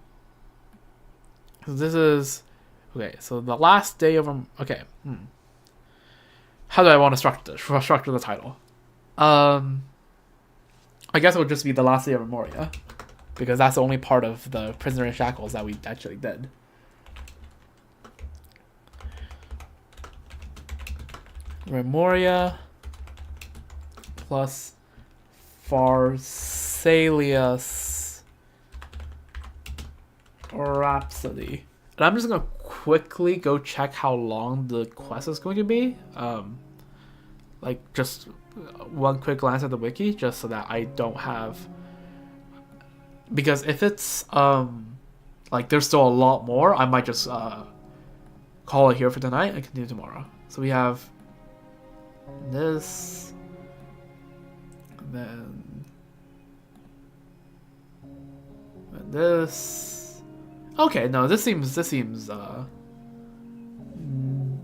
So this is... Okay, so the last day of... Okay, How do I want to structure the title? I guess it would just be the last day of Remuria, because that's the only part of the Prisoner in Shackles that we actually did. Remuria plus Pharsalia's Rhapsody. And I'm just gonna quickly go check how long the quest is going to be. Like just one quick glance at the wiki, just so that I don't have... Because if it's like there's still a lot more, I might just call it here for tonight and continue tomorrow. So we have this, and then this. Okay, no, this seems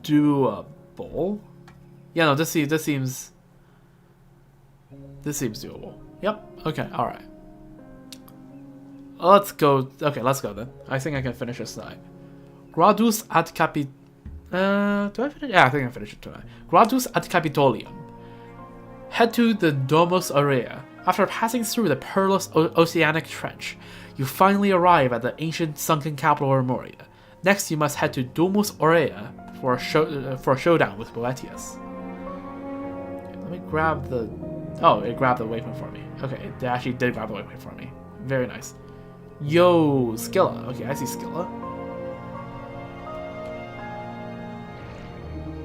doable. Yeah, no, this seems doable. Yep. Okay. All right. Let's go. Okay, let's go then. I think I can finish this tonight. Gradus ad Capit. Do I finish? Yeah, I think I finished it tonight. Gradus ad Capitolium. Head to the Domus Aurea. After passing through the perilous oceanic trench, you finally arrive at the ancient sunken capital of Remuria. Next, you must head to Domus Aurea for a showdown with Boetius. Okay, let me grab the... Oh, it grabbed the waypoint for me. Okay, it actually did grab the waypoint for me. Very nice. Yo, Skilla. Okay, I see Skilla.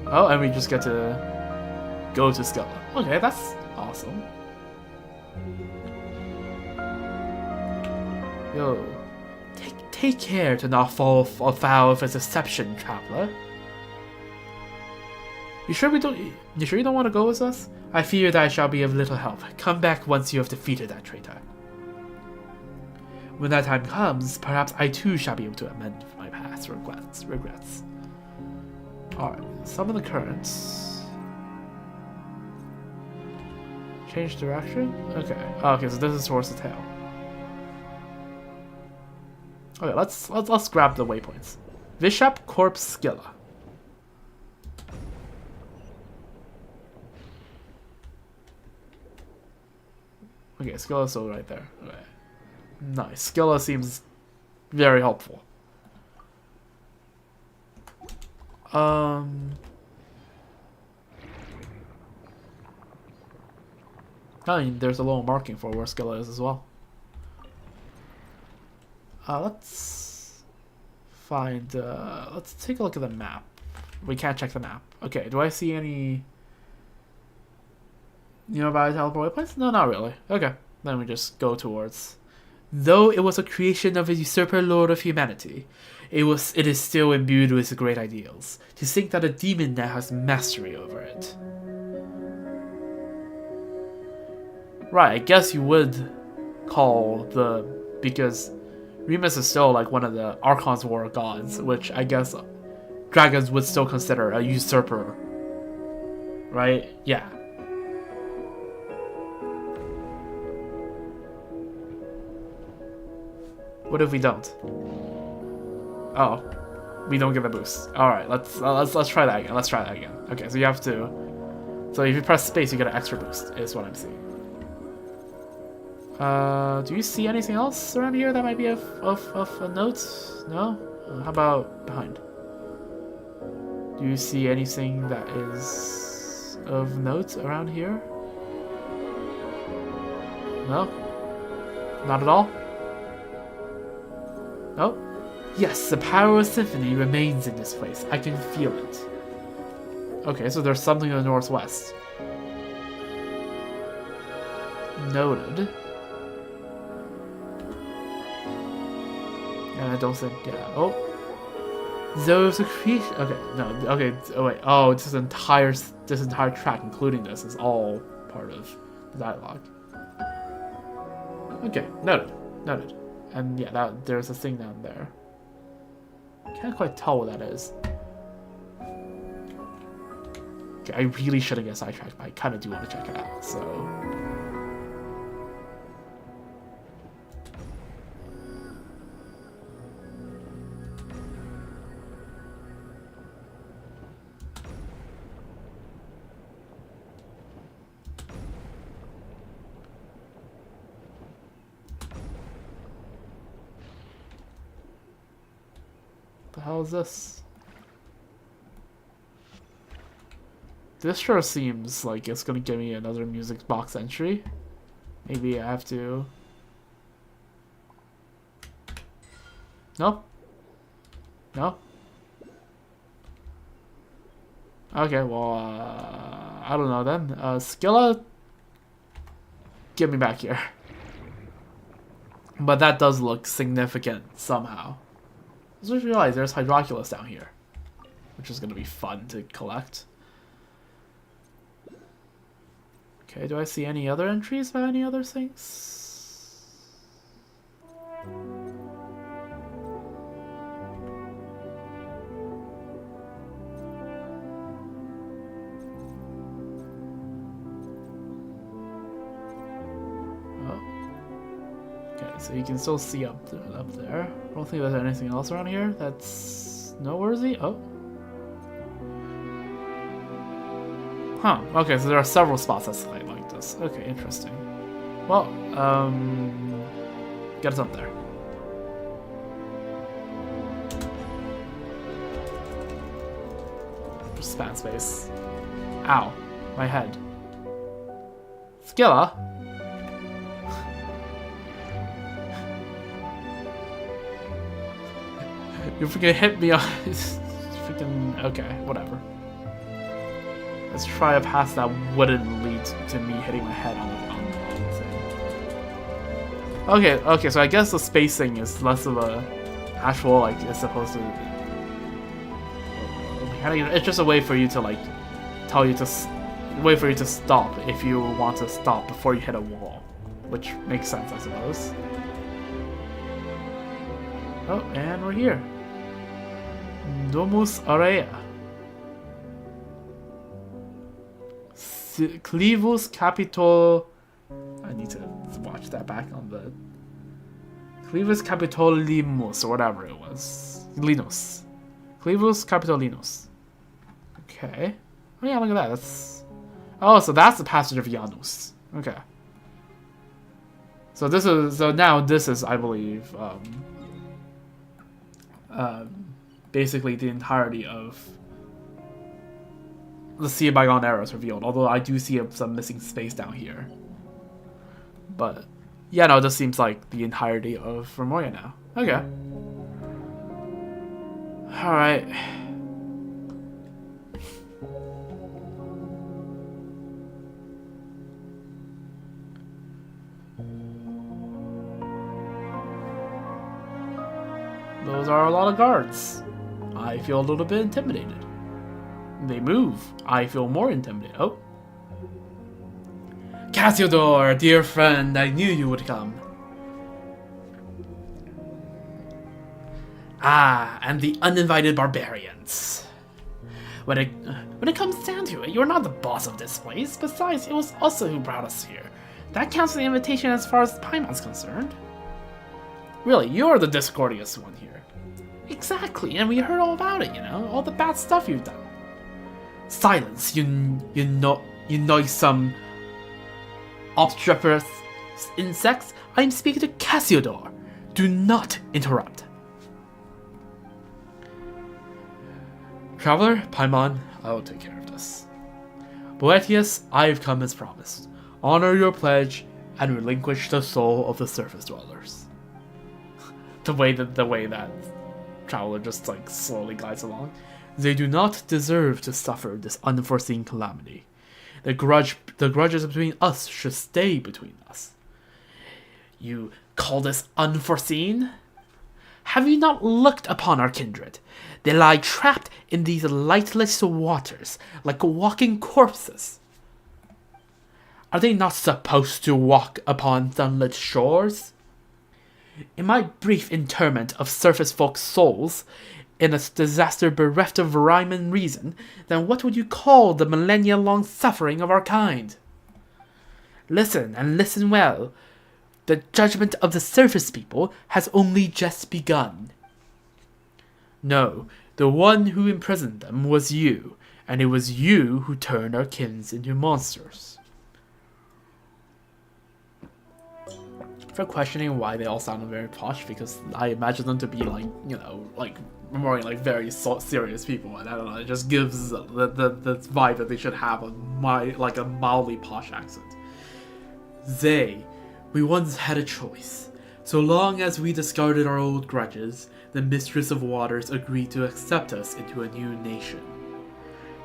Oh, and we just get to go to Skilla. Okay, that's awesome. Yo, take care to not fall foul of his deception, traveler. You sure you don't want to go with us? I fear that I shall be of little help. Come back once you have defeated that traitor. When that time comes, perhaps I too shall be able to amend my past regrets. Alright, summon the currents. Change direction? Okay. Oh, okay, so this is towards the tail. Okay, let's grab the waypoints. Bishop, Corpse, Skilla. Okay, Skilla's still right there. Okay. Nice. Skilla seems very helpful. I mean, there's a little marking for where Skilla is as well. Let's find, let's take a look at the map. We can't check the map. Okay, do I see any nearby teleport waypoints? No, not really. Okay, then we just go towards. Though it was a creation of a usurper lord of humanity, it is still imbued with great ideals. To think that a demon now has mastery over it. Right, I guess you would call because Remus is still like one of the Archon's war gods, which I guess dragons would still consider a usurper. Right? Yeah. What if we don't? Oh, we don't get a boost. All right, let's try that again. Let's try that again. Okay, so you have to. So if you press space, you get an extra boost. Is what I'm seeing. Do you see anything else around here that might be of a note? No. How about behind? Do you see anything that is of note around here? No. Not at all. Oh, yes, the power of symphony remains in this place. I can feel it. Okay, so there's something in the northwest. Noted. And I don't think, yeah. Oh. There's a creation. Okay, no, okay, oh wait. Oh, this entire track, including this, is all part of the dialogue. Okay, noted. Noted. And yeah, there's a thing down there. Can't quite tell what that is. Okay, I really shouldn't get sidetracked, but I kind of do want to check it out, so... The hell is this? This sure seems like it's gonna give me another music box entry. Maybe I have to. No? No? Okay, well, I don't know then. Skilla, get me back here. But that does look significant somehow. I just realized there's Hydroculus down here, which is going to be fun to collect. Okay, do I see any other entries about any other things? So you can still see up there. I don't think there's anything else around here that's noteworthy. Oh. Huh. Okay, so there are several spots that's like this. Okay, interesting. Well, get us up there. Just span space. Ow. My head. Skilla? You freaking hit me on freaking okay, whatever. Let's try to pass that wouldn't lead to me hitting my head on the thing. Okay, so I guess the spacing is less of a actual like it's supposed to. It's just a way for you to like tell you to wait for you to stop if you want to stop before you hit a wall, which makes sense, I suppose. Oh, and we're here. Domus Aurea. Clivus Capitol. I need to watch that back on the. Clivus Capitolimus, or whatever it was. Linus. Clivus Capitolinus. Okay. Oh yeah, look at that. That's. Oh, so that's the passage of Janus. Okay. So this is. So now this is, I believe, basically the entirety of the Sea of Bygone Era is revealed. Although I do see some missing space down here. But yeah, no, this seems like the entirety of Remuria now. Okay. Alright. Those are a lot of guards. I feel a little bit intimidated. They move. I feel more intimidated. Oh. Cassiodor, dear friend, I knew you would come. Ah, and the uninvited barbarians. When it comes down to it, you're not the boss of this place. Besides, it was also who brought us here. That counts for the invitation as far as Paimon's concerned. Really, you're the discordious one here. Exactly, and we heard all about it, you know, all the bad stuff you've done. Silence, you noisome obstreperous insects. I'm speaking to Cassiodor. Do not interrupt. Traveler, Paimon, I will take care of this. Boetius, I've come as promised. Honor your pledge and relinquish the soul of the surface dwellers. the way that Traveler just like slowly glides along. They do not deserve to suffer this unforeseen calamity. The grudges between us should stay between us. You call this unforeseen? Have you not looked upon our kindred? They lie trapped in these lightless waters, like walking corpses. Are they not supposed to walk upon sunlit shores? In my brief interment of surface folk's souls, in a disaster bereft of rhyme and reason, then what would you call the millennia-long suffering of our kind? Listen, and listen well. The judgment of the surface people has only just begun. No, the one who imprisoned them was you, and it was you who turned our kins into monsters. For questioning why they all sounded very posh, because I imagine them to be like, you know, like more like very serious people, and I don't know, it just gives the vibe that they should have a mildly posh accent. We once had a choice. So long as we discarded our old grudges, the Mistress of Waters agreed to accept us into a new nation.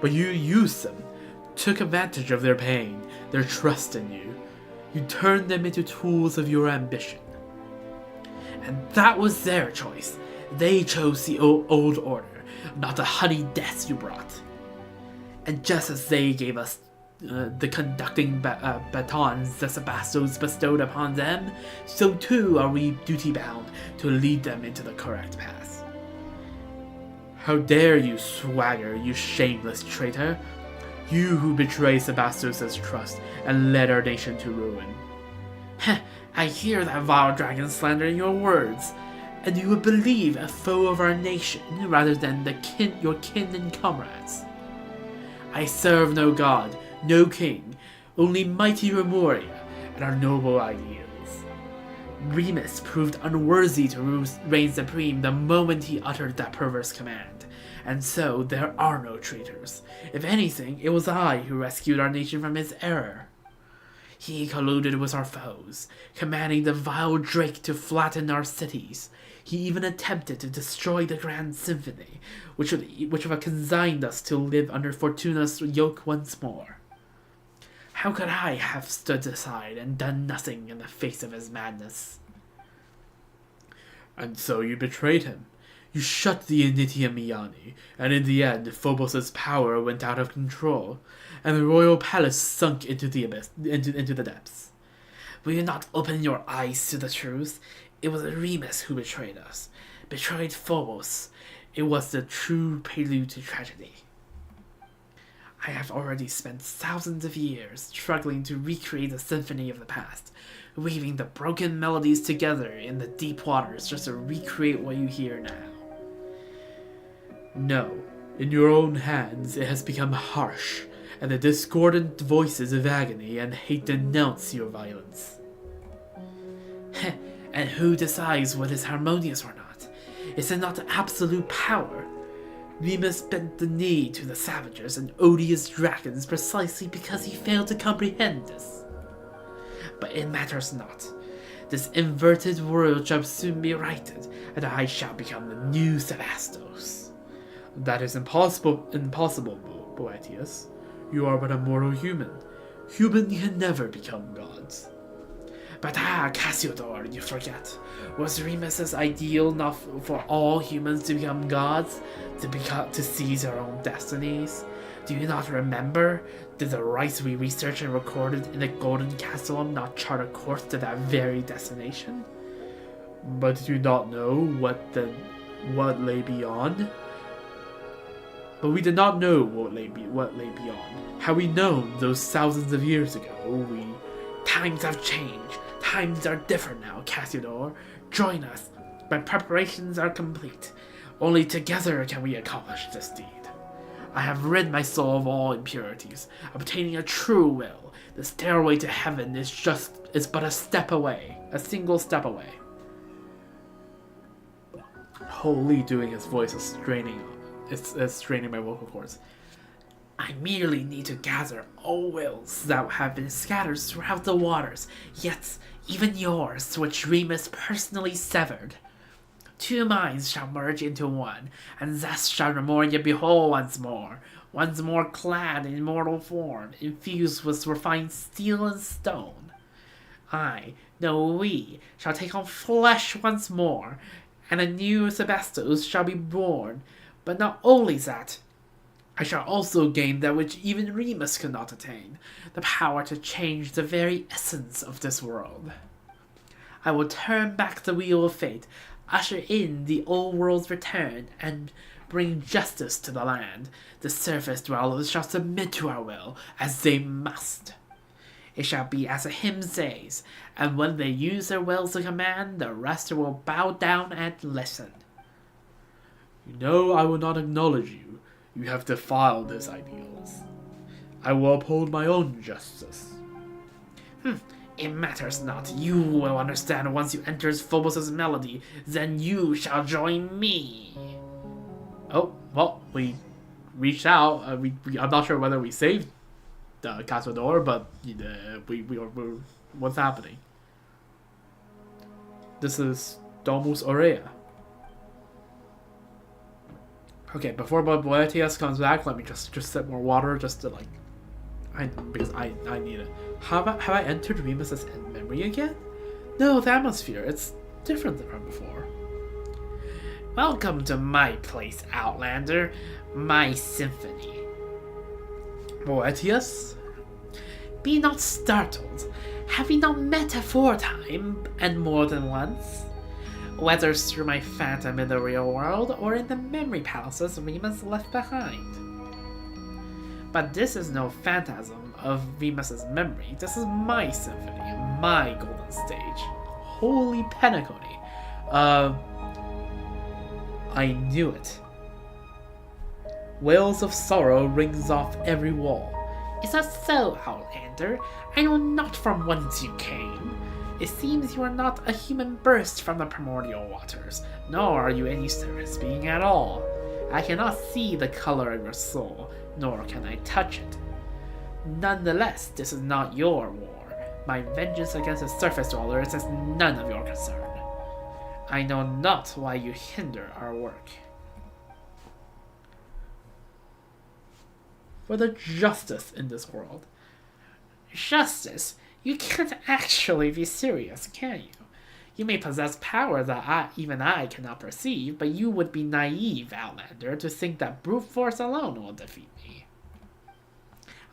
But you used them, took advantage of their pain, their trust in you. You turned them into tools of your ambition. And that was their choice. They chose the old order, not the honey deaths you brought. And just as they gave us the conducting batons the Sebastos bestowed upon them, so too are we duty-bound to lead them into the correct path. How dare you swagger, you shameless traitor! You who betrayed Sebastos' trust and led our nation to ruin. Heh, I hear that vile dragon slander in your words, and you would believe a foe of our nation rather than your kin and comrades. I serve no god, no king, only mighty Remuria and our noble ideals. Remus proved unworthy to reign supreme the moment he uttered that perverse command, and so there are no traitors. If anything, it was I who rescued our nation from his error. He colluded with our foes, commanding the vile Drake to flatten our cities. He even attempted to destroy the Grand Symphony, which would have consigned us to live under Fortuna's yoke once more. How could I have stood aside and done nothing in the face of his madness? And so you betrayed him. You shut the Initium Iani, and in the end, Phobos' power went out of control, and the royal palace sunk into the abyss, into the depths. Will you not open your eyes to the truth? It was Remus who betrayed us. betrayed Phobos. It was the true prelude to tragedy. I have already spent thousands of years struggling to recreate the symphony of the past, weaving the broken melodies together in the deep waters just to recreate what you hear now. No, in your own hands it has become harsh, and the discordant voices of agony and hate denounce your violence. And who decides what is harmonious or not? Is it not absolute power? Remus bent the knee to the savages and odious dragons precisely because he failed to comprehend this. But it matters not. This inverted world shall soon be righted, and I shall become the new Sebastos. That is impossible, Boetius. You are but a mortal human. Human can never become gods. But Cassiodor, you forget. Was Remus's ideal not for all humans to become gods? To seize their own destinies? Do you not remember? Did the rites we researched and recorded in the Golden Castle not chart a course to that very destination? But did you not know what lay beyond? But we did not know what lay beyond. Had we known those thousands of years ago, times have changed. Times are different now, Cassiodor. Join us. My preparations are complete. Only together can we accomplish this deed. I have rid my soul of all impurities, obtaining a true will. The stairway to heaven is but a step away, a single step away. Holy, doing his voice is straining my vocal cords. I merely need to gather all wills that have been scattered throughout the waters, yet even yours, which Remus personally severed. Two minds shall merge into one, and thus shall Remuria be whole once more clad in mortal form, infused with refined steel and stone. We, shall take on flesh once more, and a new Sebastos shall be born. But not only that, I shall also gain that which even Remus could not attain, the power to change the very essence of this world. I will turn back the wheel of fate, usher in the old world's return, and bring justice to the land. The surface dwellers shall submit to our will, as they must. It shall be as the hymn says, and when they use their wills to command, the rest will bow down and listen. You know I will not acknowledge you. You have defiled his ideals. I will uphold my own justice. It matters not. You will understand once you enter Phobos' melody. Then you shall join me. Oh, well, we reached out. I'm not sure whether we saved Cassiodor, but we're what's happening? This is Domus Aurea. Okay, before Boetius comes back, let me just sip more water just to because I need it. Have I entered Remus's memory again? No, the atmosphere, it's different than from before. Welcome to my place, Outlander. My symphony. Boetius? Be not startled. Have we not met aforetime, and more than once? Whether through my phantom in the real world, or in the memory palaces Remus left behind. But this is no phantasm of Remus's memory. This is my symphony, my golden stage. Holy Penacony. I knew it. Wails of sorrow rings off every wall. Is that so, Outlander? I know not from whence you came. It seems you are not a human burst from the primordial waters, nor are you any service being at all. I cannot see the color of your soul, nor can I touch it. Nonetheless, this is not your war. My vengeance against the surface dwellers is none of your concern. I know not why you hinder our work. For the justice in this world. Justice? You can't actually be serious, can you? You may possess power that even I cannot perceive, but you would be naive, Outlander, to think that brute force alone will defeat me.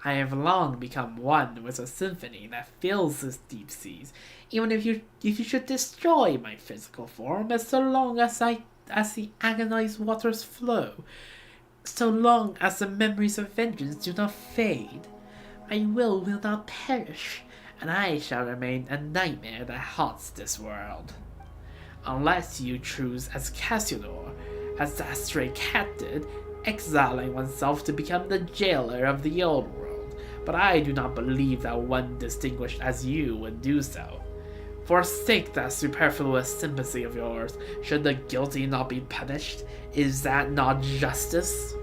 I have long become one with a symphony that fills this deep seas, even if you should destroy my physical form, as so long as as the agonized waters flow. So long as the memories of vengeance do not fade, my will not perish, and I shall remain a nightmare that haunts this world. Unless you choose as Cassiodor, as that stray cat did, exiling oneself to become the jailer of the old world, but I do not believe that one distinguished as you would do so. Forsake that superfluous sympathy of yours. Should the guilty not be punished? Is that not justice?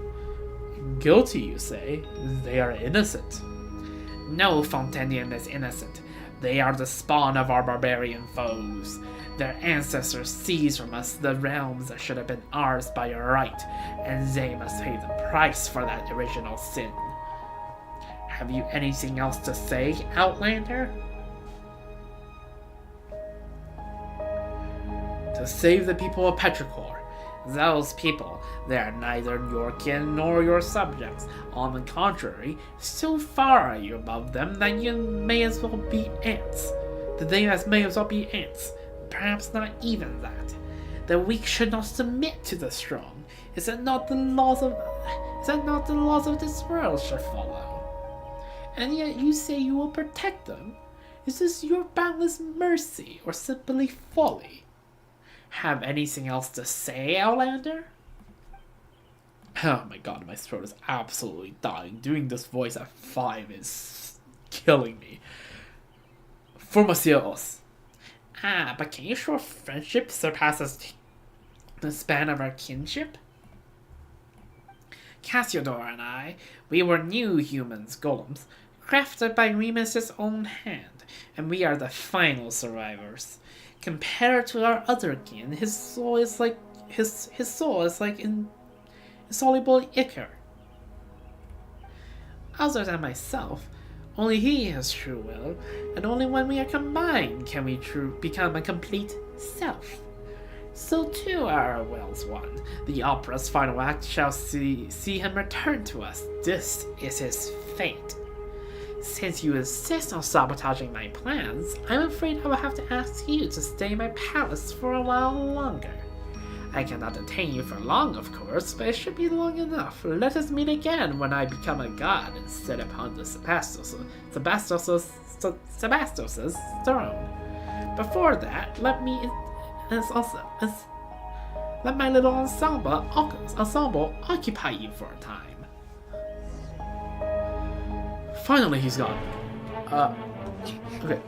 Guilty, you say? They are innocent. No Fontanian is innocent. They are the spawn of our barbarian foes. Their ancestors seized from us the realms that should have been ours by right, and they must pay the price for that original sin. Have you anything else to say, Outlander? To save the people of Petrichor. Those people, they are neither your kin nor your subjects. On the contrary, so far are you above them that you may as well be ants. May as well be ants. Perhaps not even that. The weak should not submit to the strong. Is it not the laws of this world should follow? And yet you say you will protect them. Is this your boundless mercy or simply folly? Have anything else to say, Outlander? Oh my god, my throat is absolutely dying. Doing this voice at 5 is killing me. For Monsieur Os. But can you show friendship surpasses the span of our kinship? Cassiodor and I, we were new humans, golems, crafted by Remus's own hand, and we are the final survivors. Compared to our other kin, his soul is like insoluble ichor. Other than myself, only he has true will, and only when we are combined can we become a complete self. So too are our wills one. The opera's final act shall see him return to us. This is his fate. Since you insist on sabotaging my plans, I'm afraid I will have to ask you to stay in my palace for a while longer. I cannot detain you for long, of course, but it should be long enough. Let us meet again when I become a god and sit upon the Sebastos' throne. Before that, let my little ensemble occupy you for a time. Finally, he's gone. Okay.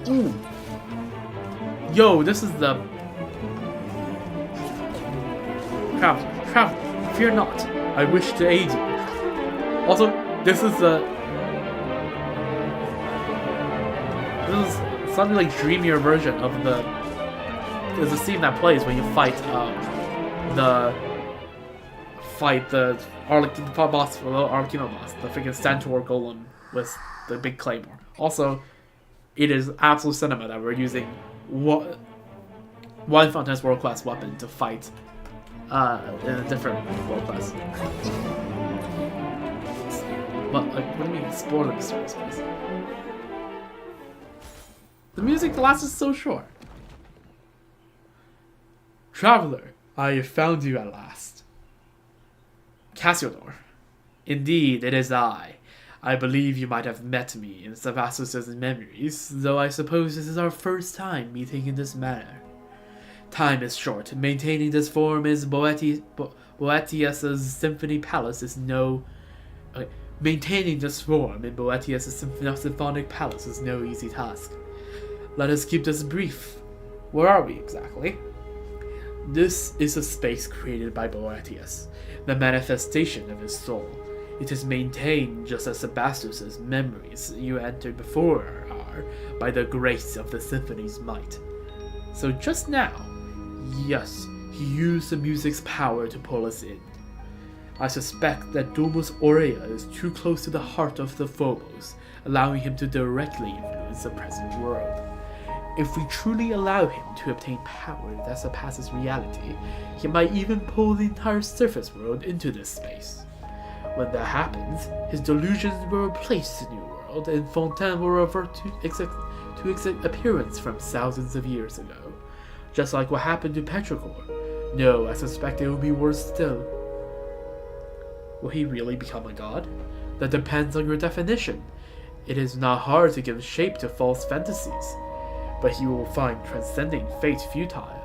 Ooh. Yo, this is the... Traveler, fear not. I wish to aid you. Also, this is something like dreamier version of the... There's a scene that plays when you fight, the Arlecchino boss, the freaking Centaur Golem with the big claymore. Also, it is absolute cinema that we're using one Fontaine's world class weapon to fight in a different world class. But like, what do you mean explore the mysterious place? The music lasts so short. Traveler, I have found you at last. Cassiodor. Indeed, it is I. I believe you might have met me in Sebastos' memories, though I suppose this is our first time meeting in this manner. Time is short. Maintaining this form is Boetius' Symphony Palace is no... Okay. Maintaining this form in Boetius' Symphonic Palace is no easy task. Let us keep this brief. Where are we exactly? This is a space created by Boetius, the manifestation of his soul. It is maintained just as Sebastos' memories you entered before are, by the grace of the symphony's might. So just now, yes, he used the music's power to pull us in. I suspect that Domus Aurea is too close to the heart of the Phobos, allowing him to directly influence the present world. If we truly allow him to obtain power that surpasses reality, he might even pull the entire surface world into this space. When that happens, his delusions will replace the new world, and Fontaine will revert to its appearance from thousands of years ago. just like what happened to Petrichor. No, I suspect it will be worse still. Will he really become a god? That depends on your definition. It is not hard to give shape to false fantasies, but he will find transcending fate futile.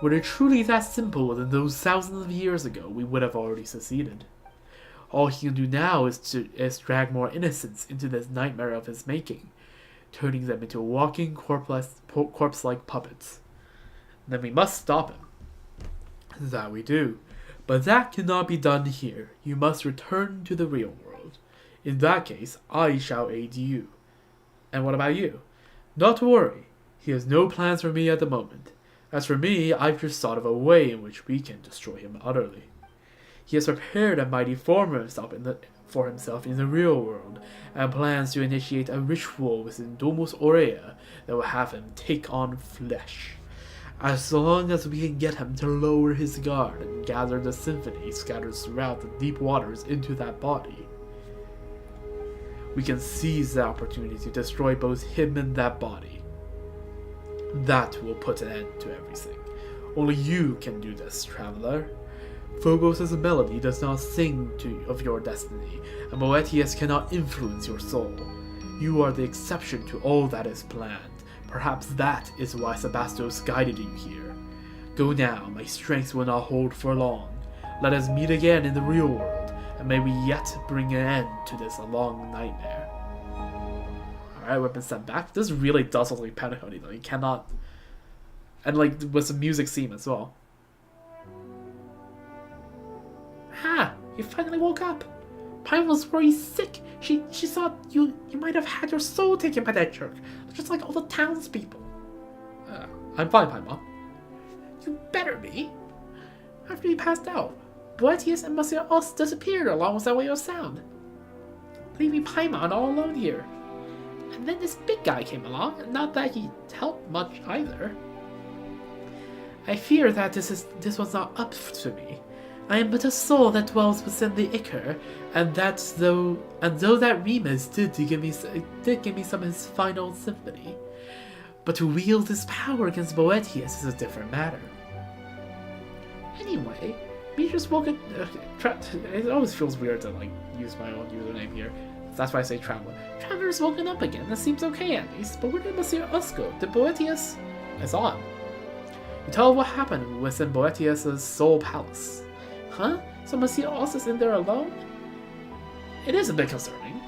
Were it truly that simple, then those thousands of years ago we would have already succeeded. All he can do now is drag more innocents into this nightmare of his making, turning them into walking corpse-like puppets. Then we must stop him. That we do. But that cannot be done here. You must return to the real world. In that case, I shall aid you. And what about you? Not to worry. He has no plans for me at the moment. As for me, I've just thought of a way in which we can destroy him utterly. He has prepared a mighty form for himself in the real world, and plans to initiate a ritual within Domus Aurea that will have him take on flesh. As long as we can get him to lower his guard and gather the symphony scattered throughout the deep waters into that body, we can seize the opportunity to destroy both him and that body. That will put an end to everything. Only you can do this, traveler. Phobos' melody does not sing of your destiny, and Boetius cannot influence your soul. You are the exception to all that is planned. Perhaps that is why Sebastos guided you here. Go now, my strength will not hold for long. Let us meet again in the real world, and may we yet bring an end to this long nightmare. Alright, we've been sent back. This really does look like Penacony though. You cannot... And like, with some music theme as well. Ha! You finally woke up! Paimon was worried sick. She thought you might have had your soul taken by that jerk, just like all the townspeople. I'm fine, Paimon. You better be. After you passed out, Boetius and Monsieur Os disappeared along with that wave of sound, leaving Paimon all alone here. And then this big guy came along, and not that he helped much either. I fear that this was not up to me. I am but a soul that dwells within the Ichor, and though that Remus did give me some of his final symphony, but to wield this power against Boetius is a different matter. Anyway, me just woke up. It always feels weird to like use my own username here. That's why I say Traveler. Traveler's woken up again. That seems okay at least. But where did Monsieur Us go? Did Boetius? I saw him. You tell what happened within Boetius' soul palace. Huh? So Monsieur Os is in there alone? It is a bit concerning.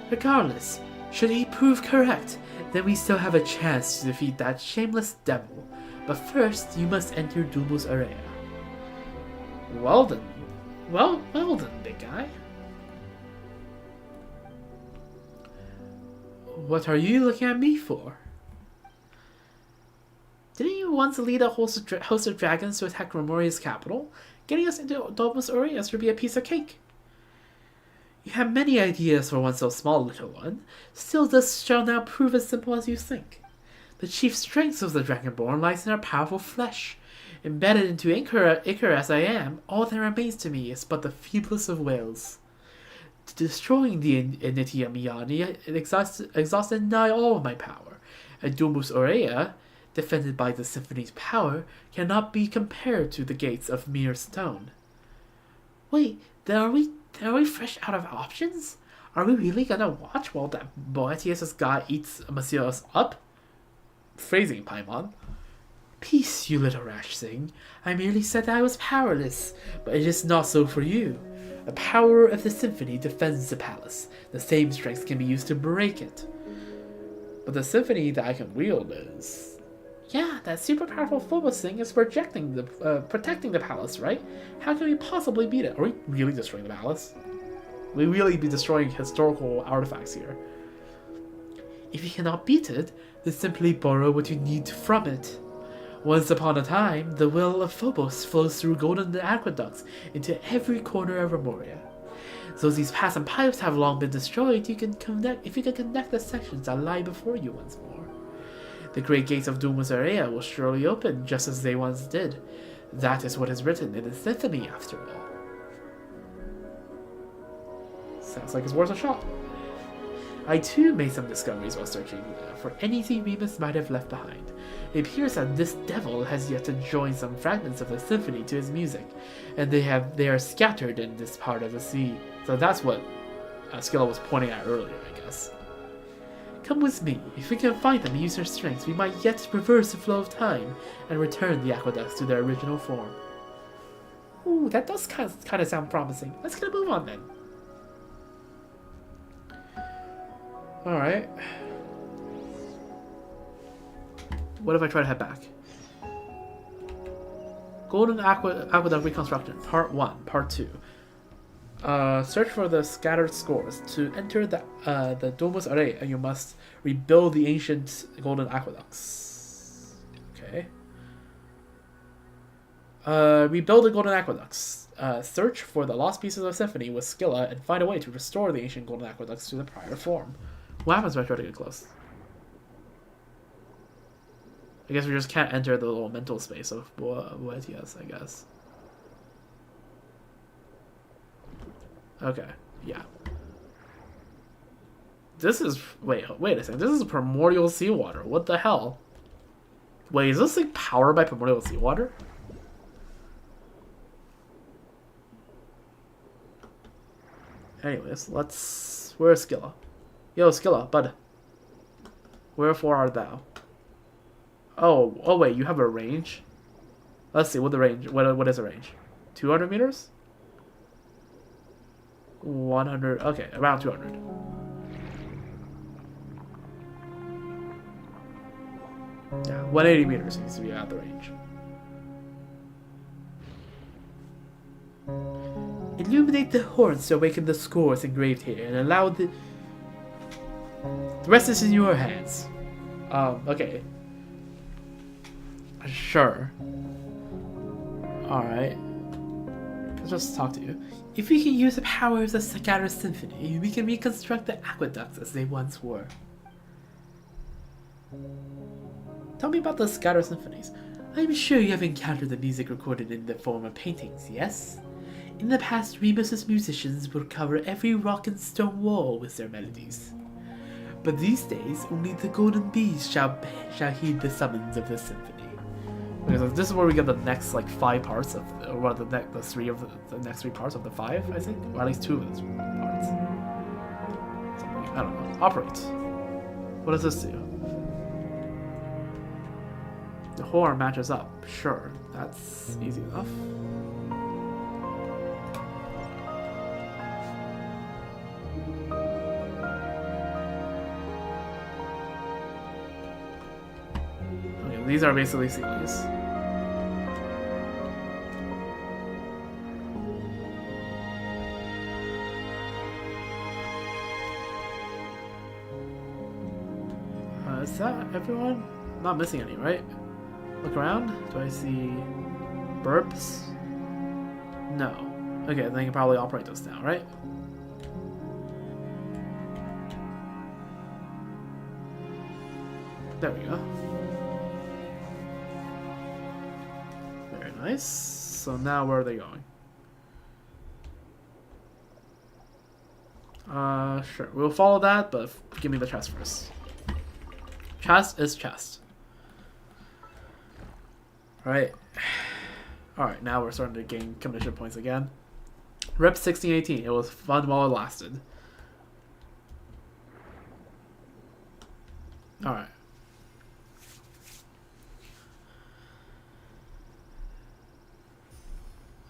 Regardless, should he prove correct, then we still have a chance to defeat that shameless devil. But first, you must enter Domus Aurea. Well then, big guy. What are you looking at me for? Didn't you once lead a host of dragons to attack Remuria's capital? Getting us into Domus Aurea should be a piece of cake. You have many ideas for one so small, little one. Still, this shall not prove as simple as you think. The chief strength of the Dragonborn lies in our powerful flesh. Embedded into Ichor as I am, all that remains to me is but the feeblest of wills. Destroying the Initia Miani exhausted nigh all of my power, and Domus Aurea, defended by the symphony's power, cannot be compared to the gates of mere stone. Wait, then are we fresh out of options? Are we really gonna watch while that Boetius' guy eats Monsieur up? Phrasing, Paimon. Peace, you little rash thing. I merely said that I was powerless, but it is not so for you. The power of the symphony defends the palace. The same strength can be used to break it. But the symphony that I can wield is... Yeah, that super powerful Phobos thing is protecting the palace, right? How can we possibly beat it? Are we really destroying the palace? We really be destroying historical artifacts here. If you cannot beat it, then simply borrow what you need from it. Once upon a time, the will of Phobos flows through golden aqueducts into every corner of Remuria. So these paths and pipes have long been destroyed, if you can connect the sections that lie before you once more. The great gates of Domus Aurea will surely open, just as they once did. That is what is written in the symphony, after all. Sounds like it's worth a shot. I too made some discoveries while searching for anything Remus might have left behind. It appears that this devil has yet to join some fragments of the symphony to his music, and they are scattered in this part of the sea. So that's what Skilla was pointing at earlier, I guess. Come with me. If we can find them and use their strengths, we might yet reverse the flow of time and return the aqueducts to their original form. Ooh, that does kind of sound promising. Let's get a move on then. Alright. What if I try to head back? Golden Aqueduct Reconstruction, Part 1, Part 2. Search for the scattered scores. To enter the Domus Array, you must rebuild the ancient golden aqueducts. Okay. Rebuild the golden aqueducts. Search for the lost pieces of Symphony with Skilla and find a way to restore the ancient golden aqueducts to the prior form. What happens if I try to get close? I guess we just can't enter the little mental space of Boetius, I guess. Okay, yeah. This is... Wait a second. This is primordial seawater. What the hell? Wait, is this like powered by primordial seawater? Anyways, let's... Where's Skilla? Yo, Skilla, bud. Wherefore art thou? Oh wait, you have a range? Let's see, what the range... What is the range? 200 meters? 100... Okay, around 200. Yeah, 180 meters seems to be at the range. Illuminate the horns to awaken the scores engraved here and allow the rest is in your hands. Okay. Sure. Alright. Let's just talk to you. If we can use the power of the Scattered Symphony, we can reconstruct the aqueducts as they once were. Tell me about the Scattered Symphonies. I'm sure you have encountered the music recorded in the form of paintings, yes? In the past, Remus's musicians would cover every rock and stone wall with their melodies. But these days, only the golden bees shall heed the summons of the symphony. Because this is where we get the next like 5 parts of, or what the next 3 parts of the 5, I think, or at least 2 of those parts. Something, I don't know. Operate. What does this do? The horn matches up. Sure, that's easy enough. These are basically Sealies. Is that everyone? Not missing any, right? Look around. Do I see burps? No. Okay, then you can probably operate those now, right? There we go. Nice. So now where are they going? Sure. We'll follow that, but give me the chest first. Chest is chest. Alright. Alright, now we're starting to gain commission points again. Rep 1618. It was fun while it lasted. Alright.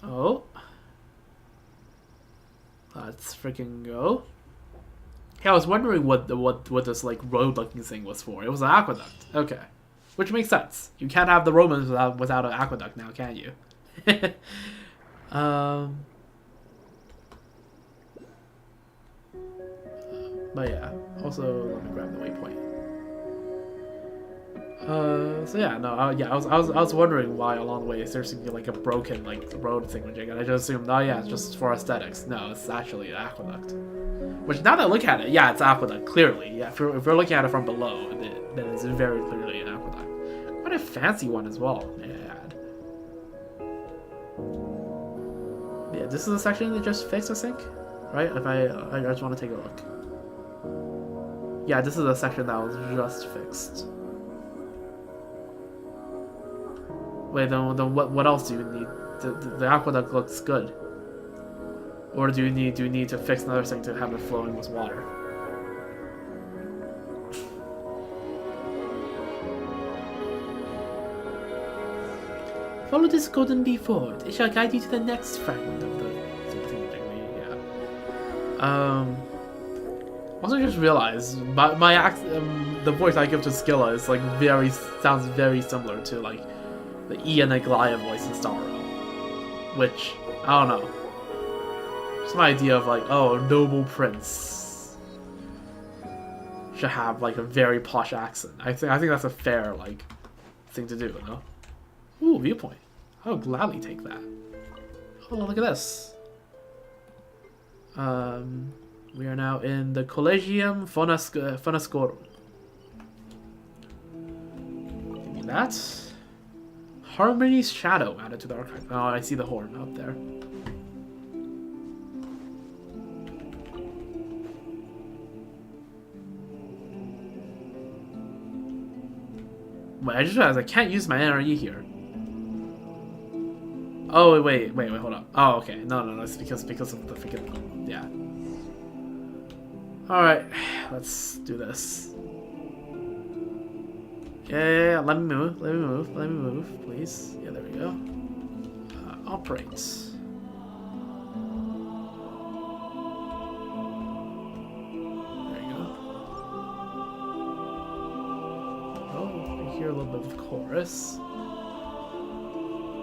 Oh. Let's freaking go. Yeah, I was wondering what this like road looking thing was for. It was an aqueduct. Okay. Which makes sense. You can't have the Romans without an aqueduct now, can you? But yeah, also let me grab the waypoint. So yeah, no, yeah, I was wondering why along the way there seemed to be like a broken like road thingamajig, and I just assumed, oh yeah, it's just for aesthetics. No, it's actually an aqueduct. Which now that I look at it, yeah, it's aqueduct clearly. Yeah, if we're looking at it from below, then it's very clearly an aqueduct. Quite a fancy one as well, may I add. Yeah, this is the section that just fixed, I think, right? If I just want to take a look. Yeah, this is a section that was just fixed. Wait, then what else do you need? The aqueduct looks good. Or do you need to fix another thing to have it flowing with water? Follow this golden bee forward. It shall guide you to the next fragment of the yeah. Also just realized the voice I give to Skilla is like sounds very similar to like the Ian Aglaia voice in Starro, which I don't know. Just my idea of like, oh, a noble prince should have like a very posh accent. I think that's a fair like thing to do, you know? Ooh, viewpoint. I would gladly take that. Oh, look at this. We are now in the Collegium Fonascorum. Give me that. Harmony's Shadow added to the archive. Oh, I see the horn up there. Wait, I just realized I can't use my NRE here. Oh, wait, hold up. Oh, okay. No, it's because of the freaking... Yeah. Alright, let's do this. Yeah, let me move, please. Yeah, there we go. Operate. There you go. Oh, I hear a little bit of chorus.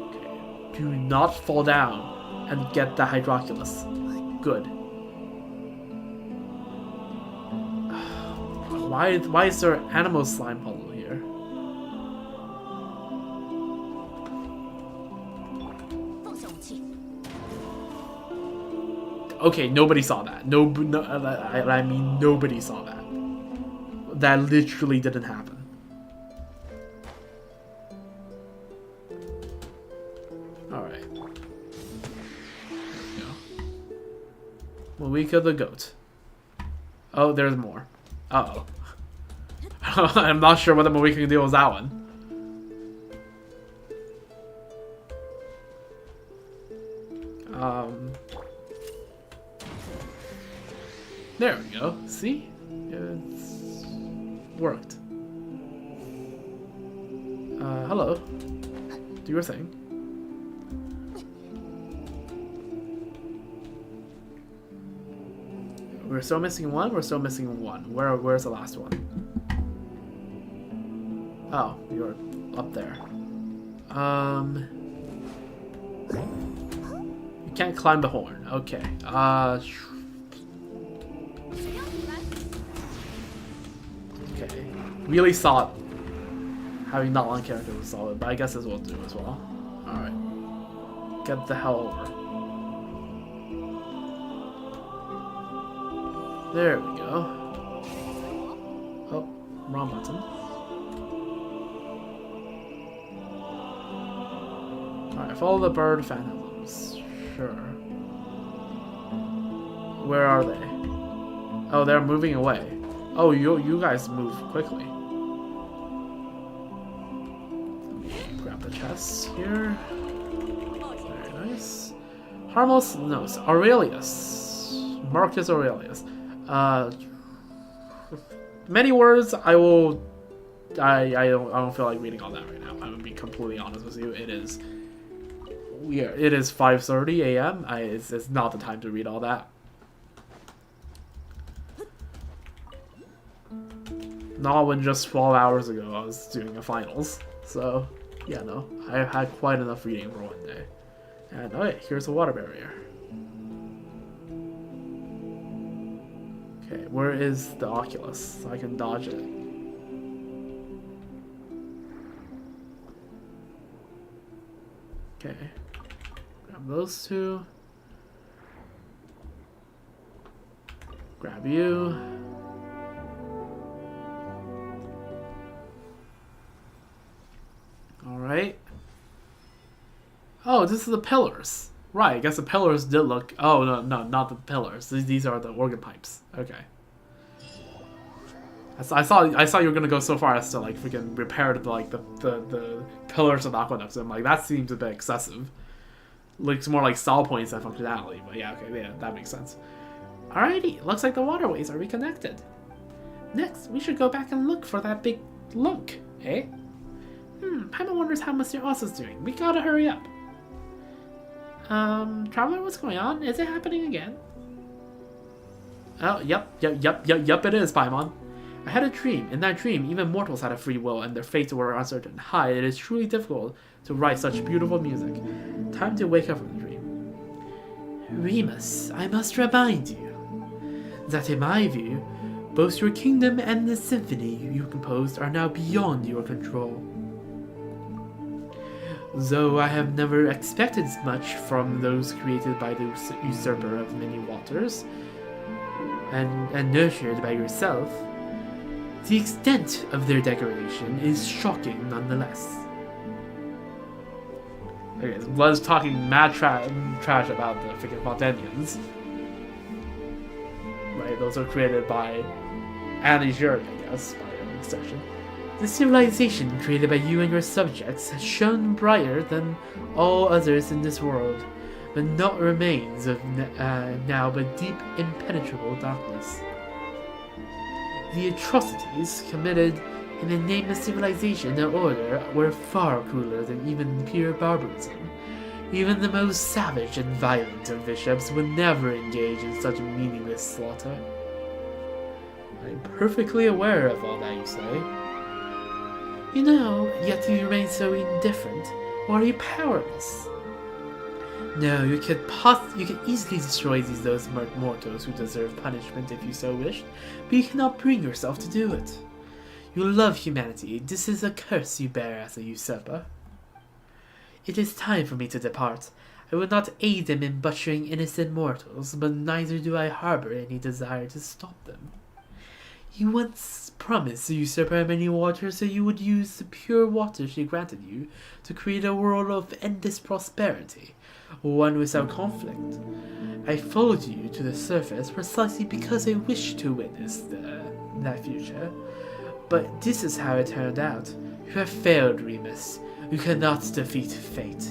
Okay. Do not fall down and get the Hydroculus. Good. Why is there animal slime hollow here? Okay, nobody saw that. I mean, nobody saw that. That literally didn't happen. Alright. There we go. Malika the goat. Oh, there's more. Uh-oh. I'm not sure what the Malika can deal with that one. There we go. See? It's worked. Hello. Do your thing. We're still missing one? We're still missing one. Where's the last one? Oh, you're up there. You can't climb the horn. Okay. Okay. Really solid. Having not one character was solid, but I guess this will do as well. Alright. Get the hell over. There we go. Oh, wrong button. Alright, follow the bird phantoms. Sure. Where are they? Oh, they're moving away. Oh, you guys move quickly. Grab the chest here. Very nice. Harmless notes. Aurelius. Marcus Aurelius. Many words. I don't feel like reading all that right now. I'm gonna be completely honest with you. It is 5:30 a.m. It's not the time to read all that. Not when just 12 hours ago I was doing a finals. So yeah, no, I had quite enough reading for one day. And oh wait, here's a water barrier. Okay, where is the Oculus? So I can dodge it. Okay. Grab those two. Grab you. Alright. Oh, this is the pillars. Right, I guess the pillars did look... Oh, no, not the pillars. These are the organ pipes. Okay. I saw you were gonna go so far as to like freaking repair the pillars of the aqueducts. I'm like, that seems a bit excessive. Looks more like style points than functionality. But yeah, okay, yeah, that makes sense. Alrighty, looks like the waterways are reconnected. Next, we should go back and look for that big lunk, eh? Paimon wonders how Mr. Oz is doing. We gotta hurry up. Traveler, what's going on? Is it happening again? Oh, yep, it is, Paimon. I had a dream. In that dream, even mortals had a free will and their fates were uncertain. Hi, it is truly difficult to write such beautiful music. Time to wake up from the dream. Remus, I must remind you that in my view, both your kingdom and the symphony you composed are now beyond your control. Though I have never expected much from those created by the usurper of many waters, and nurtured by yourself, the extent of their degradation is shocking nonetheless. Okay, so Blood's talking mad trash about the freaking Montanians. Right, those are created by Annie Zurich, I guess, by extension. The civilization created by you and your subjects has shone brighter than all others in this world, but not remains of now but deep, impenetrable darkness. The atrocities committed in the name of civilization and order were far crueler than even pure barbarism. Even the most savage and violent of bishops would never engage in such meaningless slaughter. I'm perfectly aware of all that you say. You know, yet you remain so indifferent, or are you powerless? No, you could easily destroy those mortals who deserve punishment if you so wished, but you cannot bring yourself to do it. You love humanity. This is a curse you bear as a usurper. It is time for me to depart. I will not aid them in butchering innocent mortals, but neither do I harbor any desire to stop them. You once promised the usurper many waters that you would use the pure water she granted you to create a world of endless prosperity, one without conflict. I followed you to the surface precisely because I wished to witness that future. But this is how it turned out. You have failed, Remus. You cannot defeat fate.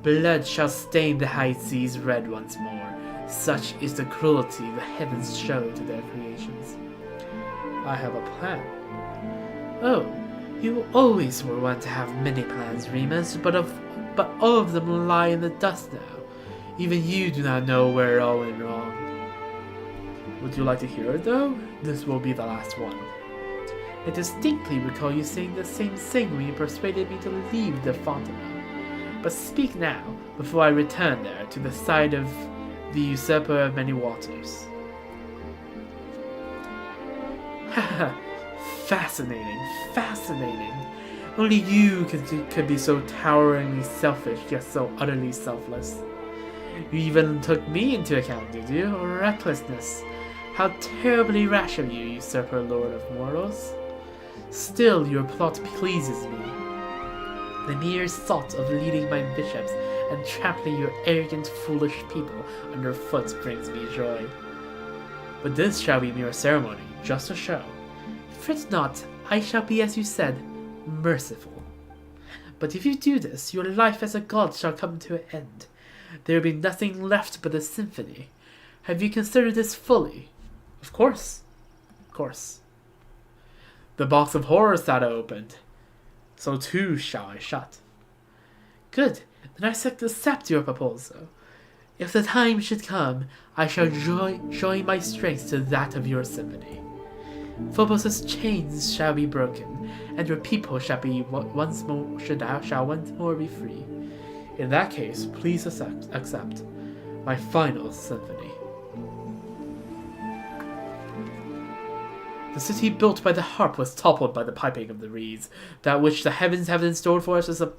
Blood shall stain the high seas red once more. Such is the cruelty the heavens show to their creations. I have a plan. Oh, you always were one to have many plans, Remus, but all of them lie in the dust now. Even you do not know where it all went wrong. Would you like to hear it, though? This will be the last one. I distinctly recall you saying the same thing when you persuaded me to leave the Fontainebleau. But speak now, before I return there to the side of the usurper of many waters. Haha, fascinating, fascinating. Only you could be so toweringly selfish, yet so utterly selfless. You even took me into account, did you? Recklessness. How terribly rash of you, usurper lord of mortals. Still, your plot pleases me. The mere thought of leading my bishops and trampling your arrogant, foolish people underfoot brings me joy. But this shall be mere ceremony, just a show. Fret not, I shall be, as you said, merciful. But if you do this, your life as a god shall come to an end. There will be nothing left but the symphony. Have you considered this fully? Of course. Of course. The box of horrors that I opened, so too shall I shut. Good, then I accept your proposal. If the time should come, I shall join my strength to that of your symphony. Phobos' chains shall be broken, and your people shall once more be free. In that case, please accept my final symphony. The city built by the harp was toppled by the piping of the reeds. That which the heavens have in store for us is a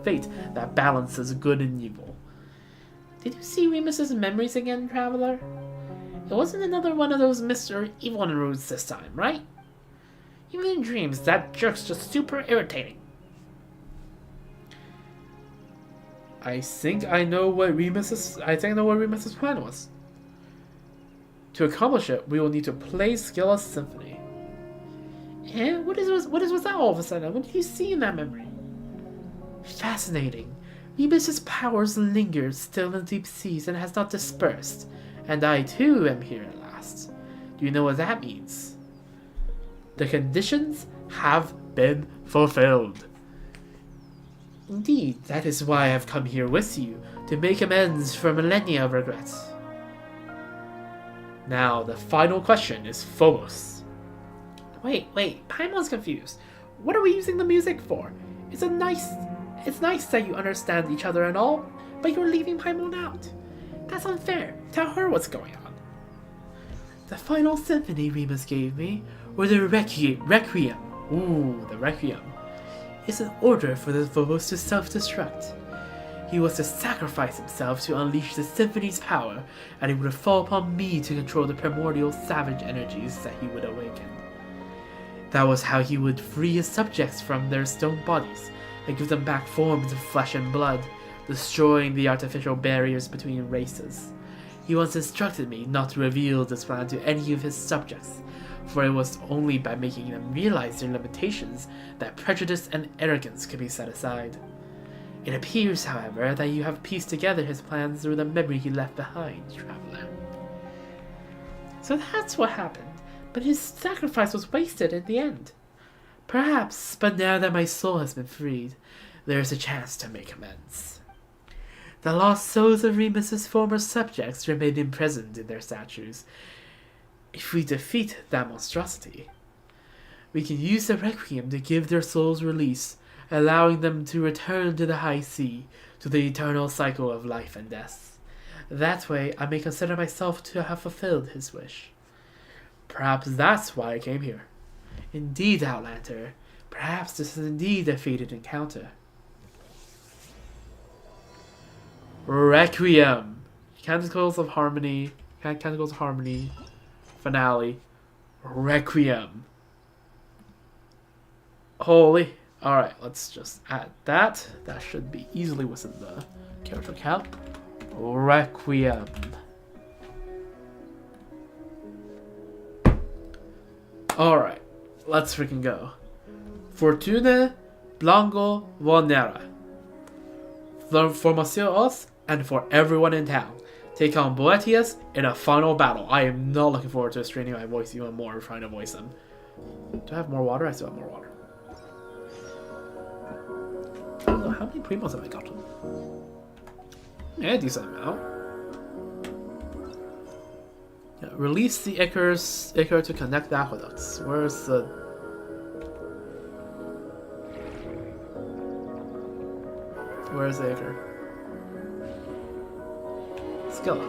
fate that balances good and evil. Did you see Remus's memories again, Traveler? It wasn't another one of those Mr. Evil Roots this time, right? Even in dreams, that jerk's just super irritating. I think I know what Remus's plan was. To accomplish it, we will need to play Scylla's symphony. Eh? What is that all of a sudden? What did you see in that memory? Fascinating. Remus's powers linger still in the deep seas and has not dispersed. And I too am here at last. Do you know what that means? The conditions have been fulfilled. Indeed, that is why I have come here with you, to make amends for millennia of regret. Now, the final question is Phobos. Wait, Paimon's confused. What are we using the music for? It's nice that you understand each other and all, but you're leaving Paimon out. That's unfair. Tell her what's going on. The final symphony Remus gave me, or the Requiem. Ooh, the Requiem. Is an order for the Phobos to self-destruct. He was to sacrifice himself to unleash the symphony's power, and it would fall upon me to control the primordial savage energies that he would awaken. That was how he would free his subjects from their stone bodies, and give them back forms of flesh and blood, destroying the artificial barriers between races. He once instructed me not to reveal this plan to any of his subjects, for it was only by making them realize their limitations that prejudice and arrogance could be set aside. It appears, however, that you have pieced together his plans through the memory he left behind, traveler. So that's what happened, but his sacrifice was wasted in the end. Perhaps, but now that my soul has been freed, there is a chance to make amends. The lost souls of Remus's former subjects remain imprisoned in their statues. If we defeat that monstrosity, we can use the Requiem to give their souls release, allowing them to return to the high sea, to the eternal cycle of life and death. That way, I may consider myself to have fulfilled his wish. Perhaps that's why I came here. Indeed, Outlander, perhaps this is indeed a fated encounter. Requiem. Canticles of Harmony. Finale. Requiem. Holy. Alright, let's just add that. That should be easily within the character count. Requiem. Alright, let's freaking go. Fortuna Blanco Vonera. For Monsieur Os and for everyone in town. Take on Boetius in a final battle. I am not looking forward to straining my voice even more trying to voice him. Do I have more water? I still have more water. Oh, how many primos have I gotten? Yeah, a decent amount. Yeah, release the Ichor to connect the aqueducts. Where's the... Where's the Ichor? Skilla.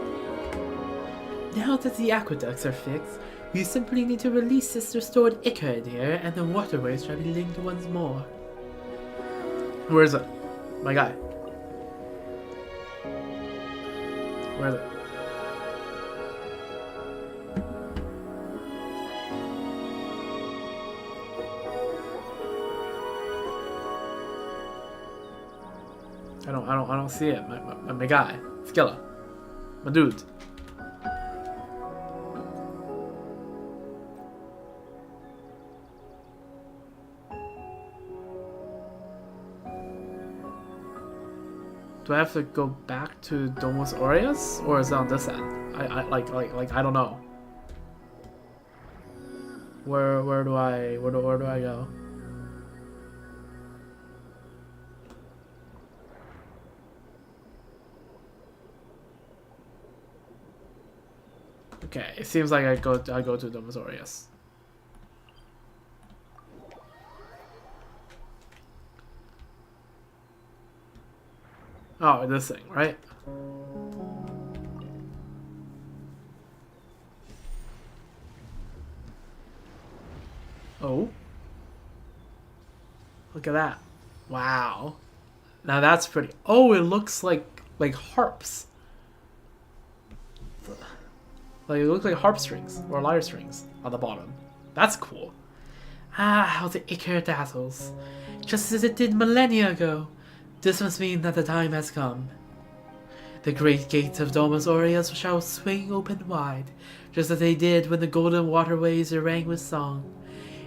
Now that the aqueducts are fixed, we simply need to release this restored Ichor in here, and the waterways shall be linked once more. Where is it? My guy. Where is it? I don't see it. My guy. Skilla. My dude. Do I have to go back to Domus Aureus, or is it on this end? I don't know. Where do I go? Okay, it seems like I go to Domus Aureus. Oh, this thing, right? Oh. Look at that. Wow. Now that's pretty. Oh, it looks like harps. Like, it looks like harp strings or lyre strings on the bottom. That's cool. Ah, how the Ichor dazzles. Just as it did millennia ago. This must mean that the time has come. The great gates of Domus Aureus shall swing open wide, just as they did when the golden waterways rang with song.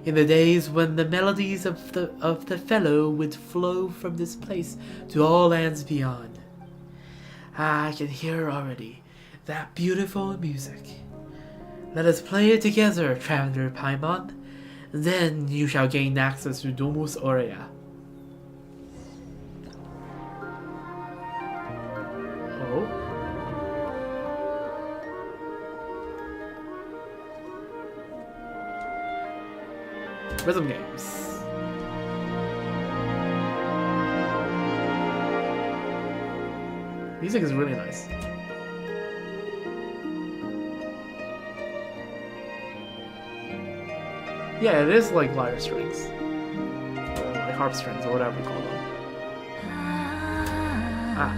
In the days when the melodies of the fellow would flow from this place to all lands beyond. I can hear already that beautiful music. Let us play it together, Traveler Paimon. Then you shall gain access to Domus Aurea. Oh. Rhythm games. Music is really nice. Yeah, it is like lyre strings. Or like harp strings, or whatever you call them. Ah.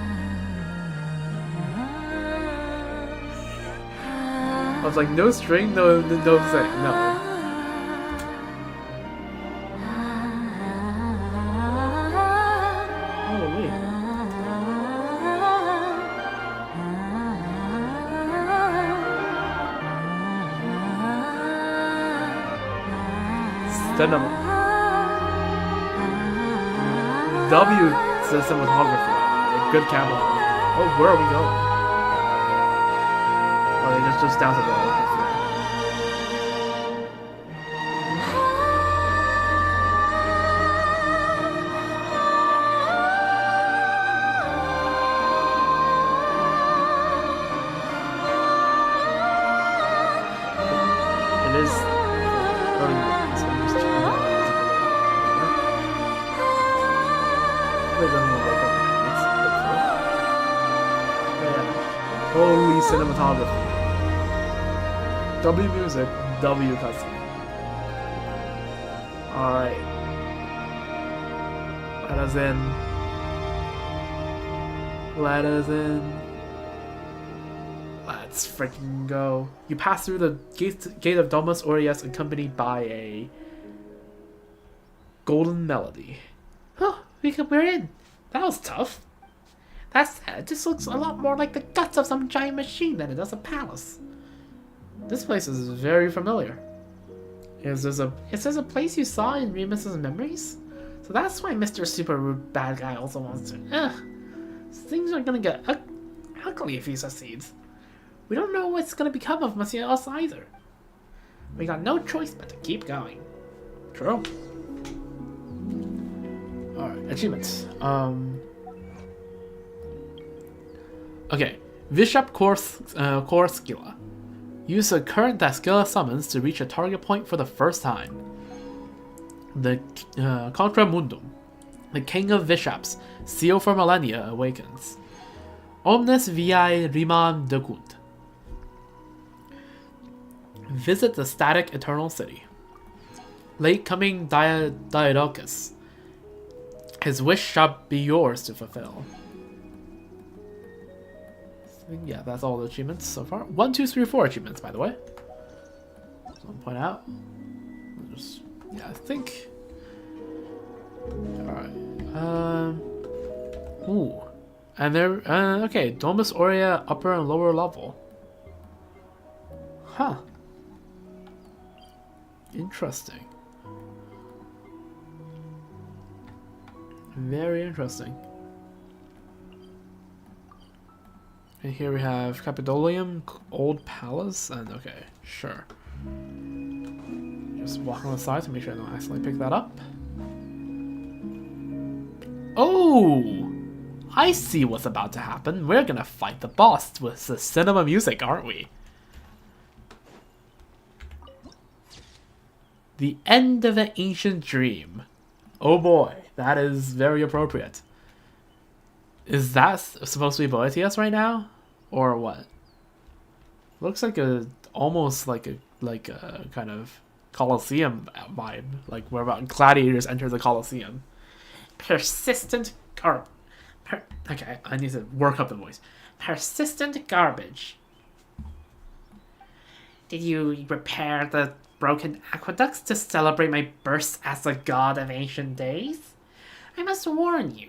I was like, no string, no thing, no. Oh, wait. Cinema. W says cinematography. Good camera. Oh, where are we going? Oh, they just down to the floor. It is early morning, so I'm just turning on the music a little bit. Wait, doesn't look like a holy cinematography. W music, W cutscene. Alright. Let us in. Let us in. Let's freaking go. You pass through the gate of Domus Aureus accompanied by a golden melody. Oh, we're in. That was tough. This looks a lot more like the guts of some giant machine than it does a palace. This place is very familiar. Is this a place you saw in Remus's memories? So that's why Mr. Super Rude Bad Guy also wants to. Things are gonna get ugly if he succeeds. We don't know what's gonna become of Monsieur Us either. We got no choice but to keep going. True. Alright, achievements. Okay, Bishop Korskila. Use the current Daskila summons to reach a target point for the first time. The Contra Mundum, the King of Vishaps, seal for millennia, awakens. Omnis viae rimam decunt. Visit the static eternal city. Late coming Diadochus. His wish shall be yours to fulfill. Yeah, that's all the achievements so far. 1, 2, 3, 4 achievements, by the way. Just want to point out. Yeah, I think. Alright. Ooh. And there. Okay, Domus Aurea upper and lower level. Huh. Interesting. Very interesting. And here we have Capitolium, Old Palace, and okay, sure. Just walk on the side to make sure I don't accidentally pick that up. Oh! I see what's about to happen. We're gonna fight the boss with the cinema music, aren't we? The end of an ancient dream. Oh boy, that is very appropriate. Is that supposed to be Boetius right now? Or what? Looks like almost like a kind of Colosseum vibe. Like where gladiators enter the Colosseum. Persistent okay, I need to work up the voice. Persistent garbage. Did you repair the broken aqueducts to celebrate my birth as a god of ancient days? I must warn you,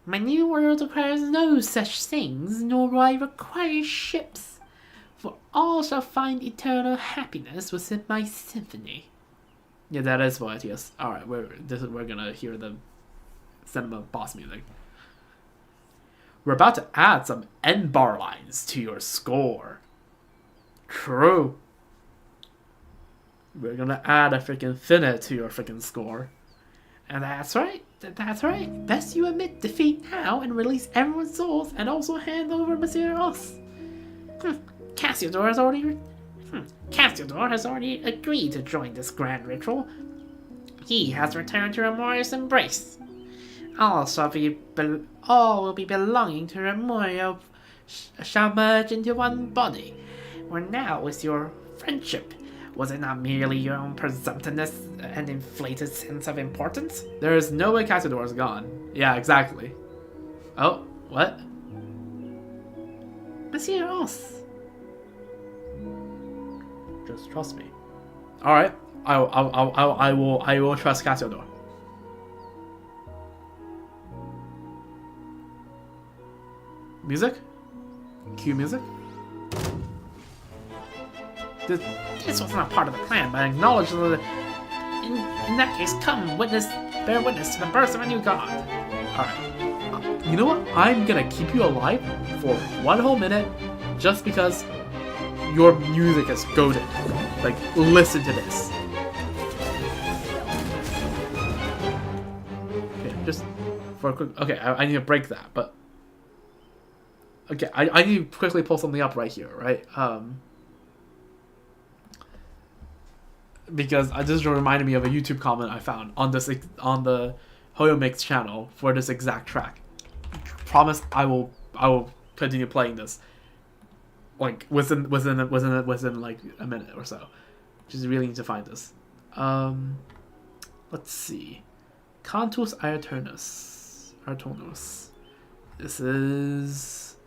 my new world requires no such things, nor will I require ships, for all shall find eternal happiness within my symphony. Yeah, that is what. Yes. All right, we're gonna hear the cinema boss music. We're about to add some end bar lines to your score. True. We're gonna add a freaking finna to your freaking score. And that's right. That's right. Best you admit defeat now and release everyone's souls, and also hand over Monsieur Os. Cassiodor has already agreed to join this grand ritual. He has returned to Remuria's embrace. All will be belonging to Remuria shall merge into one body. For now is your friendship. Was it not merely your own presumptiveness and inflated sense of importance? There is no way Cassiodor is gone. Yeah, exactly. Oh, what? Monsieur Os. Just trust me. All right, I will trust Cassiodor. Music? Cue music? This was not part of the plan, but I acknowledge that in that case, bear witness to the birth of a new god. Alright. You know what? I'm gonna keep you alive for 1 whole minute just because your music is goated. Like, listen to this. Okay, just for a quick... Okay, I need to break that, but... Okay, I need to quickly pull something up right here, right? Because this reminded me of a YouTube comment I found on the Hoyo Mix channel for this exact track. Promise I will continue playing this like within like a minute or so. Just really need to find this. Let's see. Cantus Artonus. This is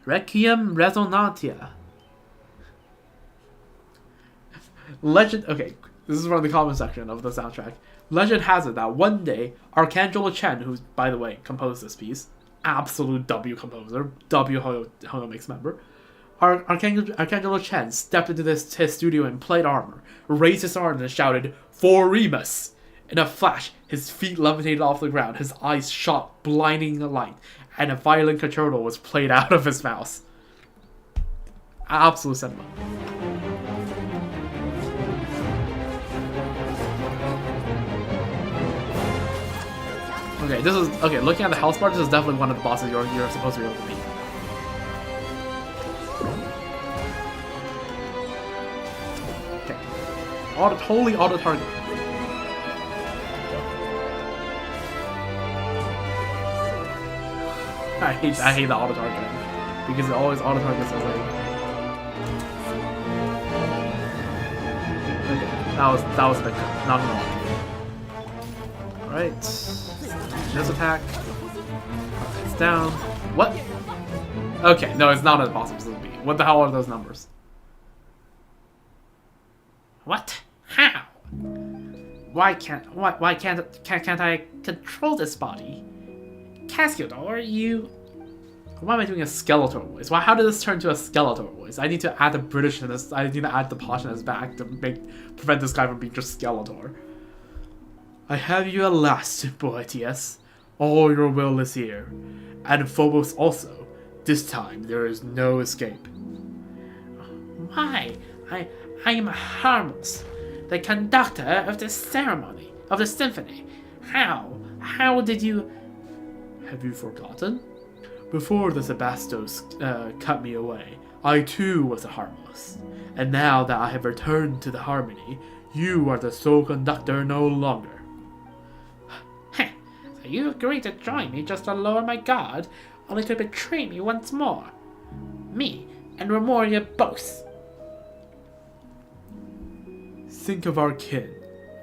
Requiem Resonantia. Legend. Okay, this is from the comment section of the soundtrack. Legend has it that one day, Archangelo Chen, who, by the way, composed this piece, absolute W composer, W Hoyo Mix member, Archangelo Chen stepped into his studio in plate armor, raised his arms and shouted, "For Remus!" In a flash, his feet levitated off the ground, his eyes shot blinding light, and a violent concerto was played out of his mouth. Absolute cinema. Okay, looking at the health bar, this is definitely one of the bosses you're supposed to be able to beat. Okay. Totally auto-target. I hate the auto-targeting. Because it always auto-targets as like... Okay, that was a bit good. Not gonna lie. Alright. This attack. It's down. What? Okay, no, it's not as possible as it would be. What the hell are those numbers? What? How? Why can't I control this body? Cassiodor, you... Why am I doing a Skeletor voice? How did this turn to a Skeletor voice? I need to add the Britishness. I need to add the poshness back to prevent this guy from being just Skeletor. I have you at last, Boetius. All your will is here. And Phobos also. This time there is no escape. Why? I am harmless. The conductor of this ceremony, of the symphony. How did you... Have you forgotten? Before the Sebastos cut me away, I too was a harmless. And now that I have returned to the harmony, you are the sole conductor no longer. So you agreed to join me just to lower my guard, only to betray me once more. Me and Remuria both. Think of our kin.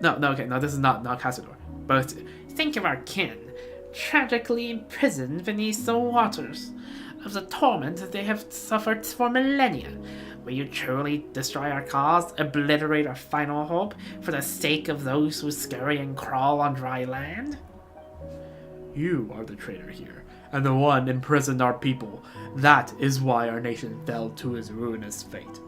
No, this is not Cassiodor. But think of our kin, tragically imprisoned beneath the waters of the torment that they have suffered for millennia. Will you truly destroy our cause, obliterate our final hope, for the sake of those who scurry and crawl on dry land? You are the traitor here, and the one imprisoned our people. That is why our nation fell to its ruinous fate.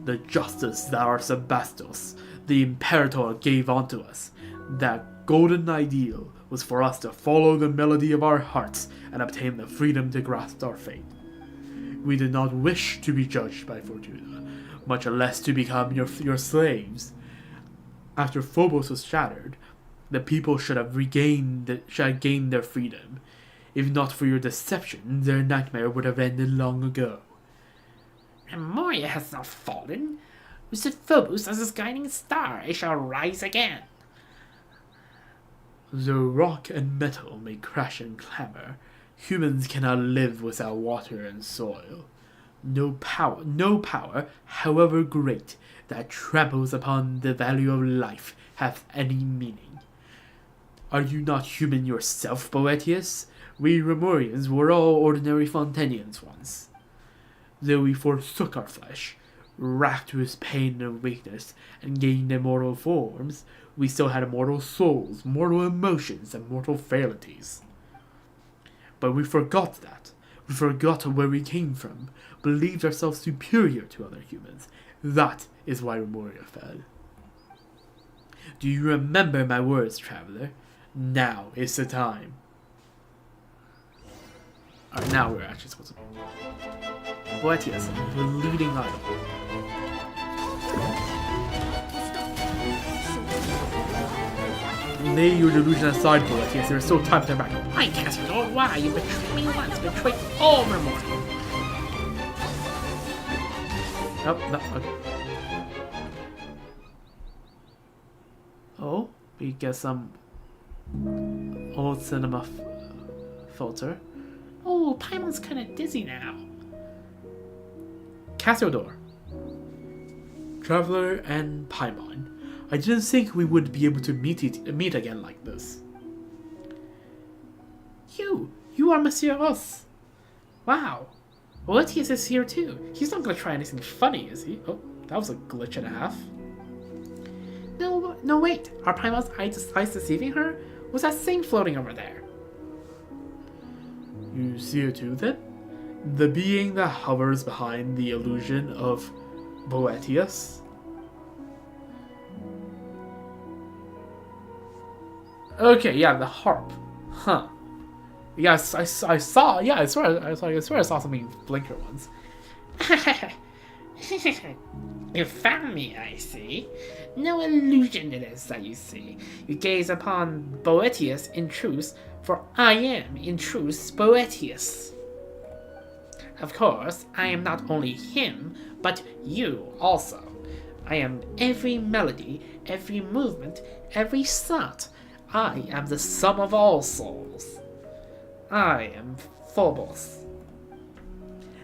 the justice that our Sebastos, the Imperator, gave unto us. That golden ideal was for us to follow the melody of our hearts and obtain the freedom to grasp our fate. We did not wish to be judged by Fortuna, much less to become your slaves. After Phobos was shattered, the people should have gained their freedom. If not for your deception, their nightmare would have ended long ago. Remuria has not fallen. With Phobos as his guiding star, it shall rise again. Though rock and metal may crash and clamor, humans cannot live without water and soil. No power, however great, that tramples upon the value of life hath any meaning. Are you not human yourself, Boetius? We Remurians were all ordinary Fontanians once. Though we forsook our flesh, racked with pain and weakness, and gained immortal forms, we still had immortal souls, mortal emotions, and mortal frailties. But we forgot that. We forgot where we came from, believed ourselves superior to other humans. That is why Remuria fell. Do you remember my words, traveler? Now is the time. Alright, now we're actually supposed to... Boetius, the leading idol. Lay your delusion aside, Boetius. There is still time to turn back. Why, Cassiodor? Why? You betrayed me once, betrayed all Remuria. Nope, no, okay. Oh, we get some old cinema filter. Oh, Paimon's kinda dizzy now. Cassiodor, Traveler, and Paimon. I didn't think we would be able to meet again like this. You are Monsieur Os. Wow. Boetius is here too. He's not gonna try anything funny, is he? Oh, that was a glitch and a half. No, wait. Are Paimon's eyes deceiving her? Was that thing floating over there? You see it too, then? The being that hovers behind the illusion of Boetius? Okay, yeah, the harp. Huh. Yes, I saw. Yeah, I swear I saw something blinker once. You found me, I see. No illusion it is that you see. You gaze upon Boetius in truth, for I am, in truth, Boetius. Of course, I am not only him, but you also. I am every melody, every movement, every thought. I am the sum of all souls. I am Phobos.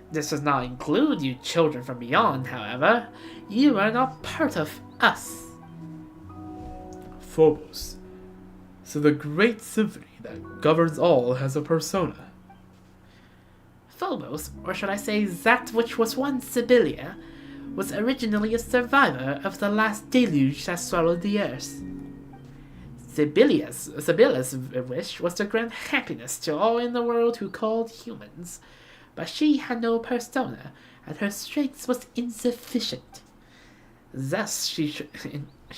This does not include you children from beyond, however. You are not part of us. Phobos. So the great symphony that governs all has a persona. Phobos, or should I say that which was once Sibylla, was originally a survivor of the last deluge that swallowed the earth. Sibylla's wish was to grant happiness to all in the world who called humans, but she had no persona, and her strength was insufficient. Thus she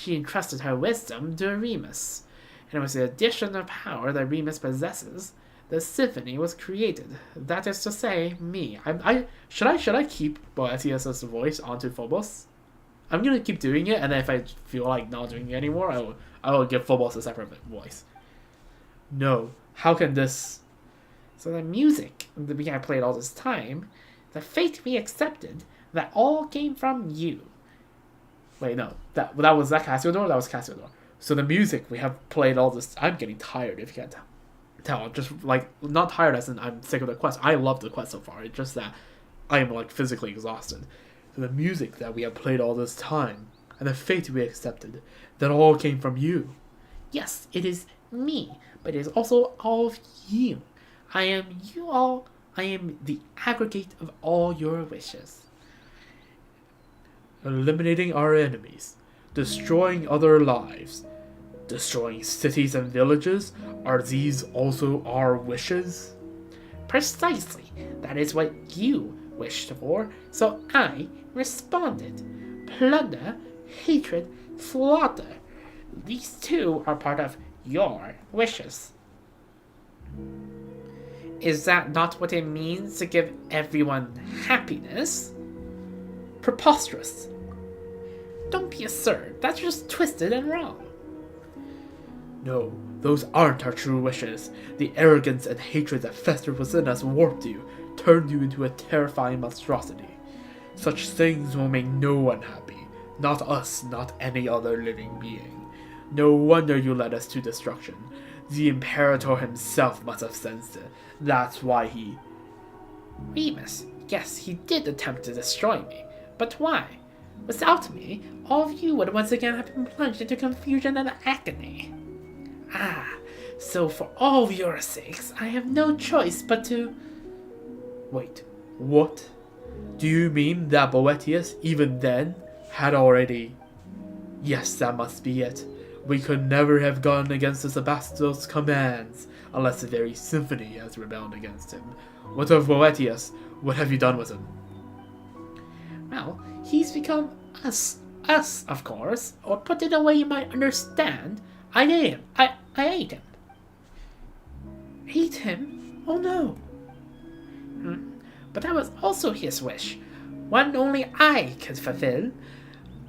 entrusted her wisdom to Remus, and with the addition of power that Remus possesses, the symphony was created. That is to say, me. Should I keep Boetius' voice onto Phobos? I'm gonna keep doing it, and then if I feel like not doing it anymore, I will give Phobos a separate voice. No. How can this... So the music that we have played all this time, the fate we accepted, that all came from you. Wait, no. That was Cassiodor? That was Cassiodor. So the music we have played all this... I'm getting tired, if you can't tell. I'm just, like, not tired as in I'm sick of the quest. I love the quest so far. It's just that I am, like, physically exhausted. So the music that we have played all this time, and the fate we accepted, that all came from you. Yes, it is me, but it is also all of you. I am you all. I am the aggregate of all your wishes. Eliminating our enemies, destroying other lives, destroying cities and villages, are these also our wishes? Precisely. That is what you wished for, so I responded. plunder, hatred, slaughter. These too are part of your wishes. Is that not what it means to give everyone happiness? Preposterous. Don't be absurd. That's just twisted and wrong. No, those aren't our true wishes. The arrogance and hatred that festered within us warped you, turned you into a terrifying monstrosity. Such things will make no one happy. Not us, not any other living being. No wonder you led us to destruction. The Imperator himself must have sensed it. That's why he... Remus, yes, he did attempt to destroy me. But why? Without me, all of you would once again have been plunged into confusion and agony. Ah, so for all of your sakes, I have no choice but to... Wait, what? Do you mean that Boetius, even then, had already... Yes, that must be it. We could never have gone against the Sebastos' commands, unless the very symphony has rebelled against him. What of Boetius? What have you done with him? Well, he's become us. Us, of course. Or put in a way you might understand, I ate him. I ate him. Ate him? Oh no. But that was also his wish. One only I could fulfill.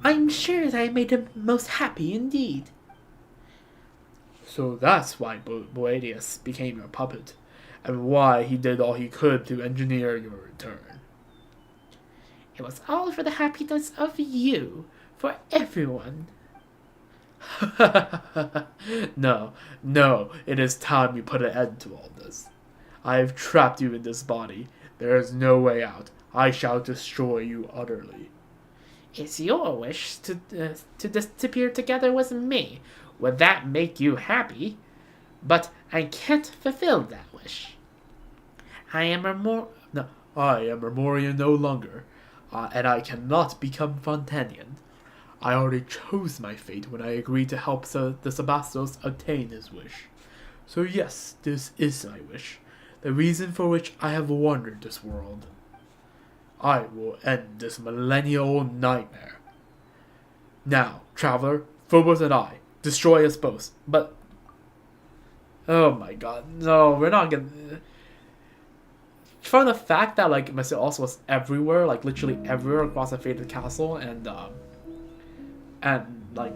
I'm sure that I made him most happy indeed. So that's why Boetius became your puppet, and why he did all he could to engineer your return. It was all for the happiness of you, for everyone. No, it is time you put an end to all this. I have trapped you in this body. There is no way out. I shall destroy you utterly. It's your wish to disappear together with me. Would that make you happy? But I can't fulfill that wish. I am Remurian no longer, and I cannot become Fontanian. I already chose my fate when I agreed to help the Sebastos obtain his wish. So yes, this is my wish, the reason for which I have wandered this world. I will end this millennial nightmare. Now, traveler, Phobos and I, destroy us both, but... Oh my god, no, we're not gonna... From the fact that, like, Mr. Os was everywhere, like, literally everywhere across the Fated Castle, and like,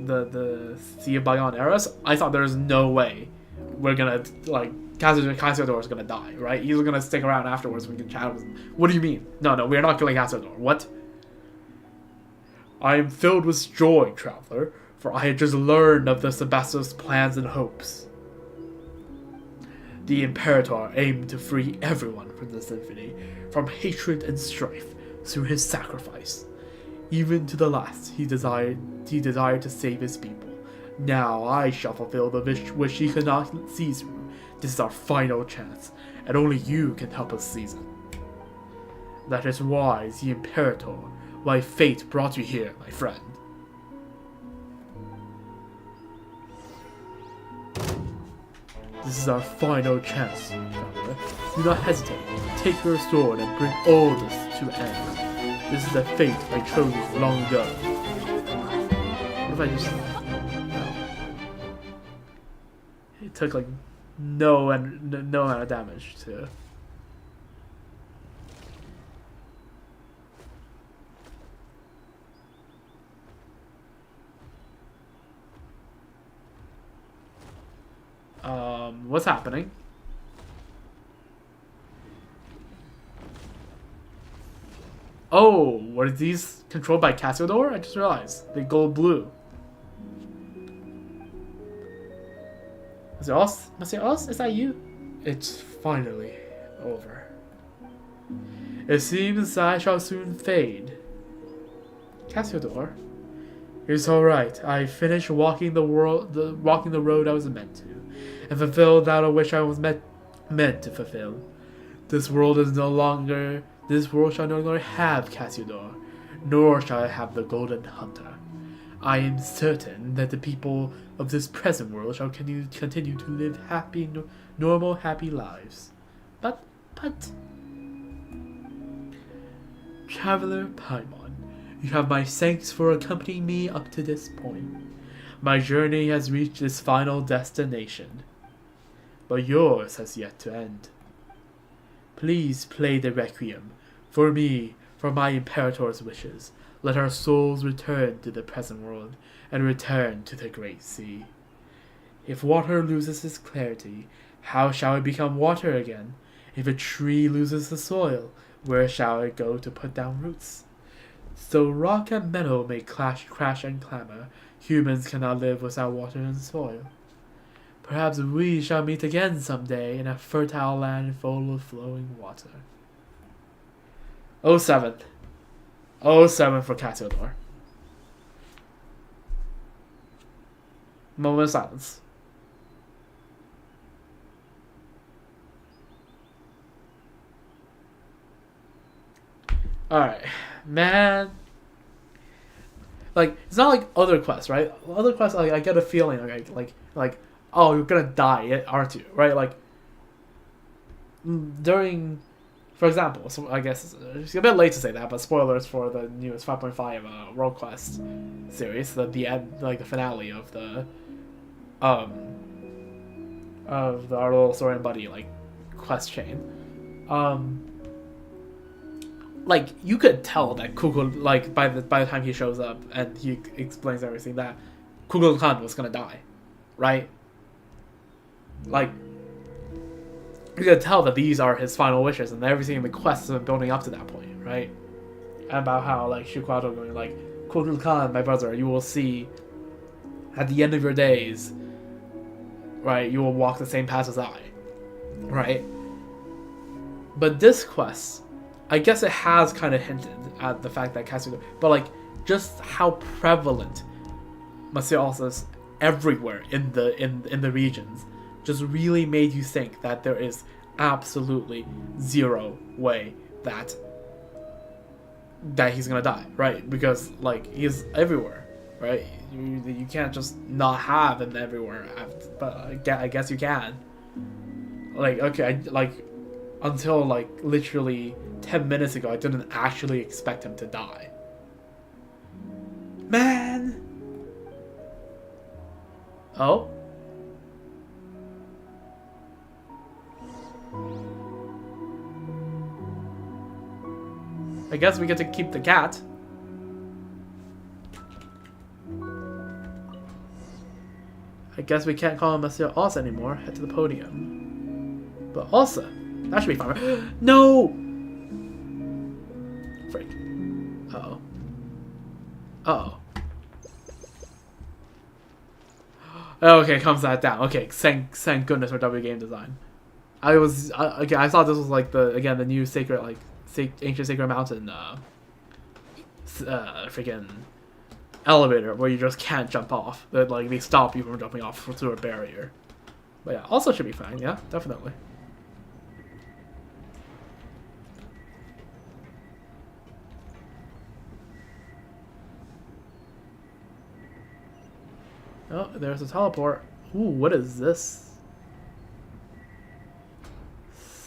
the Sea of Bygone Eras, I thought there's no way we're gonna, like, Cassiodor is gonna die, right? He's gonna stick around afterwards, we can chat with him. What do you mean? No, we're not killing Cassiodor. What? I am filled with joy, traveler, for I had just learned of the Sebastos' plans and hopes. The Imperator aimed to free everyone from the symphony, from hatred and strife, through his sacrifice. Even to the last, he desired to save his people. Now I shall fulfill the wish he could not see through. This is our final chance, and only you can help us seize it. That is why the Imperator, why fate brought you here, my friend. This is our final chance, traveler. Do not hesitate. Take your sword and bring all this to an end. This is the fate I chose long ago. What if I just... No. It took like no amount of damage to... What's happening? Oh, were these controlled by Cassiodor? I just realized. They go blue. Monsieur Os? Is that you? It's finally over. It seems I shall soon fade. Cassiodor? It's alright. I finished walking the road I was meant to, and fulfilled that which I was meant to fulfill. This world shall no longer have Cassiodor, nor shall I have the Golden Hunter. I am certain that the people of this present world shall continue to live happy, normal, happy lives. But... Traveler Paimon, You have my thanks for accompanying me up to this point. My journey has reached its final destination, but yours has yet to end. Please play the Requiem. For me, for my Imperator's wishes, let our souls return to the present world and return to the Great Sea. If water loses its clarity, how shall it become water again? If a tree loses the soil, where shall it go to put down roots? So rock and meadow may crash and clamor, humans cannot live without water and soil. Perhaps we shall meet again someday in a fertile land full of flowing water. 07. 07 for Cassiodor. Moment of silence. Alright, man. Like, it's not like other quests, right? Other quests, like, I get a feeling, like, oh, you're gonna die, aren't you? Right? Like, during, for example, so I guess it's a bit late to say that, but spoilers for the newest 5.5 World Quest series, the end, like the finale of the our little story and buddy like quest chain. Like, you could tell that Kugel, like, by the time he shows up and he explains everything, that Kugel Khan was gonna die, right? Like, you could tell that these are his final wishes, and everything in the quest has been building up to that point, right? And about how, like, Shukato going, like, Kugel Khan, my brother, you will see, at the end of your days, right, you will walk the same path as I, right? But this quest, I guess it has kind of hinted at the fact that Cassiodor, but like just how prevalent Monsieur is everywhere in the regions, just really made you think that there is absolutely zero way that he's gonna die, right? Because like he's everywhere, right? You can't just not have him everywhere, but I guess you can. Like, okay, until like literally 10 minutes ago, I didn't actually expect him to die. Man! Oh? I guess we get to keep the cat. I guess we can't call him Monsieur Oz anymore. Head to the podium. But Osa, that should be fine. No! Freak. Uh-oh. Uh-oh. Okay, comes that down. Okay, thank goodness for W game design. I thought this was like the new sacred, like ancient sacred mountain freaking elevator where you just can't jump off. That like they stop you from jumping off through a barrier. But yeah, also should be fine. Yeah, definitely. Oh, there's a teleport. Ooh, what is this?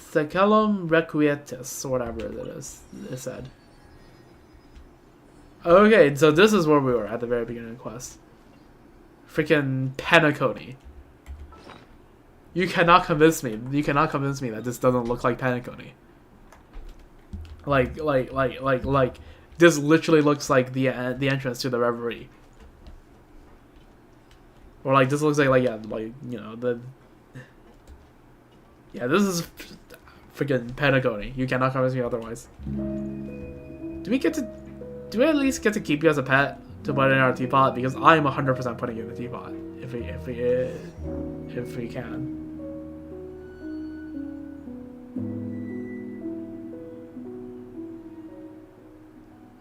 Secellum Requietus, or whatever it is, it said. Okay, so this is where we were at the very beginning of the quest. Freaking Penacony. You cannot convince me. You cannot convince me that this doesn't look like Penacony. Like, this literally looks like the entrance to the Reverie. Or like this looks like yeah, like you know this is freaking Penacony. You cannot convince me otherwise. Do we at least get to keep you as a pet to put in our teapot? Because I'm 100% putting you in the teapot if we can.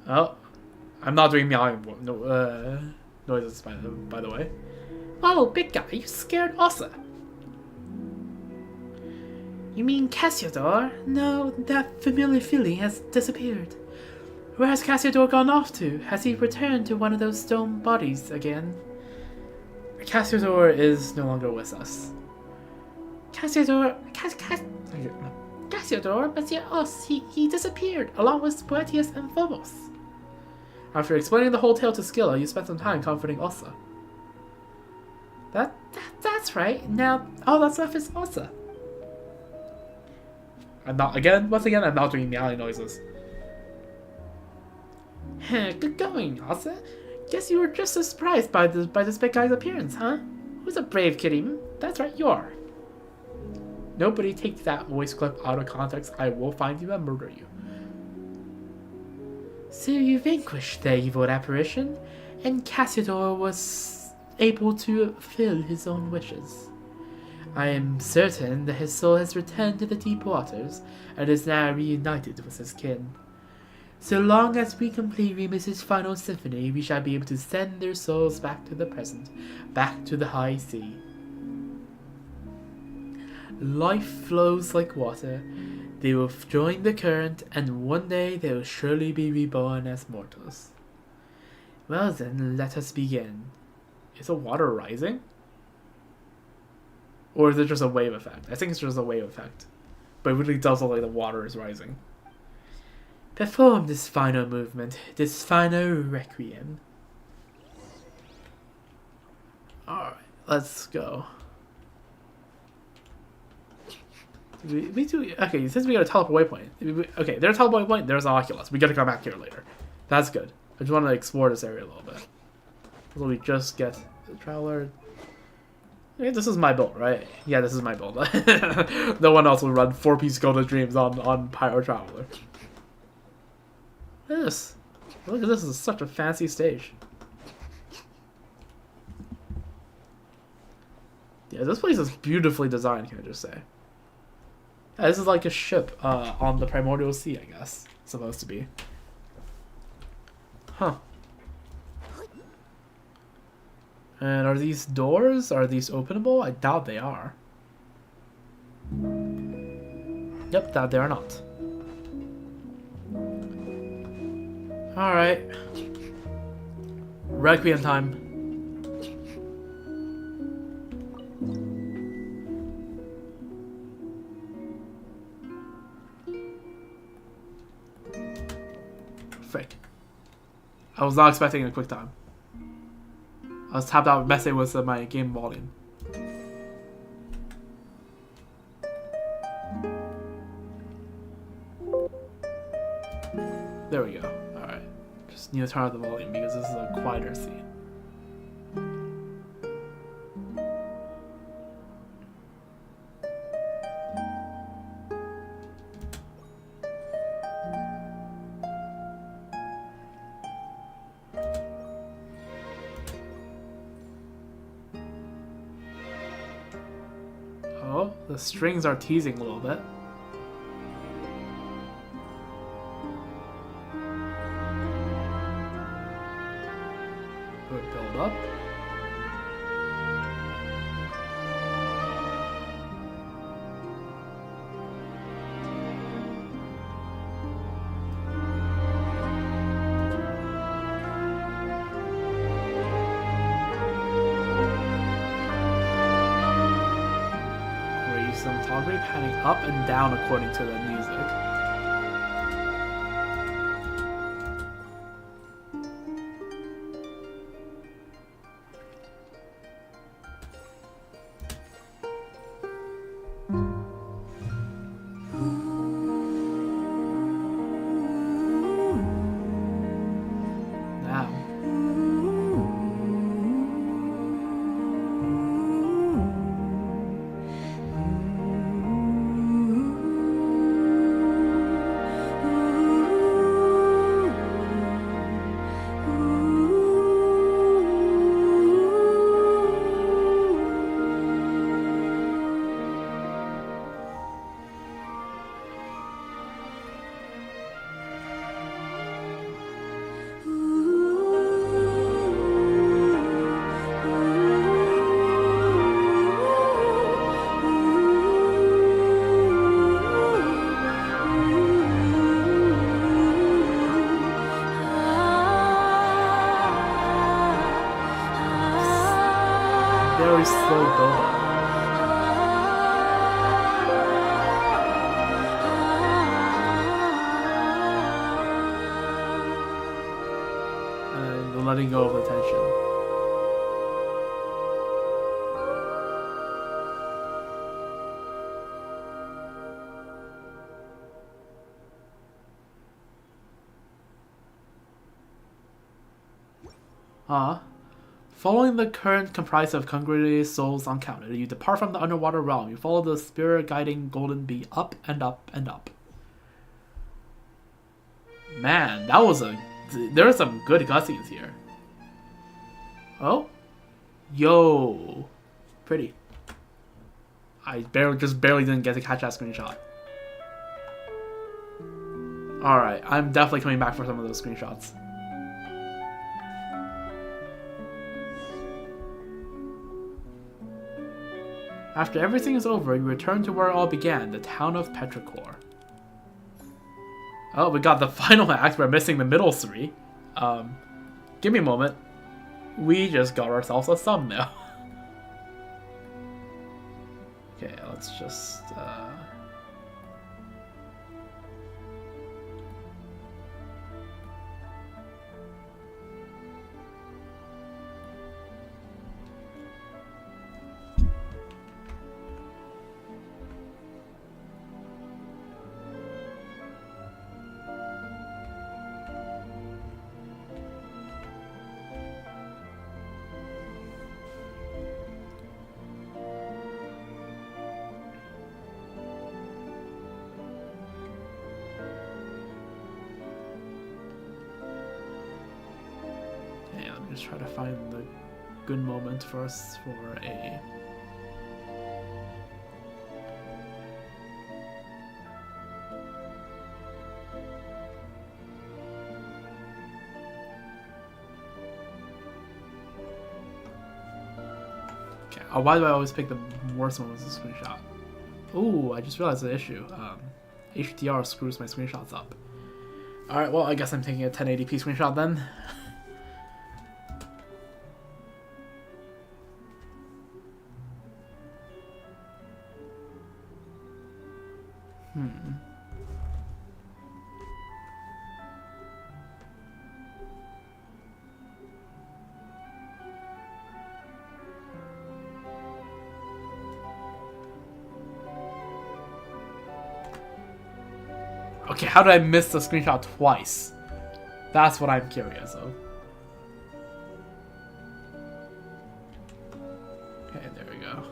Oh, I'm not doing meowing noises by the way. Oh, big guy, you scared Osa. You mean Cassiodor? No, that familiar feeling has disappeared. Where has Cassiodor gone off to? Has he returned to one of those stone bodies again? Cassiodor is no longer with us. Cassiodor, Monsieur Os, he disappeared along with Boetius and Phobos. After explaining the whole tale to Skilla, you spent some time comforting Ossa. That's right. Now all that's left is Ossa. Once again, I'm not doing meowing noises. Good going, Ossa. Guess you were just as surprised by this big guy's appearance, huh? Who's a brave kitty? That's right, you are. Nobody take that voice clip out of context. I will find you and murder you. So you vanquished the evil apparition, and Cassidor was able to fulfill his own wishes. I am certain that his soul has returned to the deep waters, and is now reunited with his kin. So long as we complete Remus's final symphony, we shall be able to send their souls back to the present, back to the high sea. Life flows like water. They will join the current, and one day they will surely be reborn as mortals. Well then, let us begin. Is the water rising? Or is it just a wave effect? I think it's just a wave effect. But it really does look like the water is rising. Perform this final movement, this final requiem. Alright, let's go. We do, okay, since we got a teleport waypoint. Okay, there's a teleport waypoint, there's an Oculus. We gotta come back here later. That's good. I just want to explore this area a little bit. So we just get the Traveler. Okay, this is my build, right? Yeah, this is my build. No one else will run 4-piece Golden Dreams on Pyro Traveler. This. Look at this, is such a fancy stage. Yeah, this place is beautifully designed, can I just say. Yeah, this is like a ship on the Primordial Sea, I guess. It's supposed to be. Huh. And are these doors? Are these openable? I doubt they are. Yep, that they are not. Alright. Requiem time. Frick. I was not expecting a quick time. I was tapped out messing with my game volume. There we go. Alright. Just need to turn up the volume because this is a quieter scene. Oh, the strings are teasing a little bit. Build up. Cinematography panning up and down according to the music. Very slow build. and letting go of the tension. Following the current comprised of congregated souls uncounted, you depart from the underwater realm. You follow the spirit guiding golden bee up and up and up. Man, that was there are some good cutscenes here. Oh? Yo. Pretty. I just barely didn't get to catch that screenshot. Alright, I'm definitely coming back for some of those screenshots. After everything is over, you return to where it all began, the town of Petrichor. Oh, we got the final act. We're missing the middle three. Give me a moment. We just got ourselves a thumbnail. Okay, let's just... Just try to find the good moment for us for a... Okay, why do I always pick the worst moments as a screenshot? Ooh, I just realized the issue. HDR screws my screenshots up. Alright, well, I guess I'm taking a 1080p screenshot then. Okay, how did I miss the screenshot twice? That's what I'm curious of. Okay, there we go.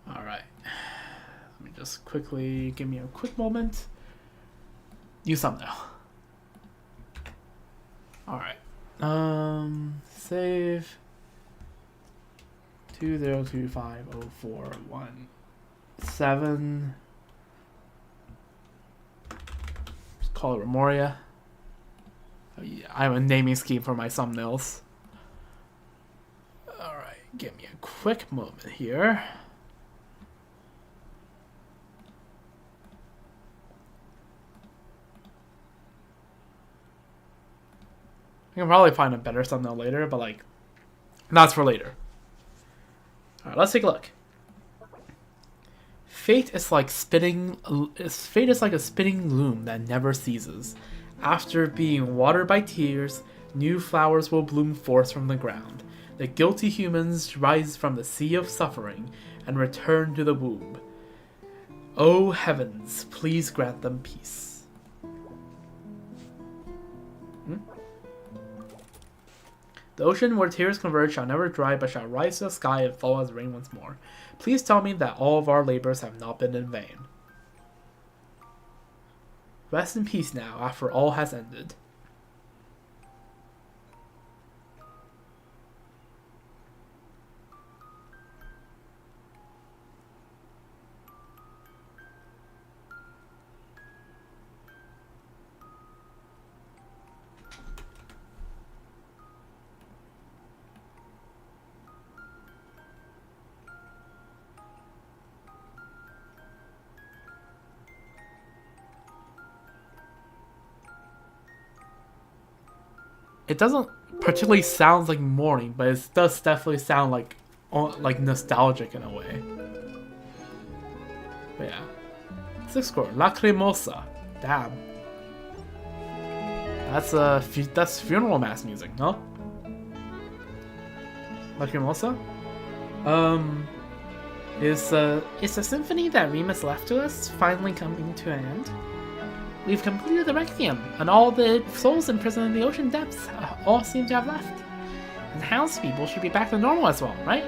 Alright. Let me just quickly, give me a quick moment. New thumbnail. Alright. Save 202504117. Just call it Remuria. Oh, yeah, I have a naming scheme for my thumbnails. Alright, give me a quick moment here. I can probably find a better thumbnail later, but like, that's for later. Alright, let's take a look. Fate is like a spinning loom that never ceases. After being watered by tears, new flowers will bloom forth from the ground. The guilty humans rise from the sea of suffering and return to the womb. O heavens, please grant them peace. The ocean where tears converge shall never dry, but shall rise to the sky and fall as rain once more. Please tell me that all of our labors have not been in vain. Rest in peace now, after all has ended. it doesn't particularly sound like morning, but it does definitely sound like nostalgic in a way. But yeah. 6th score, Lacrimosa. Damn. That's funeral mass music, no? Lacrimosa? Is the symphony that Remus left to us finally coming to an end? We've completed the Requiem, and all the souls imprisoned in the ocean depths all seem to have left. And the townspeople should be back to normal as well, right?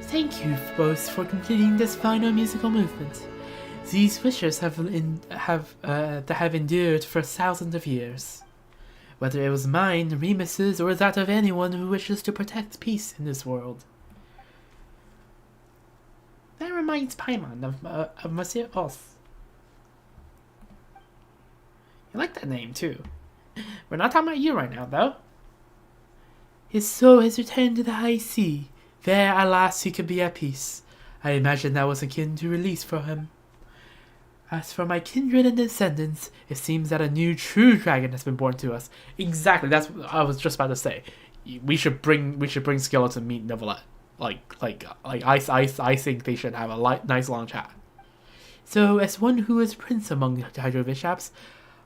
Thank you both for completing this final musical movement. These wishes have endured for thousands of years. Whether it was mine, Remus's, or that of anyone who wishes to protect peace in this world. That reminds Paimon of Monsieur Os. You like that name, too. We're not talking about you right now, though. His soul has returned to the high sea. There, at last, he can be at peace. I imagine that was akin to release for him. As for my kindred and descendants, it seems that a new true dragon has been born to us. Exactly, that's what I was just about to say. We should bring Skilla to meet Neuvillette. I think they should have a nice long chat. So, as one who is prince among the Hydro Bishops,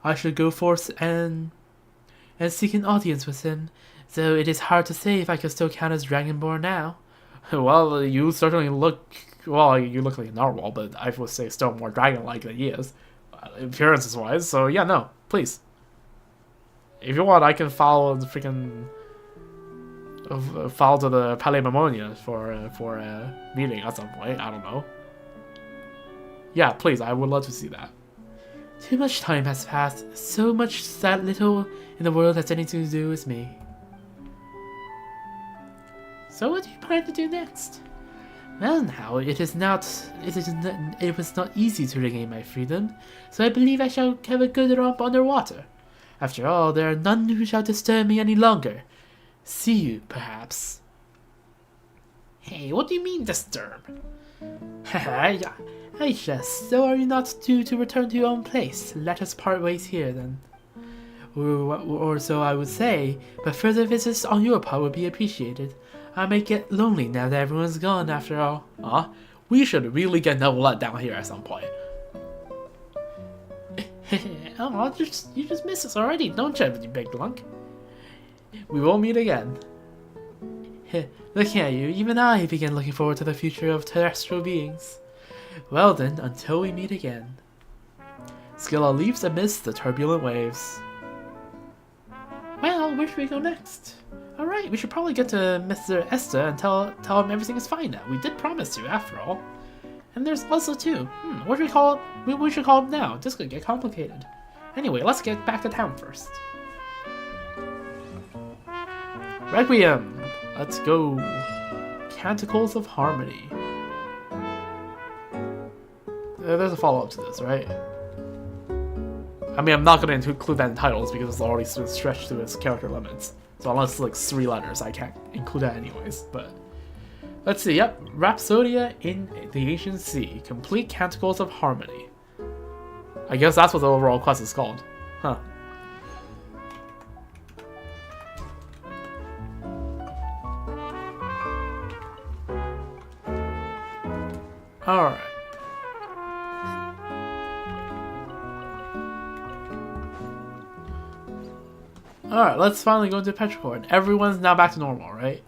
I should go forth and seek an audience with him, though it is hard to say if I can still count as Dragonborn now. Well, you certainly look... Well, you look like a narwhal, but I would say still more dragon-like than he is, appearances-wise, so yeah, no, please. If you want, I can follow the freaking... Follow to the Palais Mammonia for a meeting at some point, I don't know. Yeah, please, I would love to see that. Too much time has passed, so much that little in the world has anything to do with me. So what do you plan to do next? Well now, it was not easy to regain my freedom, so I believe I shall have a good romp underwater. After all, there are none who shall disturb me any longer. See you, perhaps. Hey, what do you mean, disturb? Haha, I jest. So are you not due to return to your own place? Let us part ways here, then. Or so I would say, but further visits on your part would be appreciated. I may get lonely now that everyone's gone, after all. We should really get Neuvillette down here at some point. Oh, you just miss us already, don't you, you big lunk? We will meet again. Looking at you, even I begin looking forward to the future of terrestrial beings. Well then, until we meet again. Skilla leaves amidst the turbulent waves. Well, where should we go next? Alright, we should probably get to Mr. Esther and tell him everything is fine now. We did promise to, after all. And there's also too. What should we call it? We should call him now. This could get complicated. Anyway, let's get back to town first. Requiem! Let's go. Canticles of Harmony. There's a follow-up to this, right? I mean, I'm not going to include that in titles because it's already stretched to its character limits. So unless it's like 3 letters, I can't include that anyways. But let's see. Yep, Rhapsody in the Ancient Sea. Complete Canticles of Harmony. I guess that's what the overall quest is called. Huh. Alright. Alright, let's finally go into Petrichor. Everyone's now back to normal, right?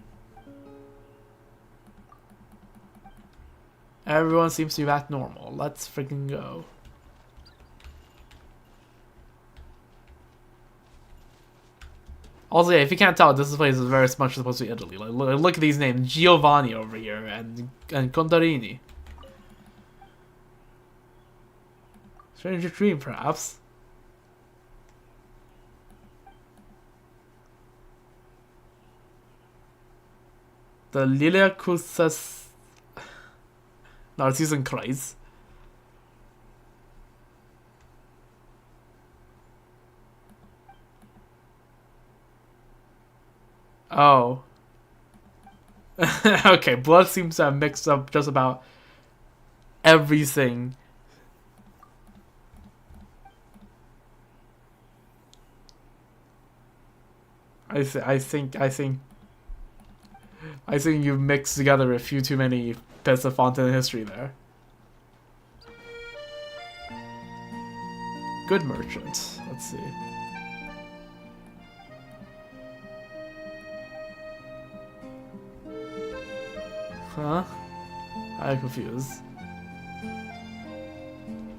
Everyone seems to be back to normal. Let's freaking go. Also, yeah, if you can't tell, this place is very much supposed to be Italy. Like, look at these names. Giovanni over here and Contarini. Stranger Dream, perhaps. The Liliacusas Narcissenkreis. Oh. Okay, blood seems to have mixed up just about everything. I think you mixed together a few too many bits of Fontaine history there. Good merchant. Let's see. Huh? I'm confused.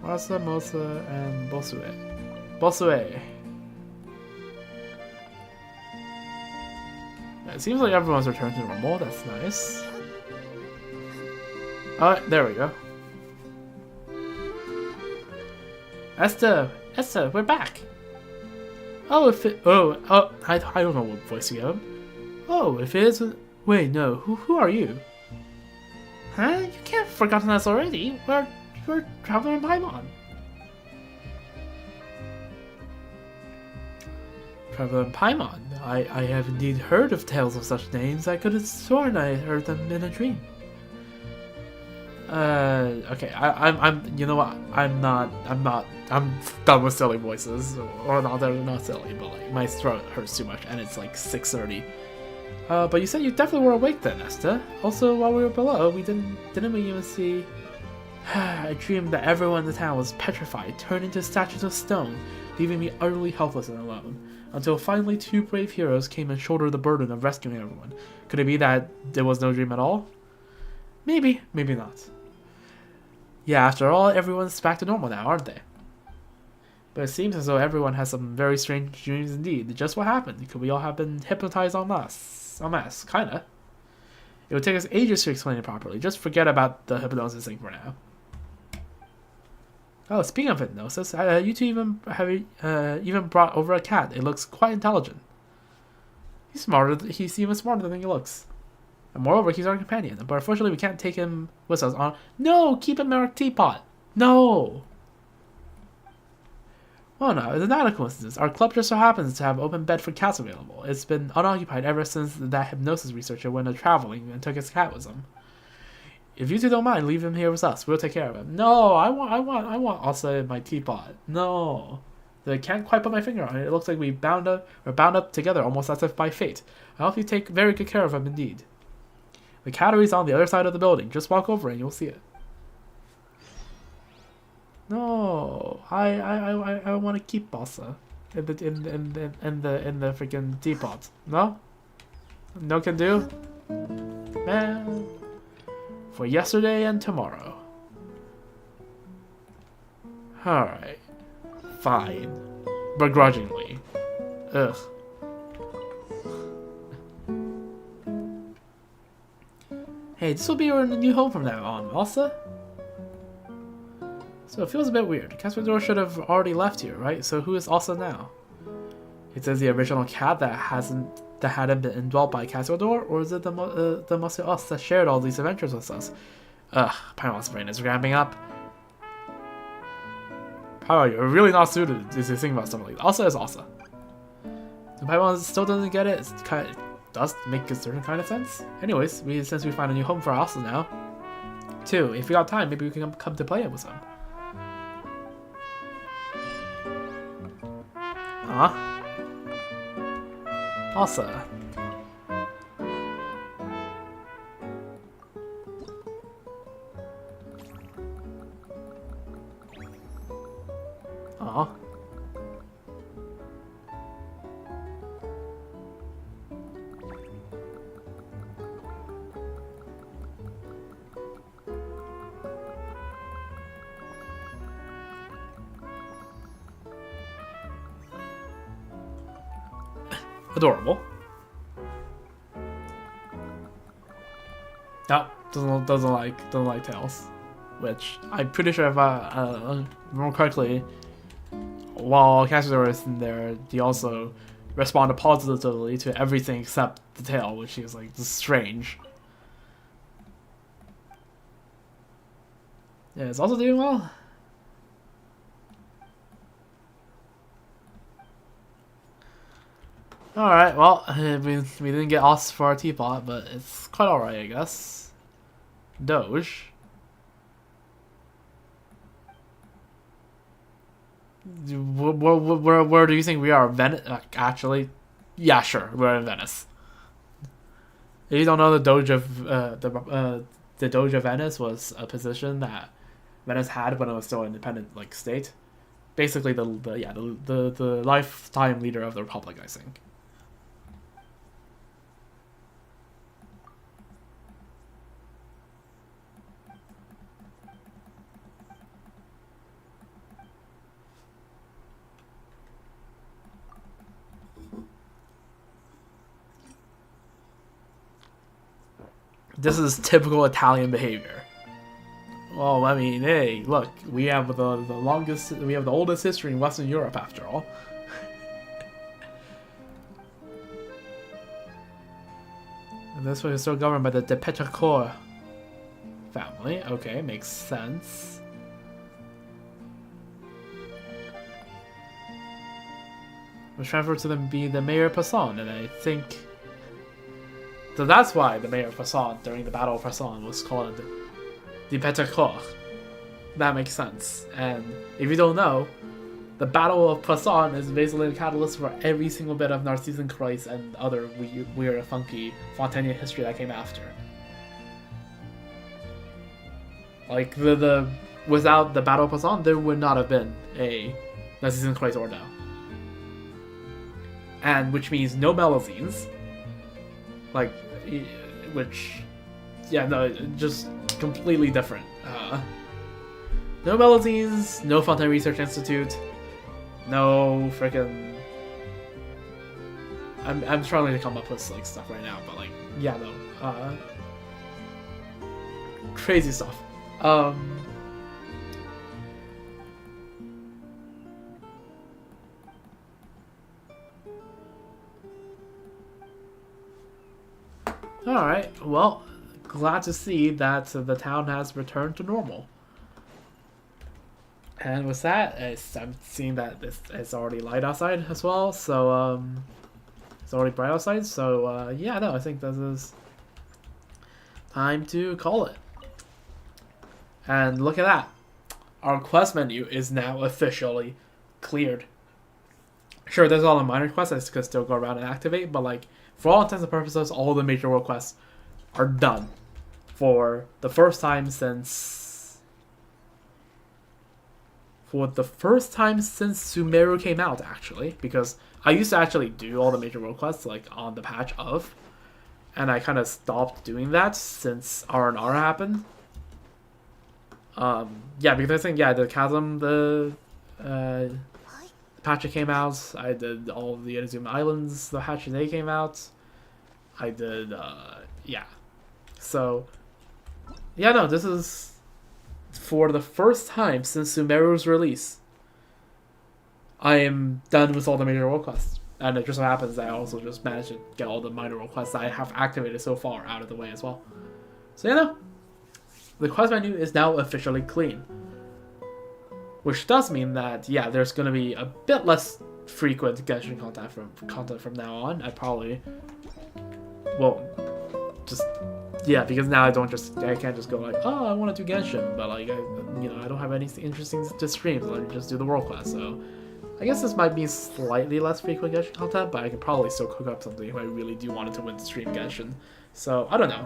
Masa, Mosa, and Bosue. Bosue. It seems like everyone's returned to normal. That's nice. Alright, there we go. Esther, we're back. Oh, I don't know what voice you have. Oh, if it is, wait, no, who are you? Huh? You can't have forgotten us already. We're traveler in Paimon. Traveler in Paimon. I have indeed heard of tales of such names. I could have sworn I heard them in a dream. Okay, I'm you know what? I'm done with silly voices. Or not, they're not silly, but like my throat hurts too much and it's like 6:30. But you said you definitely were awake then, Esther. Also, while we were below, didn't we even see? I dreamed that everyone in the town was petrified, turned into statues of stone, leaving me utterly helpless and alone. Until finally 2 brave heroes came and shouldered the burden of rescuing everyone. Could it be that there was no dream at all? Maybe, maybe not. Yeah, after all, everyone's back to normal now, aren't they? But it seems as though everyone has some very strange dreams indeed. Just what happened? Could we all have been hypnotized en masse? En masse, kinda. It would take us ages to explain it properly. Just forget about the hypnosis thing for now. Oh, speaking of hypnosis, you two even brought over a cat. It looks quite intelligent. He's even smarter than he looks. And moreover, he's our companion. But unfortunately, we can't take him with us on... No! Keep him in our teapot! No! Well, no, it's not a coincidence. Our club just so happens to have an open bed for cats available. It's been unoccupied ever since that hypnosis researcher went traveling and took his cat with him. If you two don't mind, leave him here with us. We'll take care of him. No, I want Asa in my teapot. No. I can't quite put my finger on it. It looks like we're bound up together almost as if by fate. I hope you take very good care of him indeed. The cattery's on the other side of the building. Just walk over and you'll see it. No, I want to keep Bossa in the freaking teapot. No, no can do. Man, for yesterday and tomorrow. All right, fine, begrudgingly. Ugh. Hey, this will be your new home from now on, Elsa. So it feels a bit weird. Caspador should have already left here, right? So who is Elsa now? It says the original cat that hadn't been indwelt by Caspador, or is it the mostly us that shared all these adventures with us? Ugh, Paimon's brain is ramping up. Paimon, you're really not suited to think about something like that. Elsa is Elsa. So Paimon still doesn't get it. It does make a certain kind of sense. Anyways, since we found a new home for Elsa now. 2, if we got time, maybe we can come to play it with them. Huh? Elsa. Aw. Adorable. No, doesn't like tails, which I'm pretty sure if I remember correctly, while Cassador is in there, he also responded positively to everything except the tail, which is like just strange. Yeah, it's also doing well. Alright, well, we didn't get us for our teapot, but it's quite alright, I guess. Doge. Where do you think we are? Venice? Actually, yeah, sure, we're in Venice. If you don't know, the Doge of the Doge of Venice was a position that Venice had when it was still an independent like state. Basically, the lifetime leader of the republic, I think. This is typical Italian behavior. Well, I mean, hey, look, we have the oldest history in Western Europe, after all. And this one is still governed by the De Petrichor family. Okay, makes sense. Was transferred to them be the mayor of Passon, and I think. So that's why the mayor of Passon during the Battle of Passon was called the Petrichor. That makes sense. And if you don't know, the Battle of Passon is basically the catalyst for every single bit of Narcissus Christ and other weird, funky Fontanian history that came after. Like, without the Battle of Passon, there would not have been a Narcissus Christ Ordo. And which means no Melazines. Like, which, yeah, no, just completely different. No Melazines, no Fontaine Research Institute, no freaking. I'm struggling to come up with like stuff right now, but like, yeah, no, crazy stuff. Alright, well, glad to see that the town has returned to normal. And with that, I'm seeing that it's already light outside as well, so, it's already bright outside, so, yeah, no, I think this is time to call it. And look at that. Our quest menu is now officially cleared. Sure, there's all the minor quests that could still go around and activate, but, like, for all intents and purposes, all the major world quests are done for the first time since Sumeru came out, actually, because I used to actually do all the major world quests like on the patch of, and I kind of stopped doing that since R&R happened. Yeah, because I think the Chasm, the patch that came out, I did all of the Inazuma Islands, the patch they came out. I did, yeah. So, yeah, no, this is for the first time since Sumeru's release. I am done with all the major world quests. And it just so happens that I also just managed to get all the minor world quests that I have activated so far out of the way as well. So, yeah, no. The quest menu is now officially clean. Which does mean that, yeah, there's going to be a bit less frequent Genshin content from now on. I probably won't just, yeah, because now I can't just go like, oh, I want to do Genshin, but like, I don't have anything interesting to stream, so let me just do the world quest. So I guess this might be slightly less frequent Genshin content, but I can probably still cook up something if I really do want to stream Genshin. So I don't know.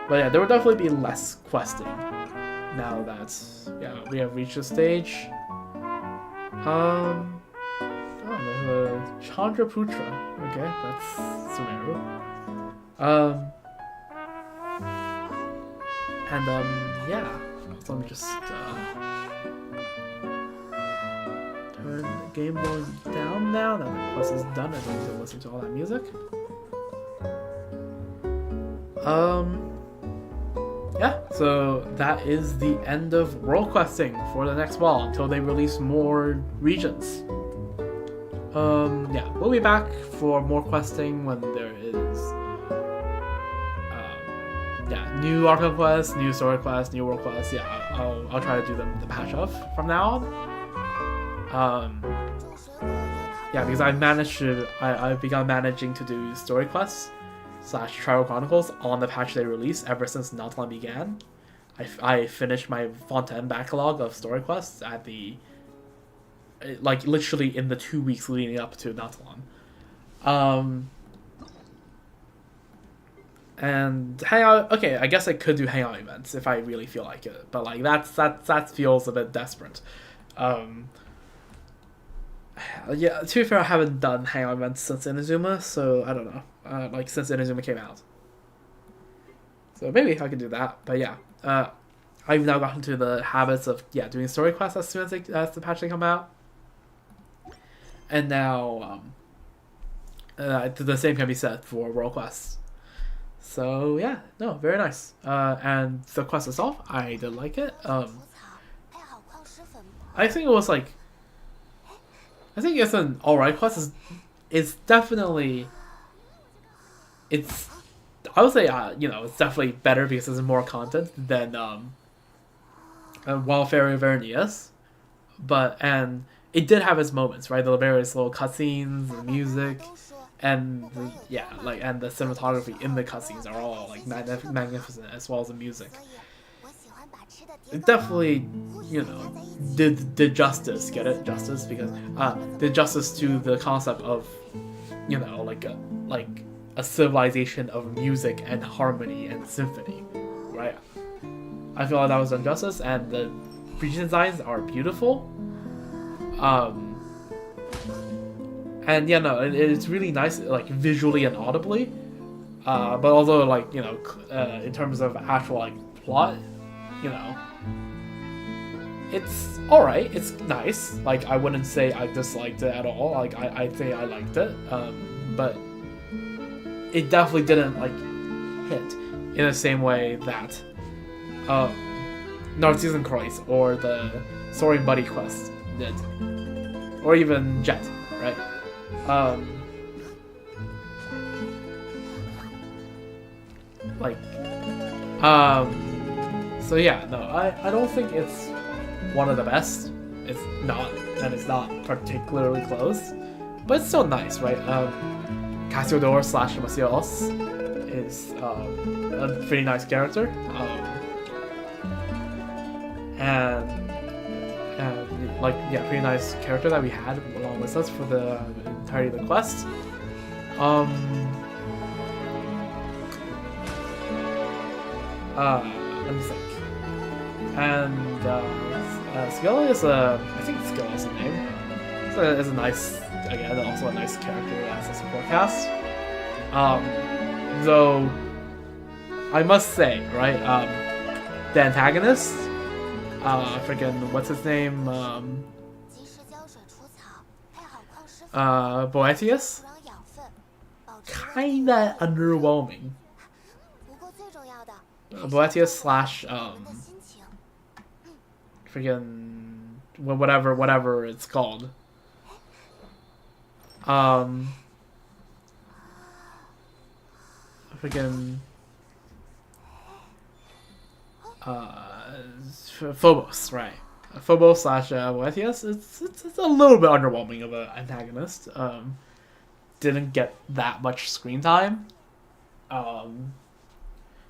But yeah, there will definitely be less questing now that, yeah, we have reached a stage. Oh, there's a Chandraputra. Okay, that's Sumeru. Yeah. So let me just turn the game volume down now that the quest is done. I don't need to listen to all that music. Yeah, so that is the end of world questing for the next wall until they release more regions. Yeah, we'll be back for more questing when there is, yeah, new archive quests, new story quests, new world quests. Yeah, I'll try to do them the patch of from now on. Yeah, because I've begun managing to do story quests / Travel Chronicles on the patch they released ever since Nautilon began. I finished my Fontaine backlog of story quests at the like literally in the 2 weeks leading up to Nathalon. And hangout, okay, I guess I could do hangout events if I really feel like it, but like that feels a bit desperate. Yeah, to be fair, I haven't done hangout events since Inazuma, so I don't know. Like since Inazuma came out, so maybe I could do that. But yeah, I've now gotten to the habits of doing story quests as soon as the patch they come out, and now the same can be said for world quests. So yeah, no, very nice. And the quest itself, I did like it. I think it was like, I think it's an alright quest. It's definitely, I would say it's definitely better because there's more content than Wild Fairy Vernias, and it did have its moments, right? The various little cutscenes, the music, and and the cinematography in the cutscenes are all like magnificent, as well as the music. It definitely, did justice. Get it? Justice, because did justice to the concept of, like a civilization of music and harmony and symphony, right? I feel like that was done justice, and the region designs are beautiful. And it's really nice, like visually and audibly. But although, like, in terms of actual like plot, it's alright. It's nice. Like, I wouldn't say I disliked it at all. Like, I'd say I liked it. But it definitely didn't like hit in the same way that Narcissus Croix or the Soaring Buddy quest did, or even Jet, right? So yeah, no, I don't think it's one of the best. It's not, and it's not particularly close, but it's still nice, right? Cassiodor / Macios is a pretty nice character, pretty nice character that we had along with us for the entirety of the quest. Let me think. And Skilla is I think Skilla is the name. It's a nice, again, also a nice character as a support cast. Though I must say, right, the antagonist, freaking what's his name, Boetius, kinda underwhelming. Boetius / freaking whatever it's called. Freaking Phobos, right? Phobos / Boetius. It's a little bit underwhelming of an antagonist. Didn't get that much screen time.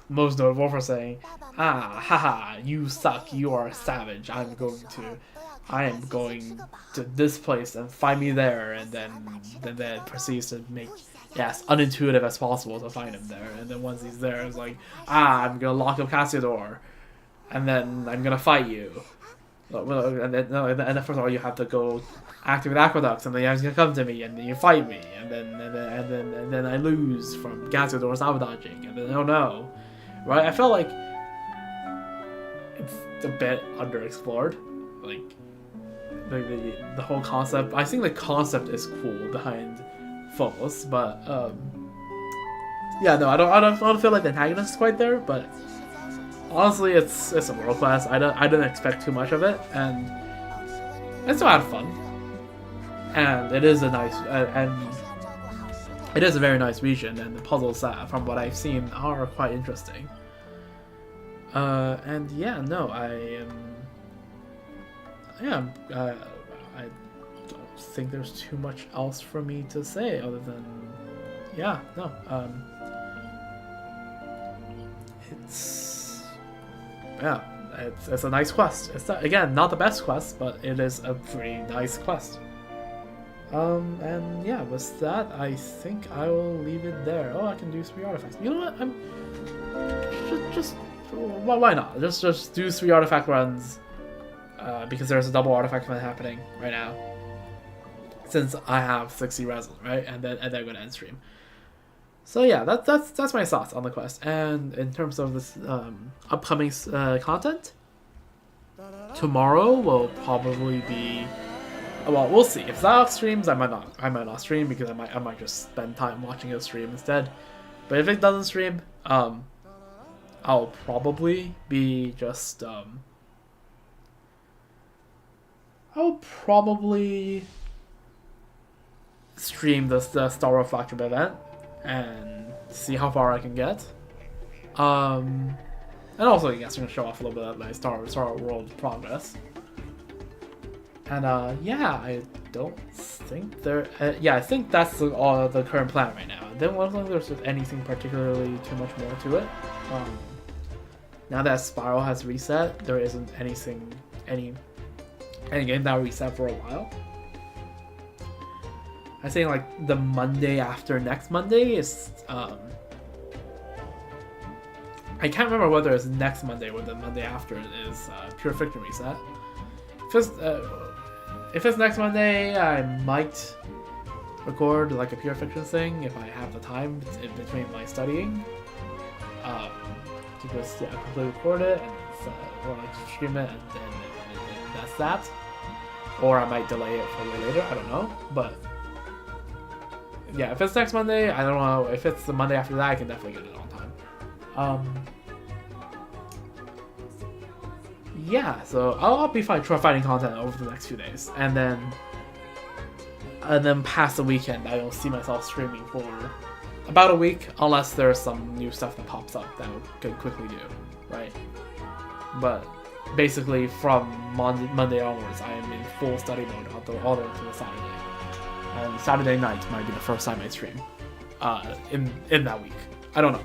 Most notable for saying, haha, you suck, you are a savage, I am going to this place and find me there, and then proceeds to make as unintuitive as possible to find him there, and then once he's there, it's like, I'm gonna lock up Cassiodor, and then I'm gonna fight you. And then first of all, you have to go activate aqueducts, and then you're gonna come to me, and then you fight me, and then I lose from Cassiodor sabotaging, and then oh no. Right, I felt like it's a bit underexplored. Like the whole concept. I think the concept is cool behind Phobos, but I don't feel like the antagonist is quite there. But honestly, it's a world class. I didn't expect too much of it, and it's still had fun. And it is a nice it is a very nice region, and the puzzles, from what I've seen, are quite interesting. And yeah, no, I don't think there's too much else for me to say other than, it's it's a nice quest. It's not, again, not the best quest, but it is a pretty nice quest. And yeah, with that, I think I will leave it there. Oh, I can do 3 artifacts. You know what? Why not? Just do 3 artifact runs, because there's a double artifact event happening right now. Since I have 60 resin, right, and then go to end stream. So yeah, that's my thoughts on the quest. And in terms of this upcoming content, tomorrow will probably be. Well, we'll see. If that streams, I might not stream because I might just spend time watching it stream instead. But if it doesn't stream, I'll probably be just I'll probably stream the Star Reflection event and see how far I can get. And also, I guess I'm gonna show off a little bit of my Star World progress. And yeah, I don't think there. Yeah, I think that's the current plan right now. I don't think there's anything particularly too much more to it. Now that Spiral has reset, there isn't any game that will reset for a while. I think like the Monday after next Monday is. I can't remember whether it's next Monday or the Monday after is Pure Fiction reset. If it's next Monday, I might record like a Pure Fiction thing if I have the time in between my studying. To just completely record it and or like stream it and that's that. Or I might delay it for later. I don't know, but yeah, if it's next Monday, I don't know. If it's the Monday after that, I can definitely get it on time. Yeah, so I'll be fighting content over the next few days, and then past the weekend, I will see myself streaming for about a week, unless there's some new stuff that pops up that we could quickly do, right? But basically, from Monday onwards, I am in full study mode all the way to the Saturday, and Saturday night might be the first time I stream in that week. I don't know,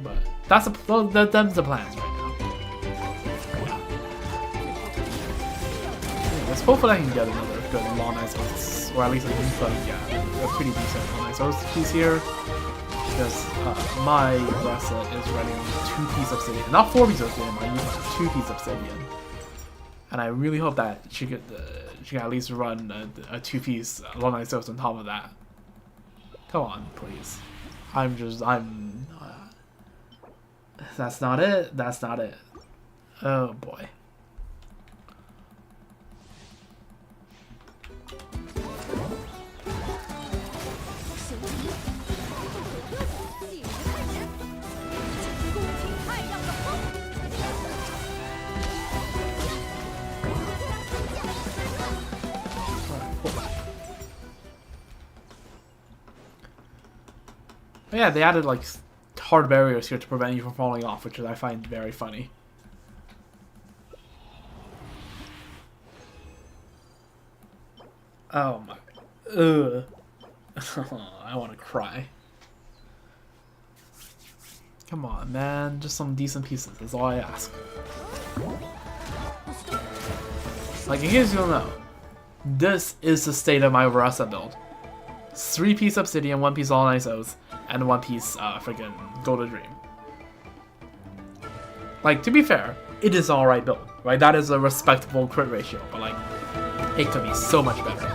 but that's the plans right now. Hopefully I can get another good long ice, or at least a pretty decent long ice piece here. Because my Ressa is running 2-piece obsidian, not 4-piece obsidian, but I use 2-piece obsidian. And I really hope that she can at least run a 2-piece long ice on top of that. Come on, please. That's not it. That's not it. Oh boy. Yeah, they added like hard barriers here to prevent you from falling off, which I find very funny. Oh my. Ugh. I want to cry. Come on, man. Just some decent pieces. That's all I ask. Like, in case you don't know, this is the state of my Ressa build. 3-piece obsidian, 1-piece all isos, and 1-piece freaking Golden Dream. Like, to be fair, it is an alright build, right? That is a respectable crit ratio, but like, it could be so much better.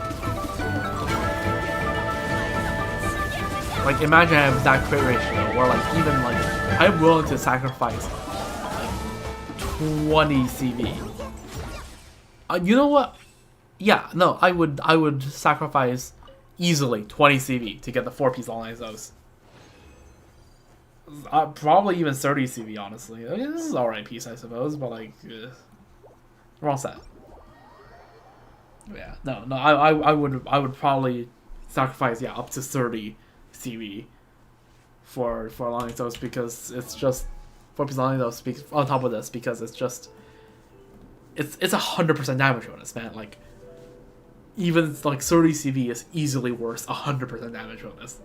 Like, imagine I have that crit ratio, or like, even like, I'm willing to sacrifice like 20 CV. You know what? Yeah, no, I would sacrifice easily 20 CV to get the 4-piece all isos. Probably even 30 CV, honestly. I mean, this is alright piece, I suppose, but like, we're all set. Yeah, no, I would probably sacrifice up to 30 CV for long isos because it's just 4-piece long isos on top of this because it's just it's 100% damage bonus, man. Like, even like 30 CV is easily worth 100% damage bonus.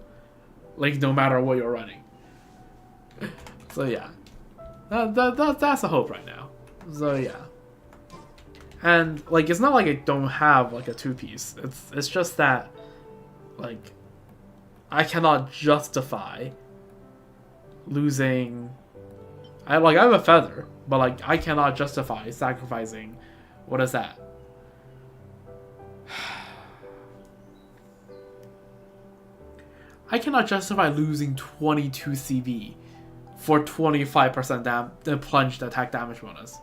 Like, no matter what you're running. So yeah, that's the hope right now. So yeah. And like it's not like I don't have like a 2-piece. It's just that like I cannot justify losing I have a feather, but like I cannot justify sacrificing what is that? I cannot justify losing 22 CV for 25% the plunged attack damage bonus.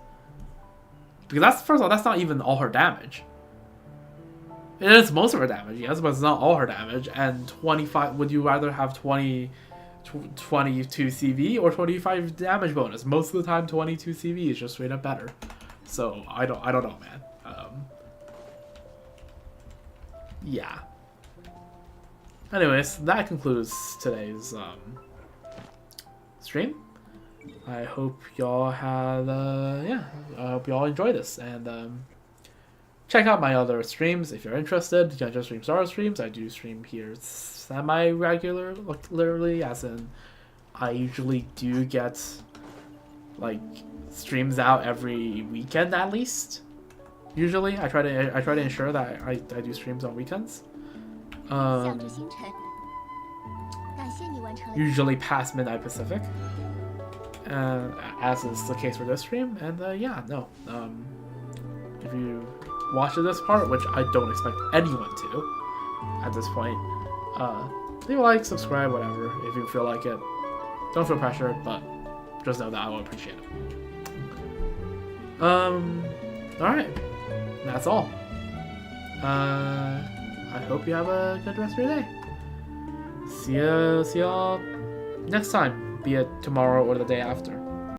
Because that's, first of all, that's not even all her damage. It is most of her damage, yes, but it's not all her damage. And 25, would you rather have 22 CV or 25 damage bonus? Most of the time, 22 CV is just straight up better. So I don't know, man. Yeah. Anyways, that concludes today's stream. I hope y'all had I hope y'all enjoyed this, and check out my other streams if you're interested. Genshin stream Star streams. I do stream here semi-regular, literally, as in I usually do get like streams out every weekend at least. Usually, I try to ensure that I do streams on weekends. 向着星辰，感谢你完成了。 Usually past midnight Pacific, as is the case for this stream. And if you watch this part, which I don't expect anyone to at this point, leave a like, subscribe, whatever, if you feel like it. Don't feel pressured, but just know that I will appreciate it. Alright, that's all. I hope you have a good rest of your day. See y'all next time, be it tomorrow or the day after.